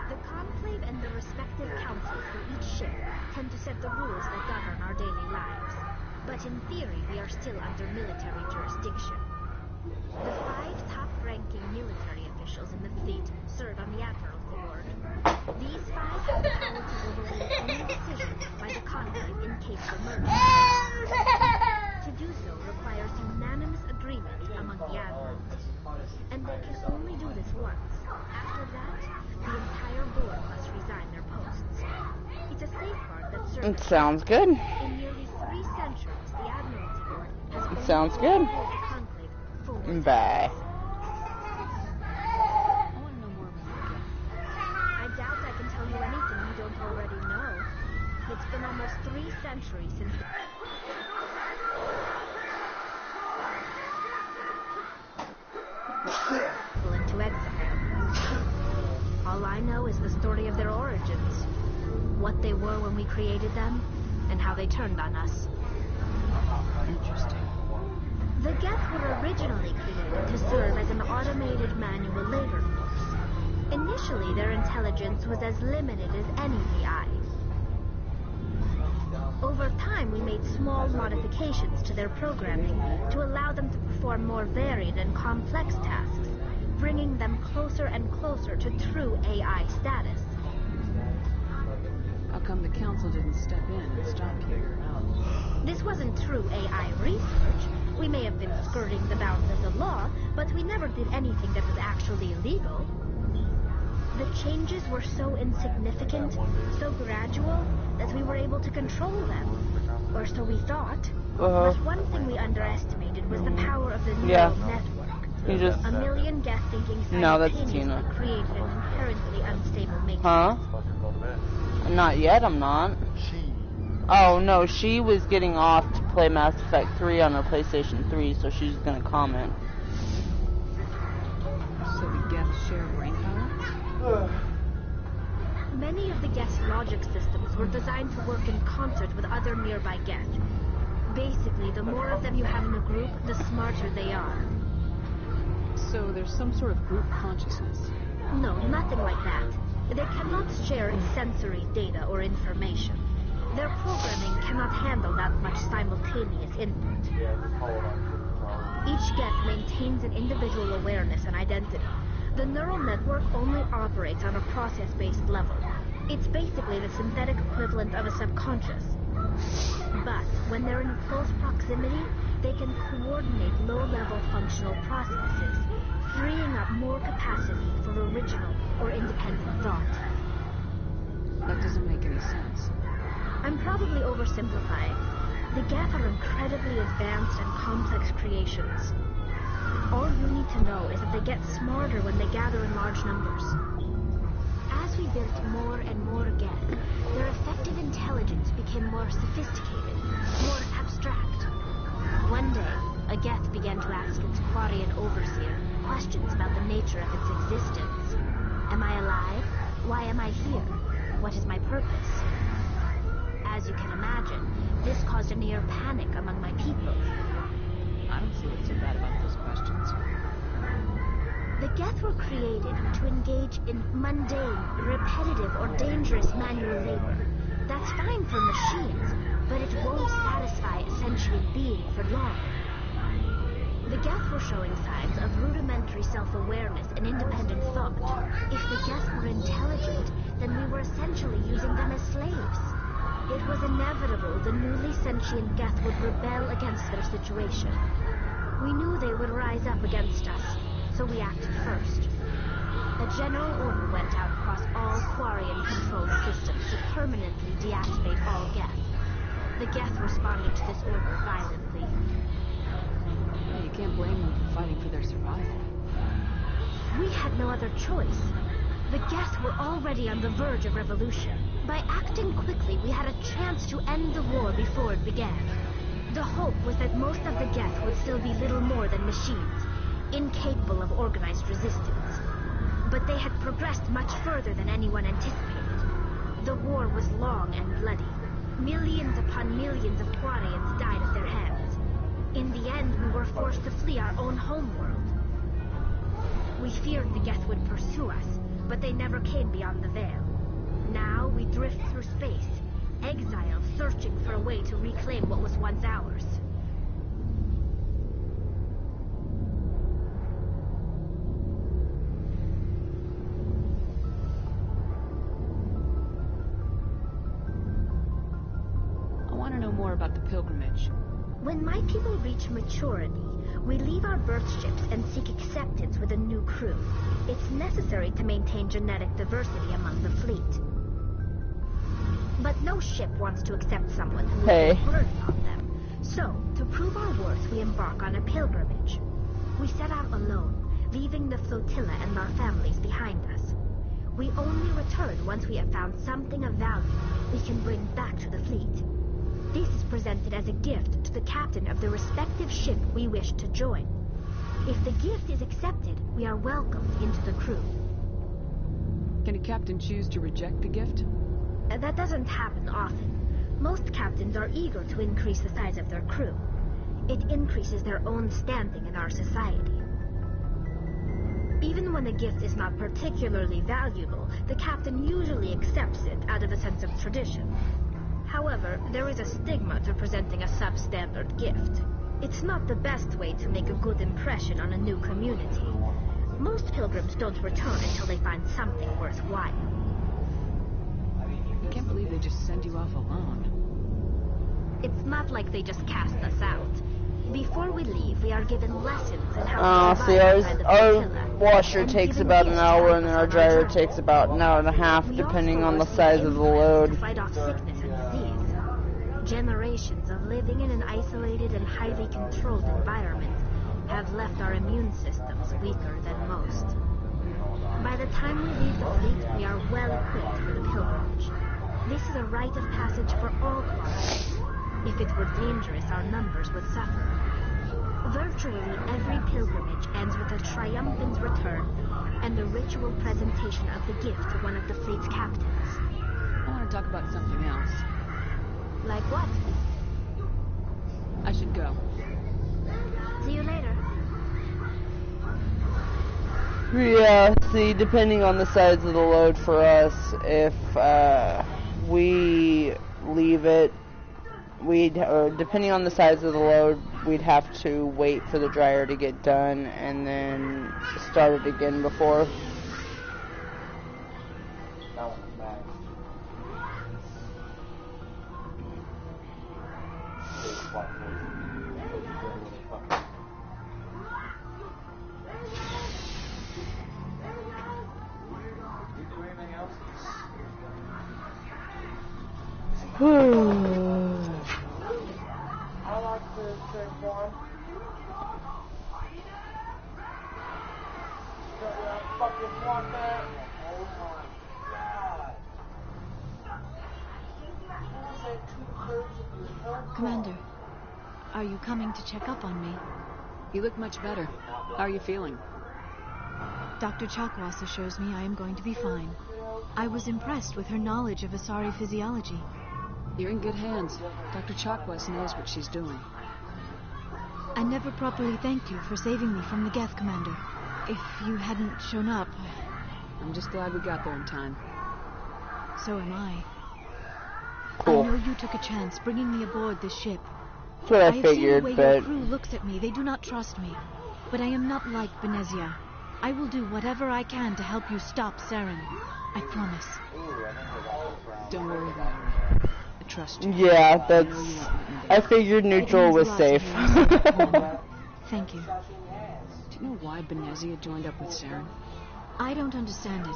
the Conclave and the respective councils for each ship tend to set the rules that govern our daily lives. But in theory, we are still under military jurisdiction. The 5 top-ranking military officials in the fleet serve on the Admiral's Board. These 5 have the power to overrule any decision by the Conclave in case of emergency. To do so requires unanimous agreement among the admirals. And they can only do this once. After that, the entire board must resign their posts. It's a safeguard that serves. It sounds good. In nearly 3 centuries, the Admiralty Board has only Sounds good. held the Conclave. Bye. I doubt I can tell you anything you don't already know. It's been almost 3 centuries since into exile. All I know is the story of their origins. What they were when we created them, and how they turned on us. Interesting. The Geth were originally created to serve as an automated manual labor force. Initially, their intelligence was as limited as any AI. Over time, we made small modifications to their programming to allow them to perform more varied and complex tasks, bringing them closer and closer to true AI status. How come the council didn't step in and stop you? This wasn't true AI research. We may have been skirting the bounds of the law, but we never did anything that was actually illegal. The changes were so insignificant, so gradual, that we were able to control them. Or so we thought. But one thing we underestimated was the power of the neural network. You just... A million Geth thinking No, that's simultaneously Tina. created an inherently unstable matrix. Huh? Not yet, I'm not. Oh, no, she was getting off to play Mass Effect 3 on her PlayStation 3, so she's gonna comment. So the Geth share brain power? Many of the Geth's logic systems were designed to work in concert with other nearby Geth. Basically, the more of them you have in a group, the smarter they are. So there's some sort of group consciousness? No, nothing like that. They cannot share sensory data or information. Their programming cannot handle that much simultaneous input. Each Geth maintains an individual awareness and identity. The neural network only operates on a process-based level. It's basically the synthetic equivalent of a subconscious. But when they're in close proximity, they can coordinate low-level functional processes, freeing up more capacity for original or independent thought. That doesn't make any sense. I'm probably oversimplifying. The Geth are incredibly advanced and complex creations. All you need to know is that they get smarter when they gather in large numbers. As we build became more sophisticated, more abstract. One day, a Geth began to ask its Quarian overseer questions about the nature of its existence. Am I alive? Why am I here? What is my purpose? As you can imagine, this caused a near panic among my people. I don't see what's so bad about those questions. The Geth were created to engage in mundane, repetitive, or dangerous manual labor. That's fine for machines, but it won't satisfy a sentient being for long. The Geth were showing signs of rudimentary self-awareness and independent thought. If the Geth were intelligent, then we were essentially using them as slaves. It was inevitable the newly sentient Geth would rebel against their situation. We knew they would rise up against us, so we acted first. A general order went out across all Quarian-controlled systems to permanently deactivate all Geth. The Geth responded to this order violently. You can't blame them for fighting for their survival. We had no other choice. The Geth were already on the verge of revolution. By acting quickly, we had a chance to end the war before it began. The hope was that most of the Geth would still be little more than machines, incapable of organized resistance. But they had progressed much further than anyone anticipated. The war was long and bloody. Millions upon millions of Quarians died at their hands. In the end, we were forced to flee our own homeworld. We feared the Geth would pursue us, but they never came beyond the veil. Now we drift through space, exiled, searching for a way to reclaim what was once ours. I want to know more about the pilgrimage. When my people reach maturity, we leave our birth ships and seek acceptance with a new crew. It's necessary to maintain genetic diversity among the fleet. But no ship wants to accept someone who is a burden on them. So, to prove our worth, we embark on a pilgrimage. We set out alone, leaving the flotilla and our families behind us. We only return once we have found something of value we can bring back to the fleet. This is presented as a gift to the captain of the respective ship we wish to join. If the gift is accepted, we are welcomed into the crew. Can a captain choose to reject the gift? That doesn't happen often. Most captains are eager to increase the size of their crew. It increases their own standing in our society. Even when a gift is not particularly valuable, the captain usually accepts it out of a sense of tradition. However, there is a stigma to presenting a substandard gift. It's not the best way to make a good impression on a new community. Most pilgrims don't return until they find something worthwhile. I can't believe they just send you off alone. It's not like they just cast us out. Before we leave, we are given lessons in how to survive our washer takes about an hour and our dryer takes about an hour and a half, depending on the size of the load. To fight off sickness and disease. Generations of living in an isolated and highly controlled environment have left our immune systems weaker than most. By the time we leave the fleet, we are well equipped for the pilgrimage. This is a rite of passage for all Quarians. If it were dangerous, our numbers would suffer. Virtually every pilgrimage ends with a triumphant return and the ritual presentation of the gift to one of the fleet's captains. I want to talk about something else. Like what? I should go. See you later. Yeah, see, depending on the size of the load for us, if we leave it, depending on the size of the load, we'd have to wait for the dryer to get done and then start it again before. I like to take one. I fucking want that. Oh my god. Who's that 2 you coming to check up on me? You look much better. How are you feeling? Dr. Chakwas assures me I am going to be fine. I was impressed with her knowledge of Asari physiology. You're in good hands. Dr. Chakwas knows what she's doing. I never properly thanked you for saving me from the Geth, Commander. If you hadn't shown up... I'm just glad we got there in time. So am I. Cool. I know you took a chance bringing me aboard this ship. That's what I have figured, seen the way your but... crew looks at me. They do not trust me. But I am not like Benezia. I will do whatever I can to help you stop Saren. I promise. Don't worry about her. I trust you. Yeah, that's... I figured neutral was safe. Thank you. Do you know why Benezia joined up with Saren? I don't understand it.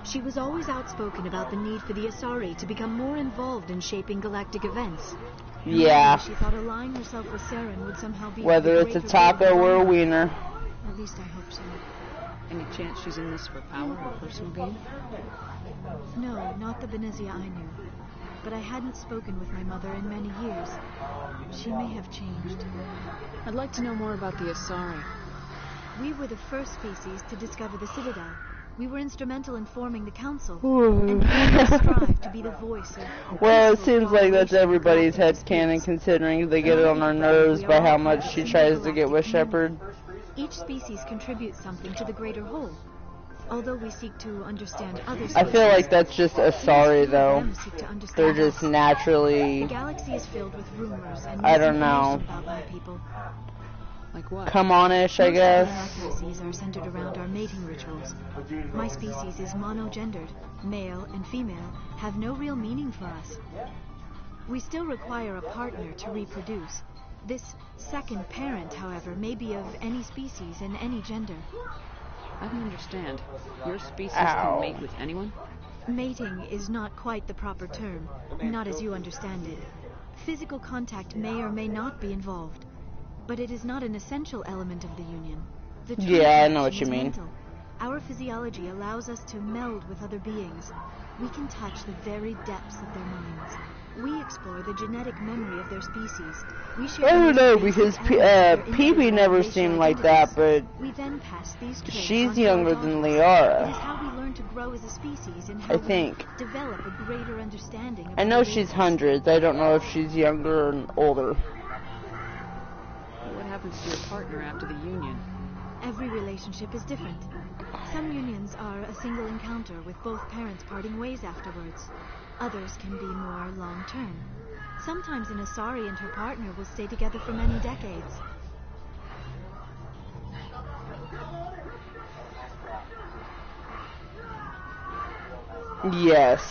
She was always outspoken about the need for the Asari to become more involved in shaping galactic events. Yeah. She thought allying herself with Saren would somehow be... Whether it's a taco or a wiener. At least I hope so. Any chance she's in this for power or personal gain? No, not the Benezia I knew. But I hadn't spoken with my mother in many years. She may have changed. I'd like to know more about the Asari. We were the first species to discover the Citadel. We were instrumental in forming the Council. And we strive to be the voice of... Well, it seems like that's everybody's headcanon, considering they get it on their nerves by how much she tries to get with Shepard. Each species contributes something to the greater whole. Although we seek to understand other species, I feel like that's just Asari, though. They're just naturally... The galaxy is filled with rumors and I don't know. about my people. Like what? Come on-ish, I guess. Inaccuracies are centered around our mating rituals. My species is monogendered. Male and female have no real meaning for us. We still require a partner to reproduce. This second parent, however, may be of any species and any gender. I don't understand. Your species can mate with anyone? Mating is not quite the proper term, not as you understand it. Physical contact may or may not be involved, but it is not an essential element of the union. The yeah, I know what you mean. Mental. Our physiology allows us to meld with other beings. We can touch the very depths of their minds. We explore the genetic memory of their species. We share I don't know, because PB never seemed like that, but we then pass these traits she's younger than Liara. It is how we learn to grow as a species and how I think. we develop a greater understanding of I know she's hundreds. I don't know if she's younger or older. What happens to your partner after the union? Every relationship is different. Some unions are a single encounter with both parents parting ways afterwards. Others can be more long-term. Sometimes an Asari and her partner will stay together for many decades. Yes.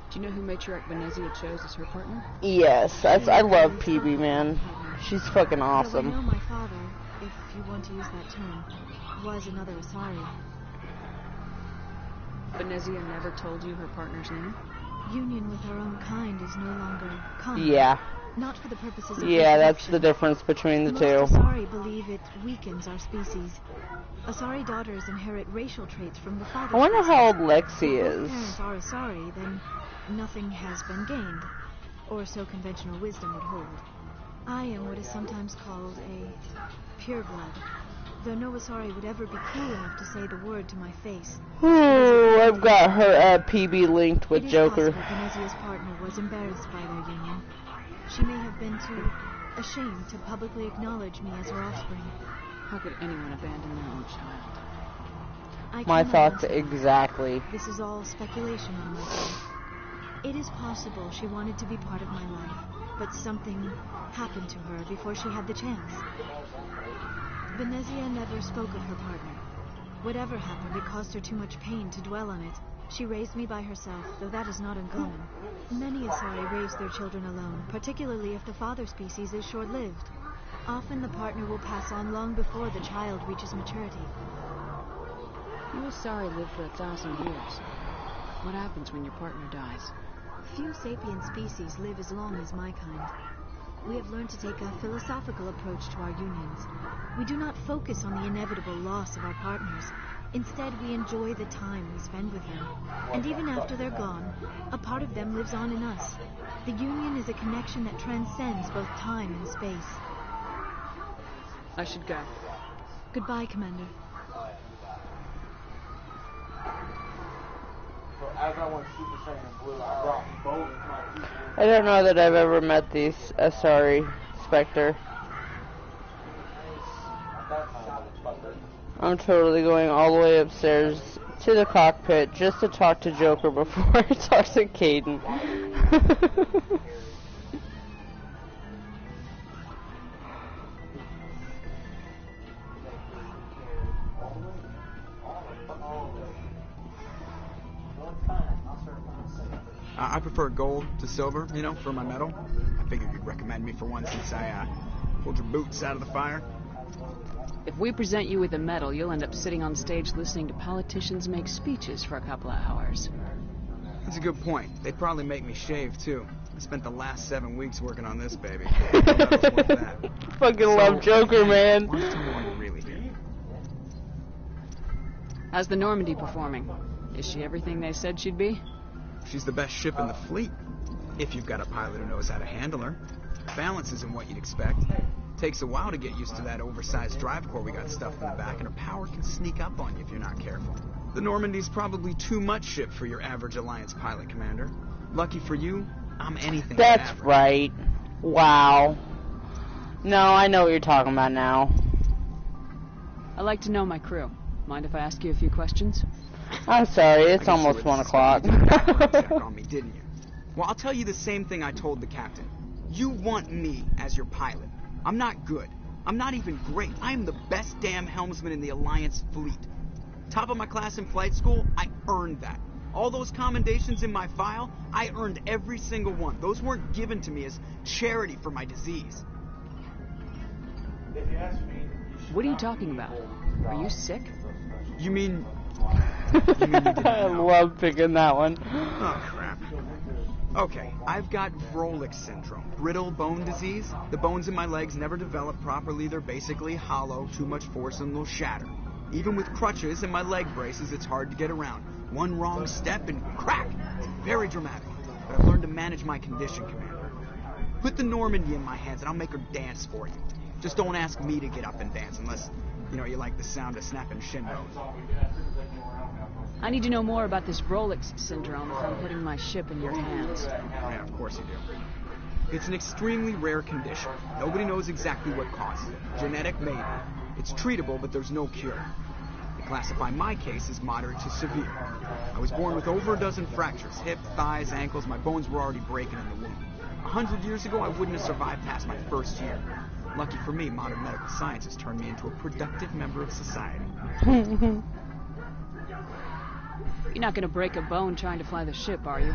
Do you know who Matriarch Benezia chose as her partner? Yes, I love PB, man. She's fucking awesome. I know my father, if you want to use that term, was another Asari. Benezia never told you her partner's name? Union with our own kind is no longer common. Yeah. Not for the purposes of yeah, that's the difference between the two. Most Asari believe it weakens our species. Asari daughters inherit racial traits from the father. I wonder how old Lexi if is. If parents are Asari, then nothing has been gained, or so conventional wisdom would hold. I am what is sometimes called a pureblood, though no Asari would ever be cool enough to say the word to my face. Ooh, I've got her PB linked with Joker. Benezia's partner was embarrassed by their union. She may have been too ashamed to publicly acknowledge me as her offspring. How could anyone abandon their own child? My thoughts exactly. This is all speculation on my part. It is possible she wanted to be part of my life, but something happened to her before she had the chance. Benezia never spoke of her partner. Whatever happened, it caused her too much pain to dwell on it. She raised me by herself, though that is not uncommon. Many Asari raise their children alone, particularly if the father species is short-lived. Often the partner will pass on long before the child reaches maturity. You Asari live for 1,000 years. What happens when your partner dies? Few sapient species live as long as my kind. We have learned to take a philosophical approach to our unions. We do not focus on the inevitable loss of our partners. Instead, we enjoy the time we spend with them. And even after they're gone, a part of them lives on in us. The Union is a connection that transcends both time and space. I should go. Goodbye, Commander. So as I went Super Saiyan Blue, I brought both my people. I don't know that I've ever met the Asari Spectre. I'm totally going all the way upstairs to the cockpit just to talk to Joker before I talk to Caden. I prefer gold to silver, you know, for my medal. I figured you'd recommend me for one since I pulled your boots out of the fire. If we present you with a medal, you'll end up sitting on stage listening to politicians make speeches for a couple of hours. That's a good point. They'd probably make me shave, too. I spent the last 7 weeks working on this baby. Fucking love Joker, man. What's tomorrow really here? How's the Normandy performing? Is she everything they said she'd be? She's the best ship in the fleet, if you've got a pilot who knows how to handle her. Balance isn't what you'd expect. Takes a while to get used to that oversized drive core we got stuffed in the back, and her power can sneak up on you if you're not careful. The Normandy's probably too much ship for your average Alliance pilot, Commander. Lucky for you, I'm anything but That's average. right. Wow. No, I know what you're talking about now. I like to know my crew. Mind if I ask you a few questions? I'm sorry, it's almost 1 o'clock. You did a background check on me, didn't you? Well, I'll tell you the same thing I told the captain. You want me as your pilot. I'm not good. I'm not even great. I am the best damn helmsman in the Alliance fleet. Top of my class in flight school, I earned that. All those commendations in my file, I earned every single one. Those weren't given to me as charity for my disease. If you ask me, What are you talking about? Are you sick? You mean you didn't I know? love picking that one. Oh, crap. Okay, I've got Vrolik syndrome, brittle bone disease. The bones in my legs never develop properly. They're basically hollow, too much force and they'll shatter. Even with crutches and my leg braces, it's hard to get around. One wrong step and crack! It's very dramatic. But I've learned to manage my condition, Commander. Put the Normandy in my hands and I'll make her dance for you. Just don't ask me to get up and dance unless, you know, you like the sound of snapping shin bones. I need to know more about this Rolex syndrome if I'm putting my ship in your hands. Yeah, of course you do. It's an extremely rare condition. Nobody knows exactly what causes it. Genetic, maybe. It's treatable, but there's no cure. They classify my case as moderate to severe. I was born with over a dozen fractures. Hip, thighs, ankles. My bones were already breaking in the womb. 100 years ago, I wouldn't have survived past my first year. Lucky for me, modern medical science has turned me into a productive member of society. You're not gonna break a bone trying to fly the ship, are you?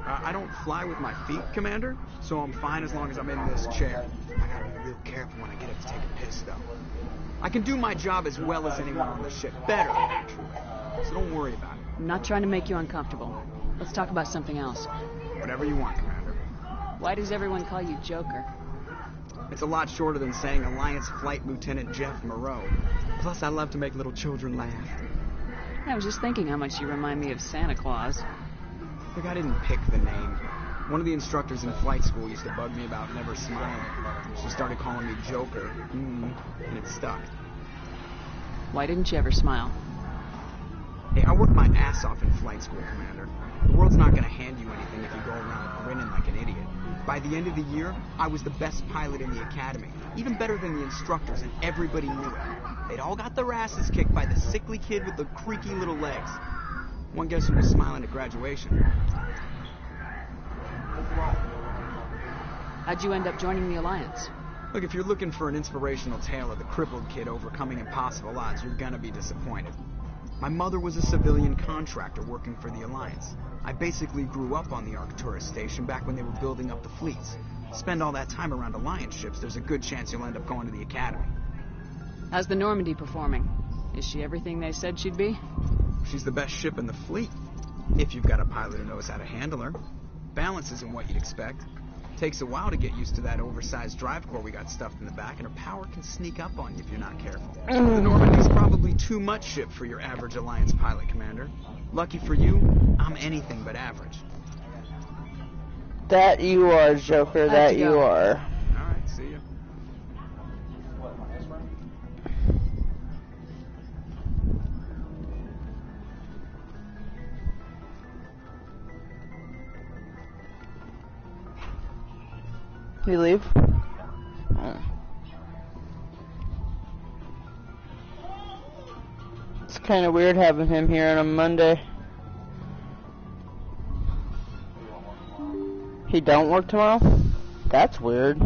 I don't fly with my feet, Commander, so I'm fine as long as I'm in this chair. I gotta be real careful when I get up to take a piss, though. I can do my job as well as anyone on the ship. Better, actually. So don't worry about it. I'm not trying to make you uncomfortable. Let's talk about something else. Whatever you want, Commander. Why does everyone call you Joker? It's a lot shorter than saying Alliance Flight Lieutenant Jeff Moreau. Plus, I love to make little children laugh. I was just thinking how much you remind me of Santa Claus. Look, I didn't pick the name. One of the instructors in flight school used to bug me about never smiling. She started calling me Joker, and it stuck. Why didn't you ever smile? Hey, I worked my ass off in flight school, Commander. The world's not going to hand you anything if you go around grinning like an idiot. By the end of the year, I was the best pilot in the academy, even better than the instructors, and everybody knew it. They'd all got their asses kicked by the sickly kid with the creaky little legs. One guess who was smiling at graduation. How'd you end up joining the Alliance? Look, if you're looking for an inspirational tale of the crippled kid overcoming impossible odds, you're gonna be disappointed. My mother was a civilian contractor working for the Alliance. I basically grew up on the Arcturus station back when they were building up the fleets. Spend all that time around Alliance ships, there's a good chance you'll end up going to the Academy. How's the Normandy performing? Is she everything they said she'd be? She's the best ship in the fleet, if you've got a pilot who knows how to handle her. Balance isn't what you'd expect. Takes a while to get used to that oversized drive core we got stuffed in the back, and her power can sneak up on you if you're not careful. The Normandy's probably too much ship for your average Alliance pilot, Commander. Lucky for you, I'm anything but average. That you are, Joker, that you are. Alright, see ya. You leave? Oh. It's kind of weird having him here on a Monday. He don't work tomorrow? That's weird.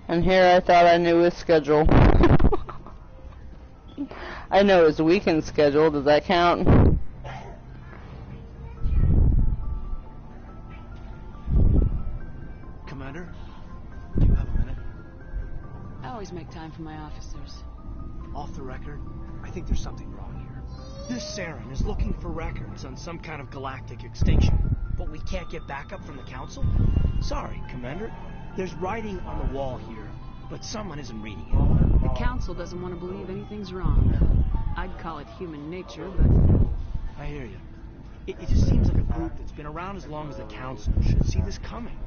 And here I thought I knew his schedule. I know his weekend schedule. Does that count? Commander, do you have a minute? I always make time for my officers. Off the record, I think there's something wrong here. This Saren is looking for records on some kind of galactic extinction, but we can't get backup from the Council? Sorry, Commander. There's writing on the wall here, but someone isn't reading it. The Council doesn't want to believe anything's wrong. I'd call it human nature, but... I hear you. It just seems like a group that's been around as long as the Council should see this coming.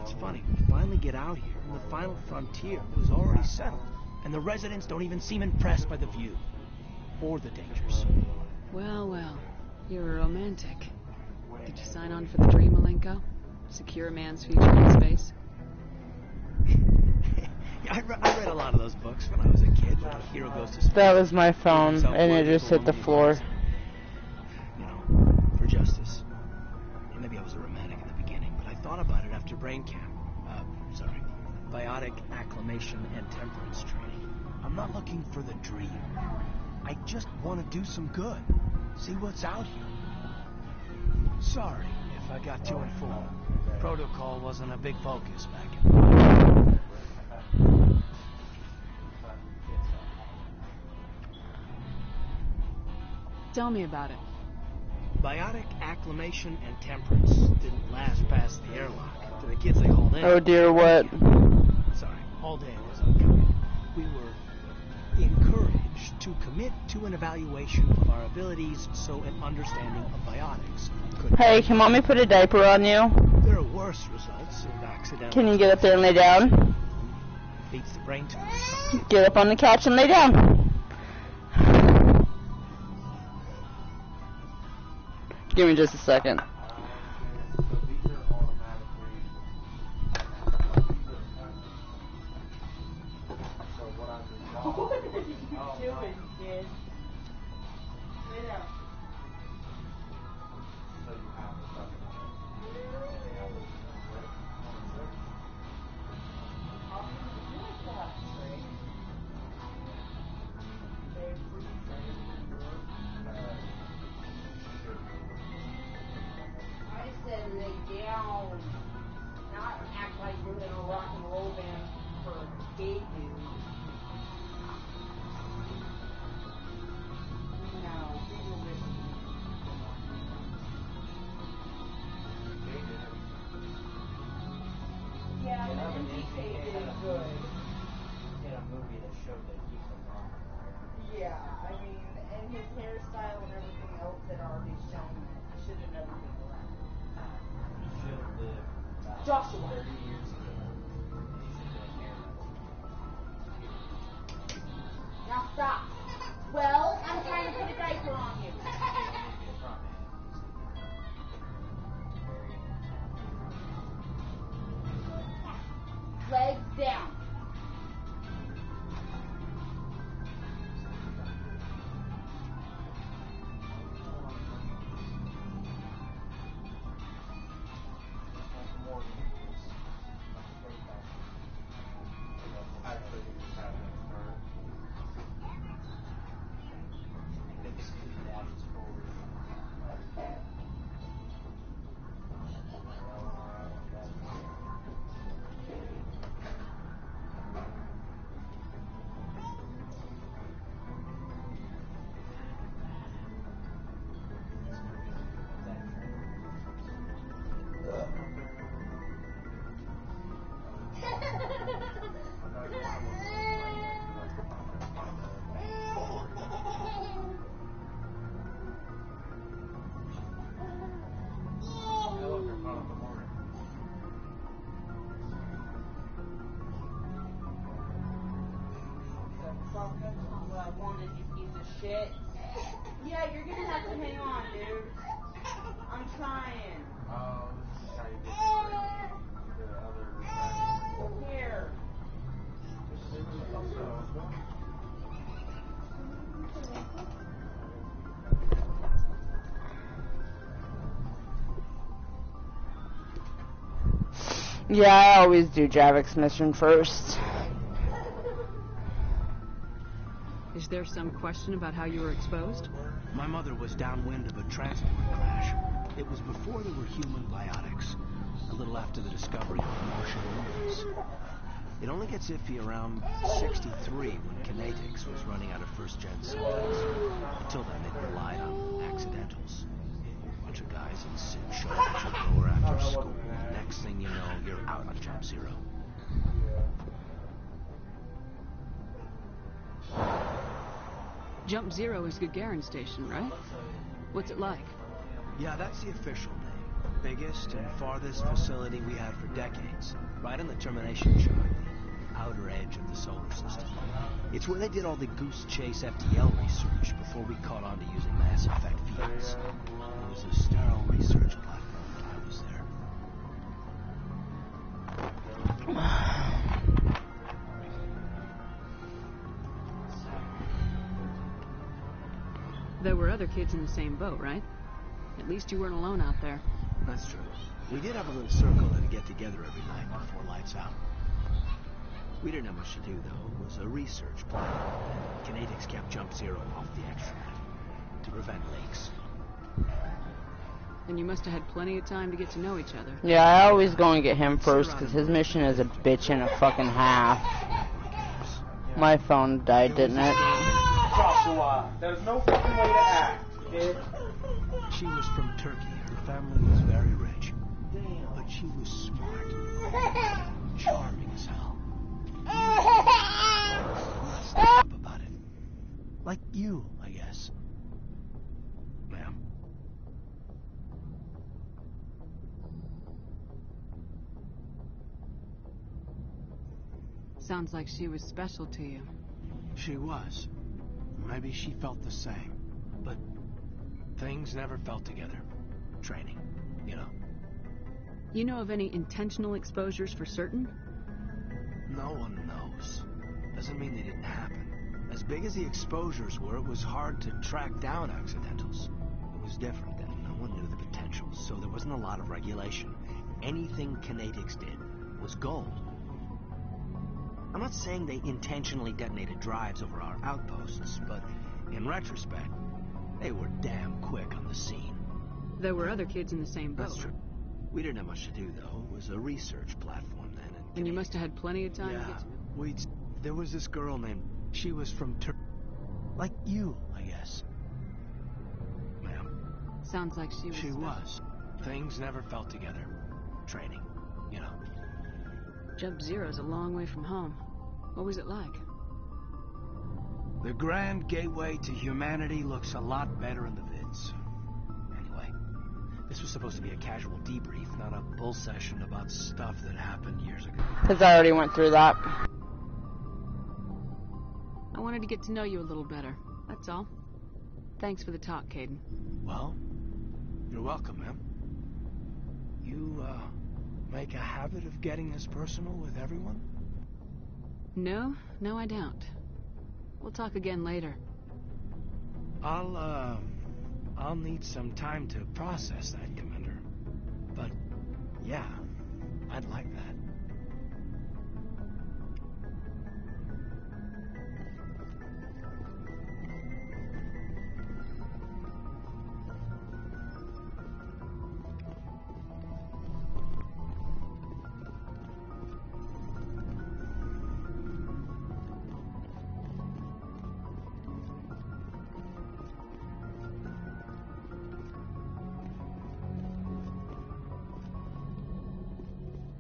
It's funny, we finally get out here, and the final frontier was already settled, and the residents don't even seem impressed by the view. Or the dangers. Well, well. You're a romantic. Did you sign on for the dream, Malenko? Secure a man's future in space? I read a lot of those books when I was a kid, like A Hero Goes to Space. That was my phone, and it just hit the floor. You know, for justice. Maybe I was a romantic in the beginning, but I thought about it after brain camp. Biotic acclimation and temperance training. I'm not looking for the dream. I just want to do some good. See what's out here. Sorry if I got too informed. Protocol wasn't a big focus back in... Tell me about it. Biotic acclimation and temperance didn't last past the airlock to the kids they hauled in. Oh dear, what? Sorry, all day was upcoming. We were encouraged to commit to an evaluation of our abilities so an understanding of biotics could... Hey, can mommy put a diaper on you? There are worse results of accidental... Can you get up there and lay down? Beats the brain tumor. Get up on the couch and lay down. Give me just a second. What are you doing, kid? Sit down. I said lay down, not act like we're in a rock and roll band for gay dudes. No, we were with yeah, but DJ did good. In a movie that showed that he was wrong. Yeah, I mean, and his hairstyle and everything else had already shown that he should have never been around. He should have lived about Joshua. 30 years ago. He should have been hair metal. Now stop. Well, I'm trying to put a diaper on you. Legs down. wanted, you piece of shit. Yeah, you're gonna have to hang on, dude. I'm trying. Oh, this is how you get the other Here. Yeah, I always do Javik's mission first. Is there some question about how you were exposed? My mother was downwind of a transport crash. It was before there were human biotics, a little after the discovery of Martian humans. It only gets iffy around 63 when Kinetics was running out of first-gen soldiers. Until then, they relied on accidentals. A bunch of guys in suit show up at your door after school. Next thing you know, you're out on Jump Zero. Jump Zero is Gagarin Station, right? What's it like? Yeah, that's the official name. Biggest and farthest facility we had for decades. Right on the termination chart, the outer edge of the solar system. It's where they did all the Goose Chase FTL research before we caught on to using Mass Effect fields. It was a sterile research platform when I was there. There were other kids in the same boat, right? At least you weren't alone out there. That's true. We did have a little circle that'd get together every night before lights out. We didn't have much to do, though. It was a research plan. Kinetics kept Jump Zero off the extranet to prevent leaks. And you must have had plenty of time to get to know each other. Yeah, I always go and get him first, because his mission is a bitch and a fucking half. My phone died, didn't it? Joshua, there's no fucking way to act, kid. She was from Turkey. Her family was very rich. But she was smart. Charming as hell. Messed up about it. Like you, I guess. Ma'am. Sounds like she was special to you. She was. Maybe she felt the same. But things never felt together. Training, you know. You know of any intentional exposures for certain? No one knows. Doesn't mean they didn't happen. As big as the exposures were, it was hard to track down accidentals. It was different then. No one knew the potential, so there wasn't a lot of regulation. Anything Kinetics did was gold. I'm not saying they intentionally detonated drives over our outposts, but in retrospect, they were damn quick on the scene. There were other kids in the same boat. That's true. We didn't have much to do, though. It was a research platform then. And you must have had plenty of time to get to know. There was this girl named... She was from Turkey. Like you, I guess. Ma'am. Sounds like she was... She was. Things never felt together. Training, you know. Jump Zero's a long way from home. What was it like? The grand gateway to humanity looks a lot better in the vids. Anyway, this was supposed to be a casual debrief, not a bull session about stuff that happened years ago. Because I already went through that. I wanted to get to know you a little better. That's all. Thanks for the talk, Caden. Well, you're welcome, ma'am. You, make a habit of getting this personal with everyone? No, I don't. We'll talk again later. I'll need some time to process that, Commander. But, yeah, I'd like that.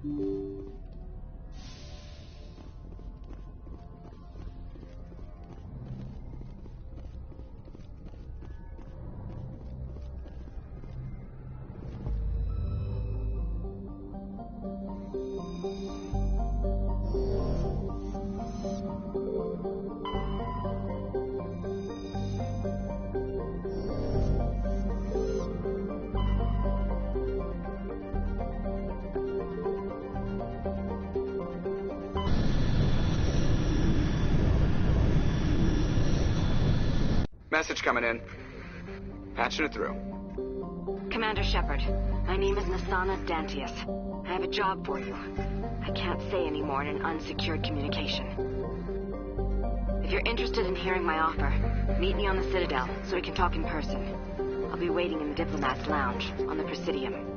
Mm-hmm. message coming in. Patching it through. Commander Shepard, my name is Nasana Dantius. I have a job for you. I can't say any more in an unsecured communication. If you're interested in hearing my offer, meet me on the Citadel so we can talk in person. I'll be waiting in the Diplomat's Lounge on the Presidium.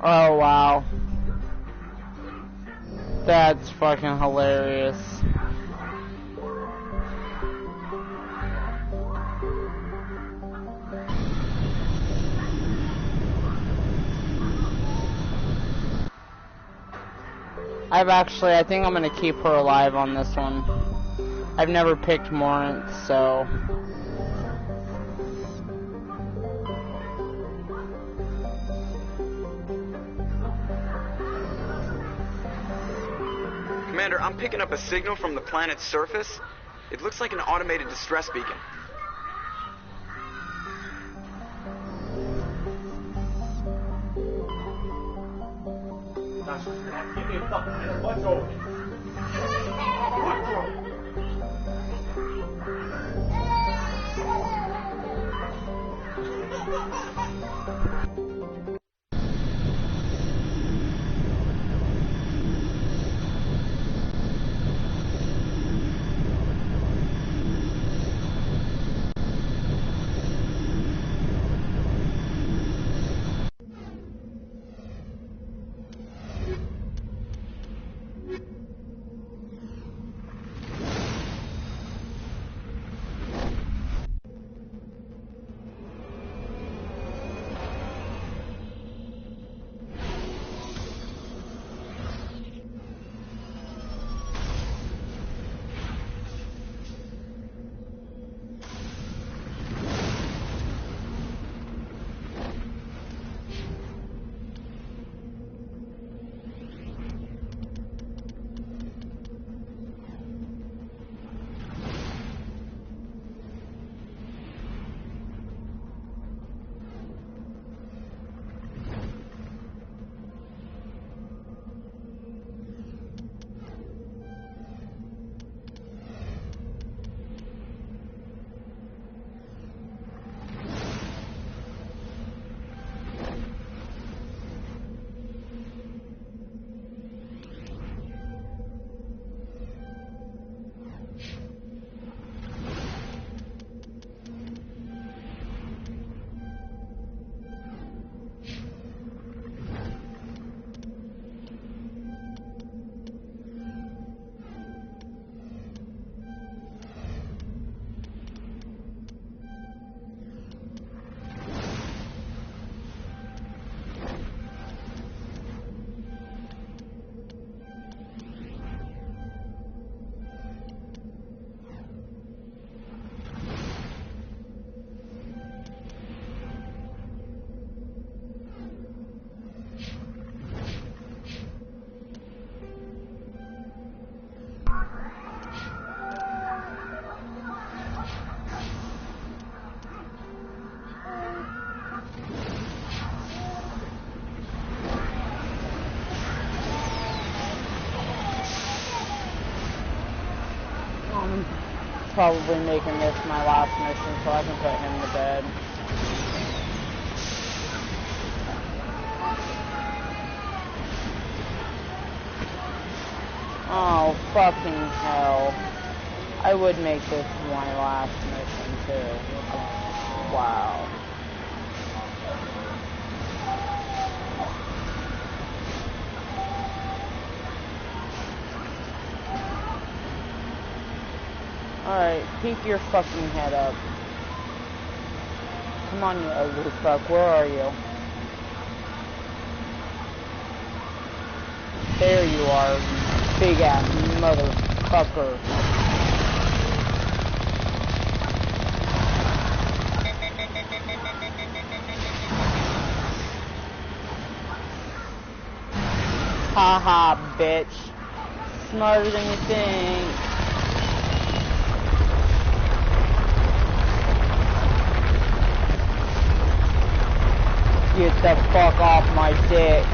Oh, wow. That's fucking hilarious. I think I'm gonna keep her alive on this one. I've never picked Morant, so... Commander, I'm picking up a signal from the planet's surface. It looks like an automated distress beacon. Give me a couple minutes. What's over? What's wrong? Probably making this my last mission so I can put him to bed. Oh, fucking hell. I would make this my last mission too. Wow. Alright, peek your fucking head up. Come on, you ugly fuck, where are you? There you are, big ass motherfucker. Haha, bitch. Smarter than you think. Get the fuck off my dick.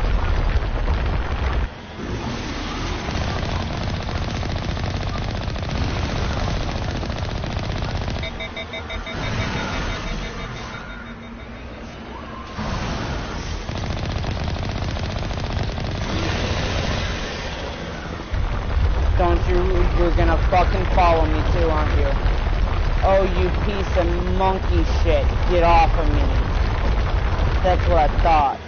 You're gonna fucking follow me too, aren't you? Oh, you piece of monkey shit. Get off of me. That's what I thought.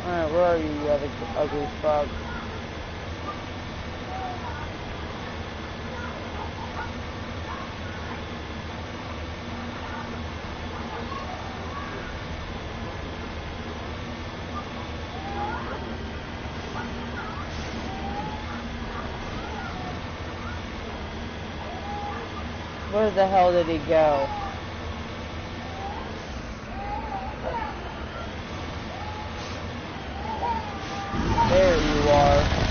Alright, where are you, you other ugly fuck? Where the hell did he go? There you are.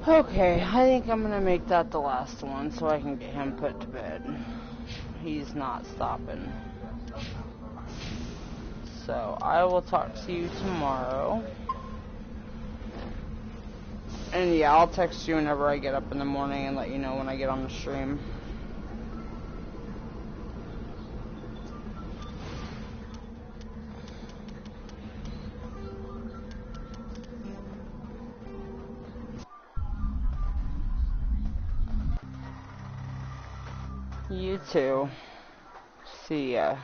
Okay, I think I'm gonna make that the last one so I can get him put to bed. He's not stopping. So, I will talk to you tomorrow. And yeah, I'll text you whenever I get up in the morning and let you know when I get on the stream. You too. See ya.